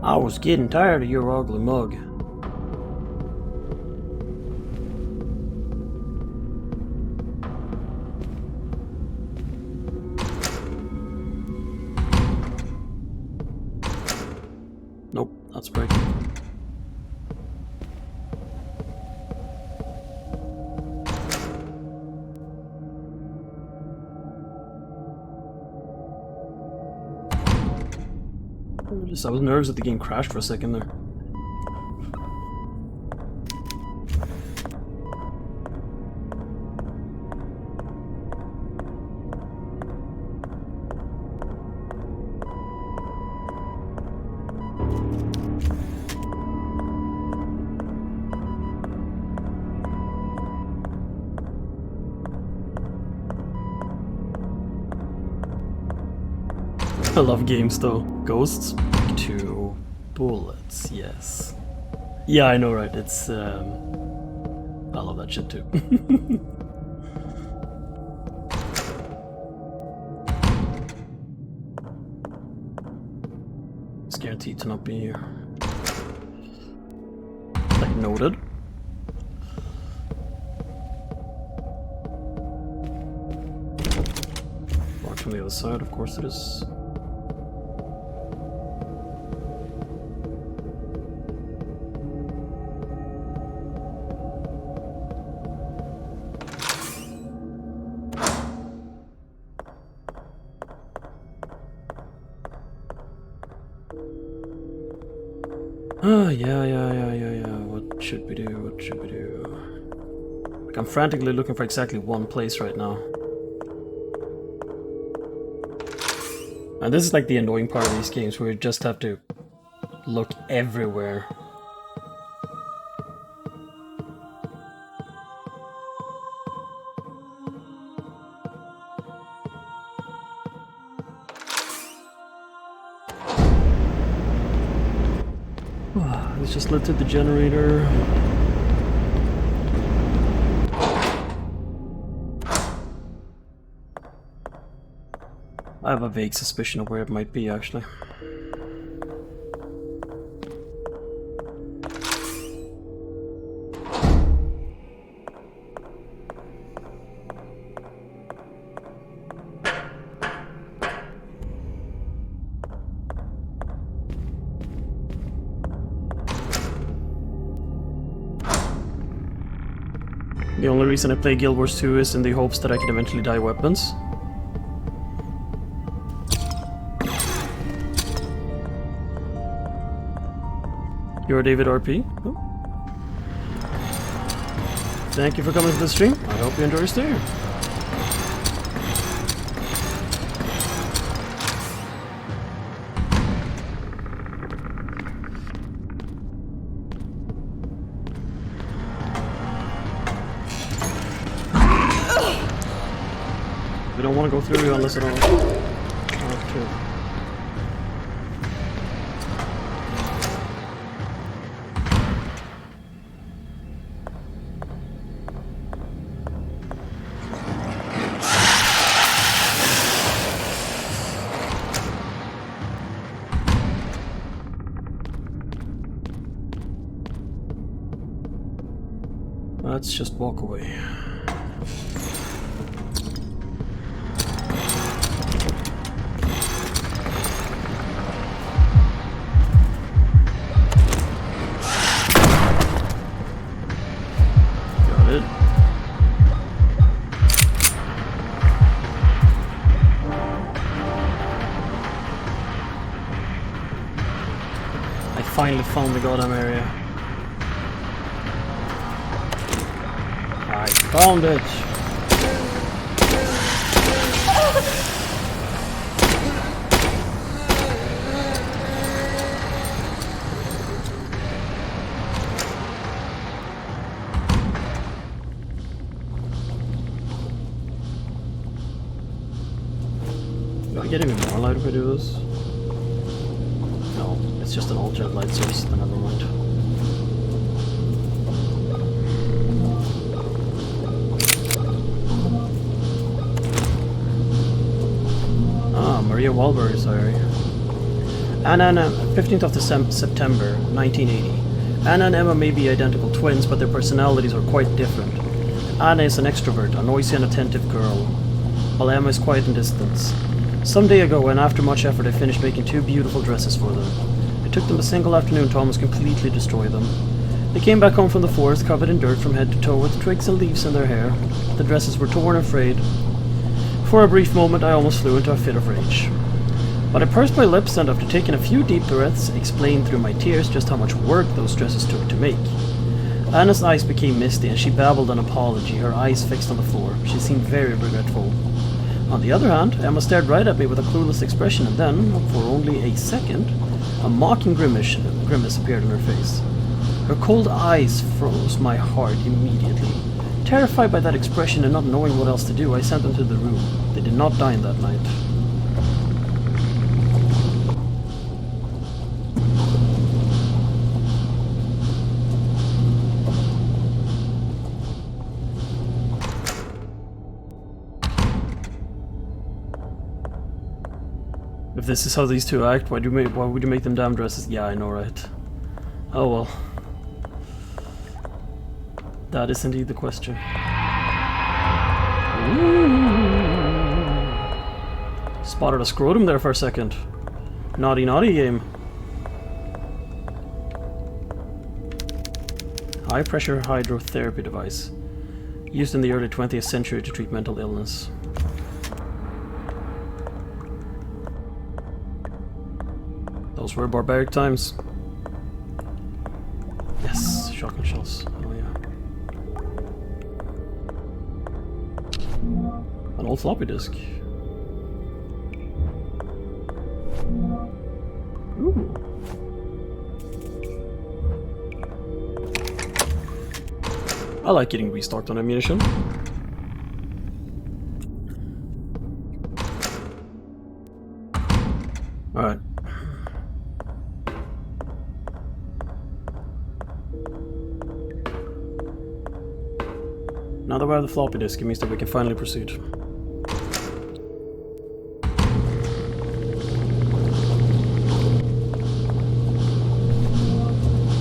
I was getting tired of your ugly mug. Nope, that's breaking. I was nervous that the game crashed for a second there. I love games though. Ghosts? 2 bullets, yes. Yeah, I know, right? It's, I love that shit too. It's guaranteed to not be here. Like, noted. Locked from the other side, of course it is. Yeah. What should we do? Like, I'm frantically looking for exactly one place right now. And this is like the annoying part of these games, where you just have to look everywhere. This just led to the generator. I have a vague suspicion of where it might be, actually. The only reason I play Guild Wars 2 is in the hopes that I can eventually dye weapons. You're David RP. Oh. Thank you for coming to the stream. I hope you enjoy your stay here. We don't want to go through you unless I don't have to. Let's just walk away. finally found the goddamn area. I found it! Do I get any more light if I do this? No, it's just an alt-jet light source, then never mind. Maria Wahlberg's diary. Anna and 15th of September, 1980. Anna and Emma may be identical twins, but their personalities are quite different. Anna is an extrovert, a noisy and attentive girl, while Emma is quiet and distant. Some day ago, and after much effort, I finished making 2 beautiful dresses for them. It took them a single afternoon to almost completely destroy them. They came back home from the forest, covered in dirt from head to toe, with twigs and leaves in their hair. The dresses were torn and frayed. For a brief moment, I almost flew into a fit of rage. But I pursed my lips and, after taking a few deep breaths, explained through my tears just how much work those dresses took to make. Anna's eyes became misty and she babbled an apology, her eyes fixed on the floor. She seemed very regretful. On the other hand, Emma stared right at me with a clueless expression, and then, for only a second, a mocking grimace appeared on her face. Her cold eyes froze my heart immediately. Terrified by that expression and not knowing what else to do, I sent them to the room. They did not dine that night. If this is how these two act, why would you make them damn dresses? Yeah, I know, right? Oh well. That is indeed the question. Ooh. Spotted a scrotum there for a second. Naughty, naughty game. High pressure hydrotherapy device. Used in the early 20th century to treat mental illness. Those were barbaric times. Yes, shotgun shells. Oh yeah. An old floppy disk. Ooh. I like getting restocked on ammunition. Alright. Now that we have the floppy disk, it means that we can finally proceed.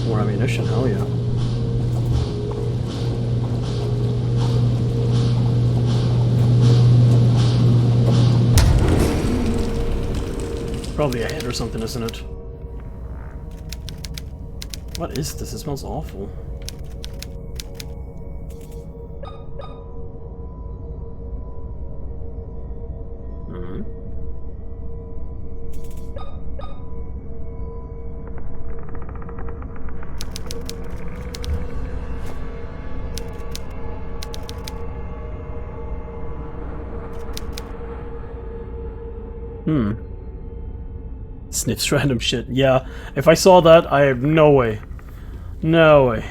More ammunition, hell yeah. Probably a head or something, isn't it? What is this? It smells awful. Sniffs random shit. Yeah, if I saw that, I have no way. No way.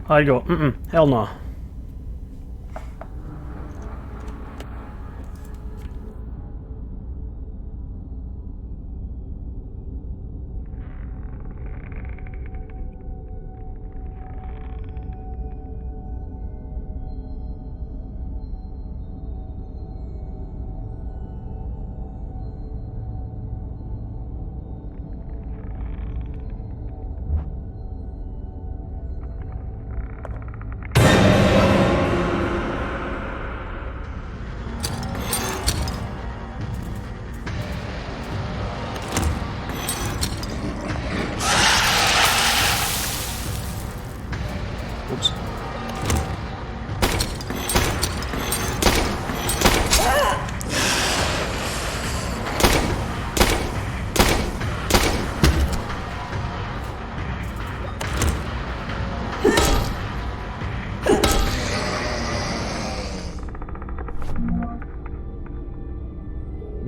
I'd go, hell no.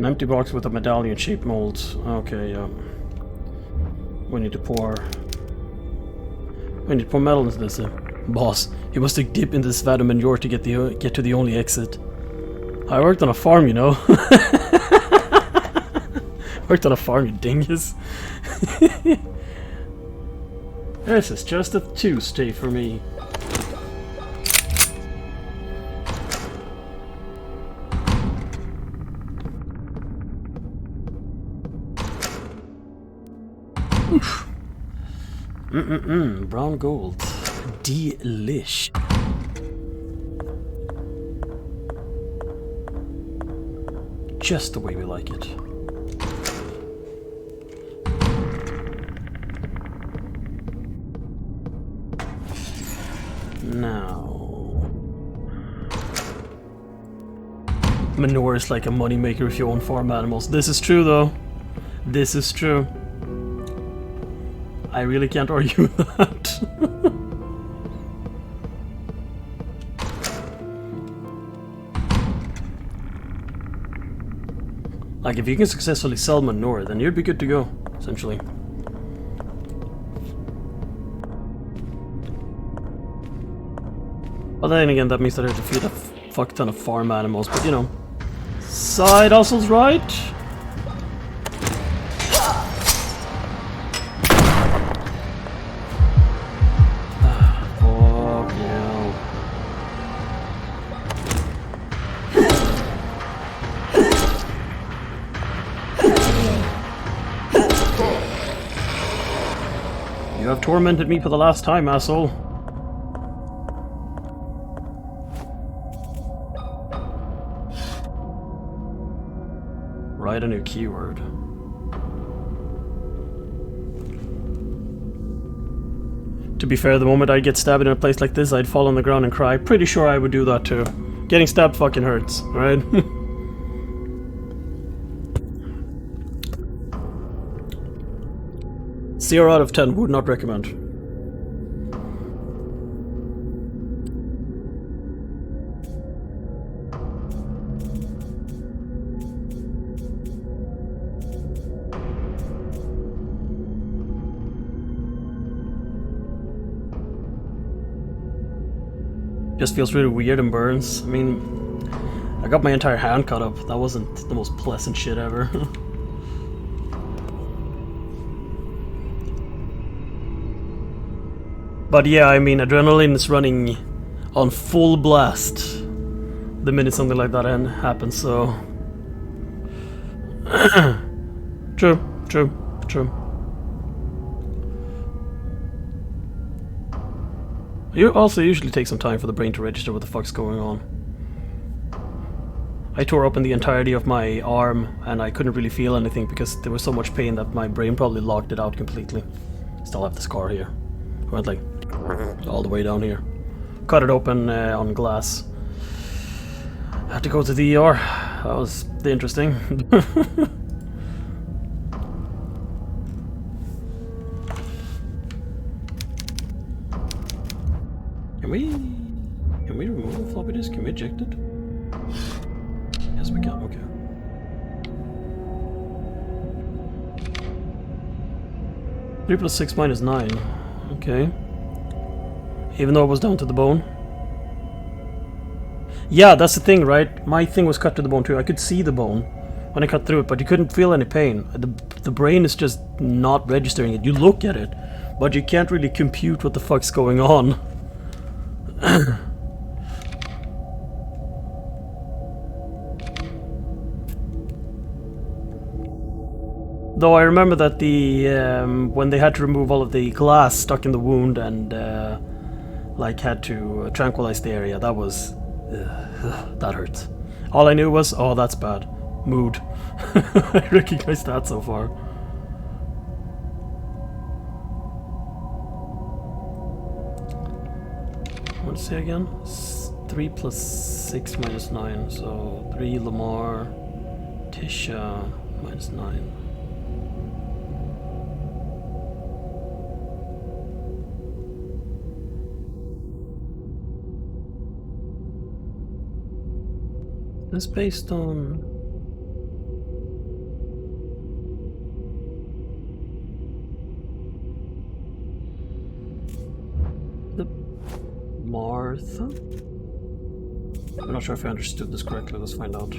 An empty box with a medallion-shaped mold. Okay, yeah. We need to pour metal into this. Boss, you must dig deep into this vat of manure to get to the only exit. I worked on a farm, you know. Worked on a farm, you dingus. This is just a Tuesday for me. Oof. Brown gold. Delish. Just the way we like it. Now... manure is like a moneymaker if you own farm animals. This is true though. This is true. I really can't argue with that. Like, if you can successfully sell manure, then you'd be good to go, essentially. But then again, that means that I have to feed a fuck ton of farm animals, but you know. Side hustles, right? You have tormented me for the last time, asshole. Write a new keyword. To be fair, the moment I'd get stabbed in a place like this, I'd fall on the ground and cry. Pretty sure I would do that too. Getting stabbed fucking hurts, right? 0 out of 10, would not recommend. Just feels really weird and burns. I mean, I got my entire hand cut up. That wasn't the most pleasant shit ever. But yeah, I mean, adrenaline is running on full blast the minute something like that happens, so... True. You also usually take some time for the brain to register what the fuck's going on. I tore open the entirety of my arm and I couldn't really feel anything because there was so much pain that my brain probably locked it out completely. Still have the scar here. I went like all the way down here. Cut it open on glass. Had to go to the ER. That was interesting. Can we remove the floppy disk? Can we eject it? Yes, we can. Okay. Three plus 6 minus 9. Okay. Even though it was down to the bone. Yeah, that's the thing, right? My thing was cut to the bone too. I could see the bone when I cut through it, but you couldn't feel any pain. The brain is just not registering it. You look at it, but you can't really compute what the fuck's going on. Though I remember that the when they had to remove all of the glass stuck in the wound and like had to tranquilize the area, that was that hurts. All I knew was, oh, that's bad. Mood. I recognize that so far. Let's see again. 3 plus 6 minus 9, so 3 Lamar, Tisha minus 9. This based on... Martha? I'm not sure if I understood this correctly. Let's find out.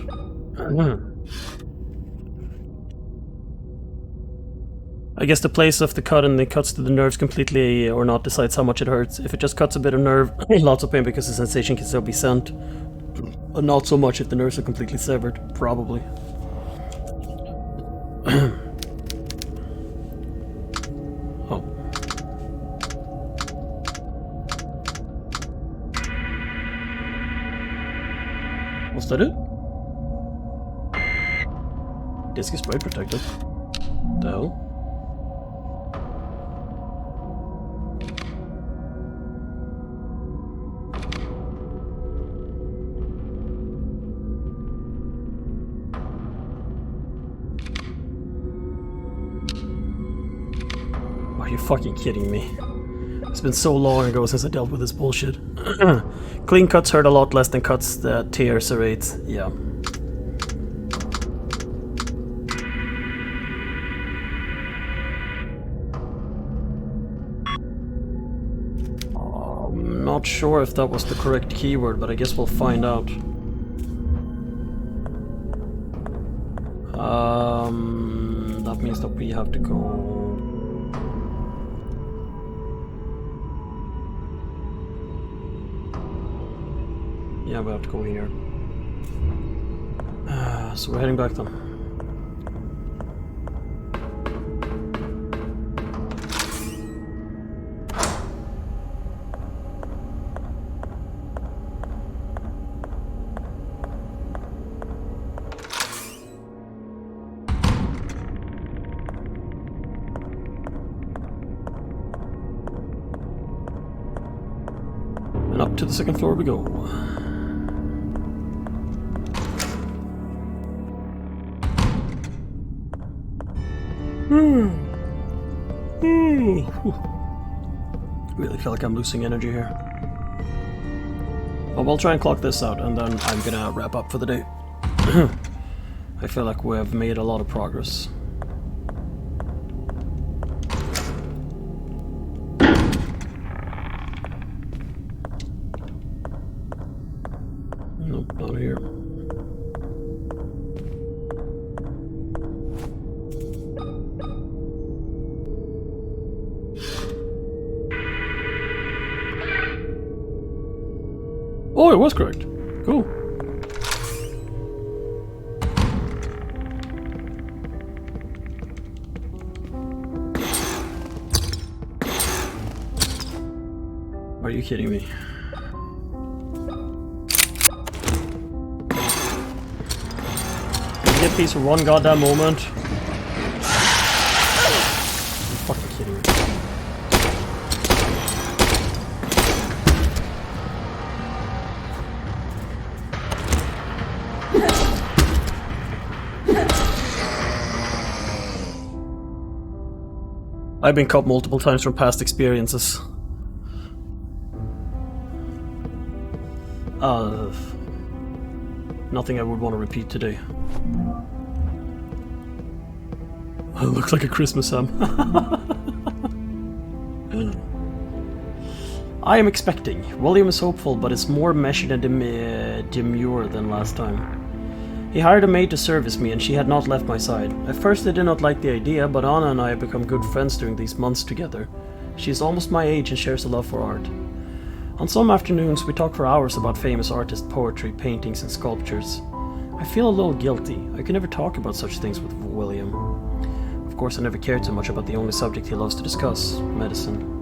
I guess the place of the cut and it cuts to the nerves completely or not decides how much it hurts. If it just cuts a bit of nerve, lots of pain because the sensation can still be sent. Not so much if the nerves are completely severed, probably. Oh. Was that it? Disk is sprite protected. The hell? Are you fucking kidding me? It's been so long ago since I dealt with this bullshit. Clean cuts hurt a lot less than cuts that tear serrates. Yeah. I'm not sure if that was the correct keyword, but I guess we'll find out. That means that we have to go... Yeah, we have to go here. So we're heading back then. And up to the second floor we go. Really feel like I'm losing energy here. Well, we'll try and clock this out and then I'm gonna wrap up for the day. I feel like we have made a lot of progress. Nope, not here. Oh, it was correct. Cool. Are you kidding me? You get peace for one goddamn moment. You're fucking kidding me. I've been cut multiple times from past experiences. Nothing I would want to repeat today. It looks like a Christmas Sam. I am expecting. William is hopeful, but it's more measured and demure than last time. He hired a maid to service me, and she had not left my side. At first I did not like the idea, but Anna and I have become good friends during these months together. She is almost my age and shares a love for art. On some afternoons we talk for hours about famous artists' poetry, paintings and sculptures. I feel a little guilty. I could never talk about such things with William. Of course I never cared too much about the only subject he loves to discuss, medicine.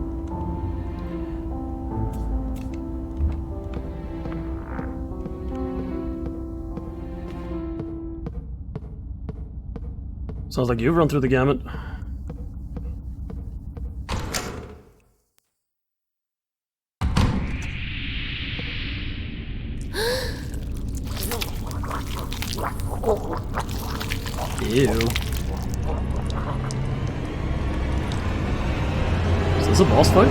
Sounds like you've run through the gamut. Ew. Is this a boss fight?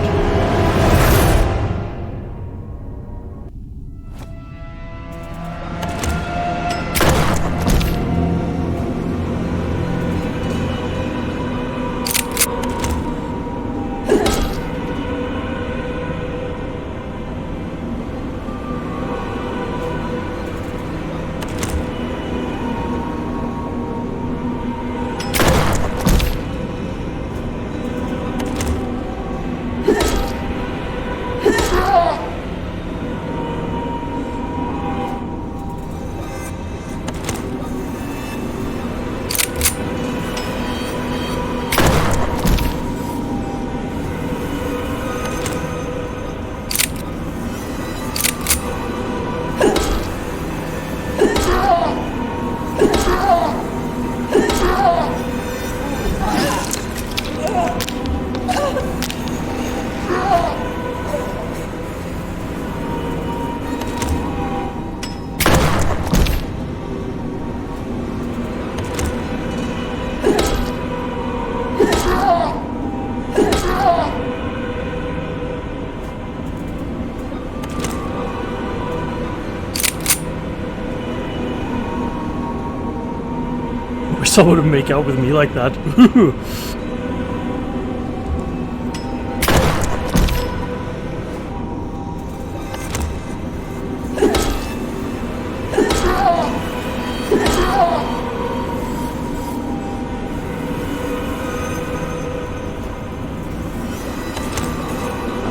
Or someone would make out with me like that. Am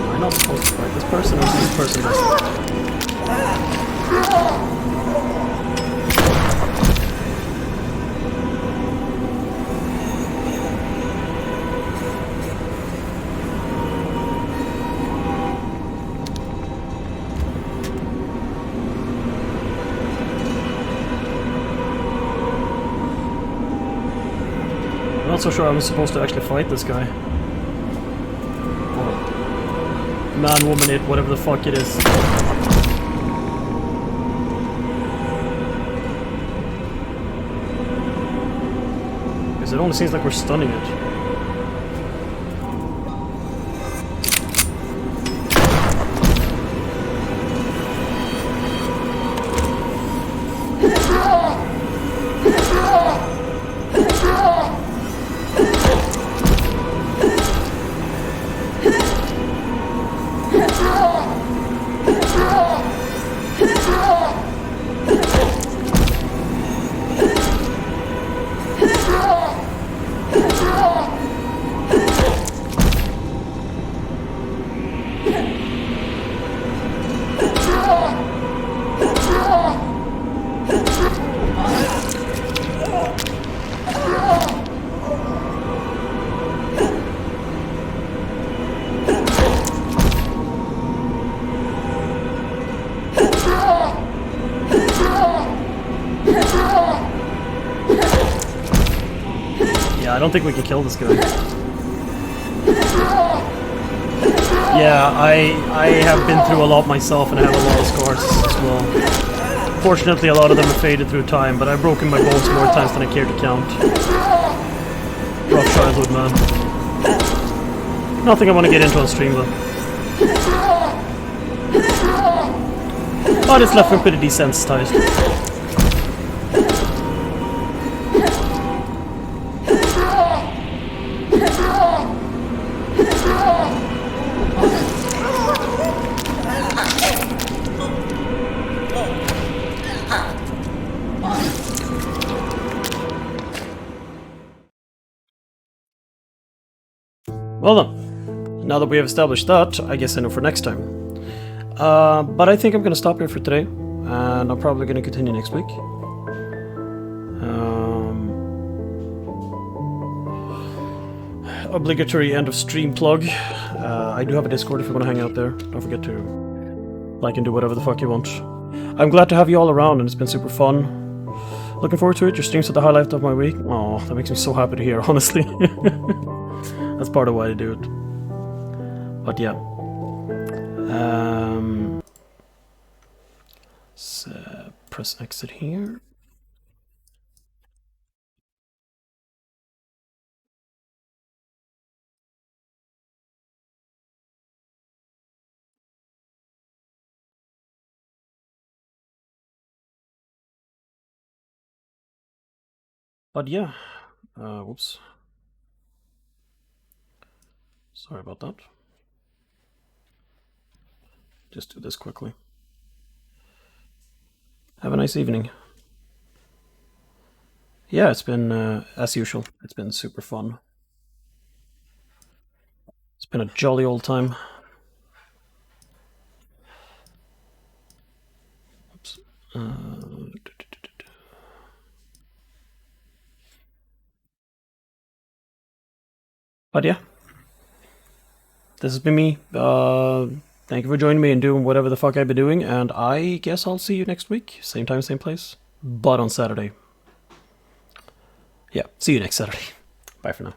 I not supposed to fight this person, or is this person just... I'm not so sure I was supposed to actually fight this guy. Or man, woman, it, whatever the fuck it is. Because it only seems like we're stunning it. I don't think we can kill this guy. Yeah, I have been through a lot myself and I have a lot of scars as well. Fortunately, a lot of them have faded through time, but I've broken my bones more times than I care to count. Rough childhood, man. Nothing I want to get into on stream, though. But it's left me pretty desensitized. Well then, now that we have established that, I guess I know for next time. But I think I'm going to stop here for today, and I'm probably going to continue next week. Obligatory end of stream plug. I do have a Discord if you want to hang out there. Don't forget to like and do whatever the fuck you want. I'm glad to have you all around, and it's been super fun. Looking forward to it. Your streams are the highlight of my week. Oh, that makes me so happy to hear, honestly. That's part of why I do it. But yeah. So press exit here. But yeah. Whoops. Sorry about that. Just do this quickly. Have a nice evening. Yeah, it's been, as usual, it's been super fun. It's been a jolly old time. Oops. But yeah. This has been me. Thank you for joining me and doing whatever the fuck I've been doing, and I guess I'll see you next week. Same time, same place. But on Saturday. Yeah, see you next Saturday. Bye for now.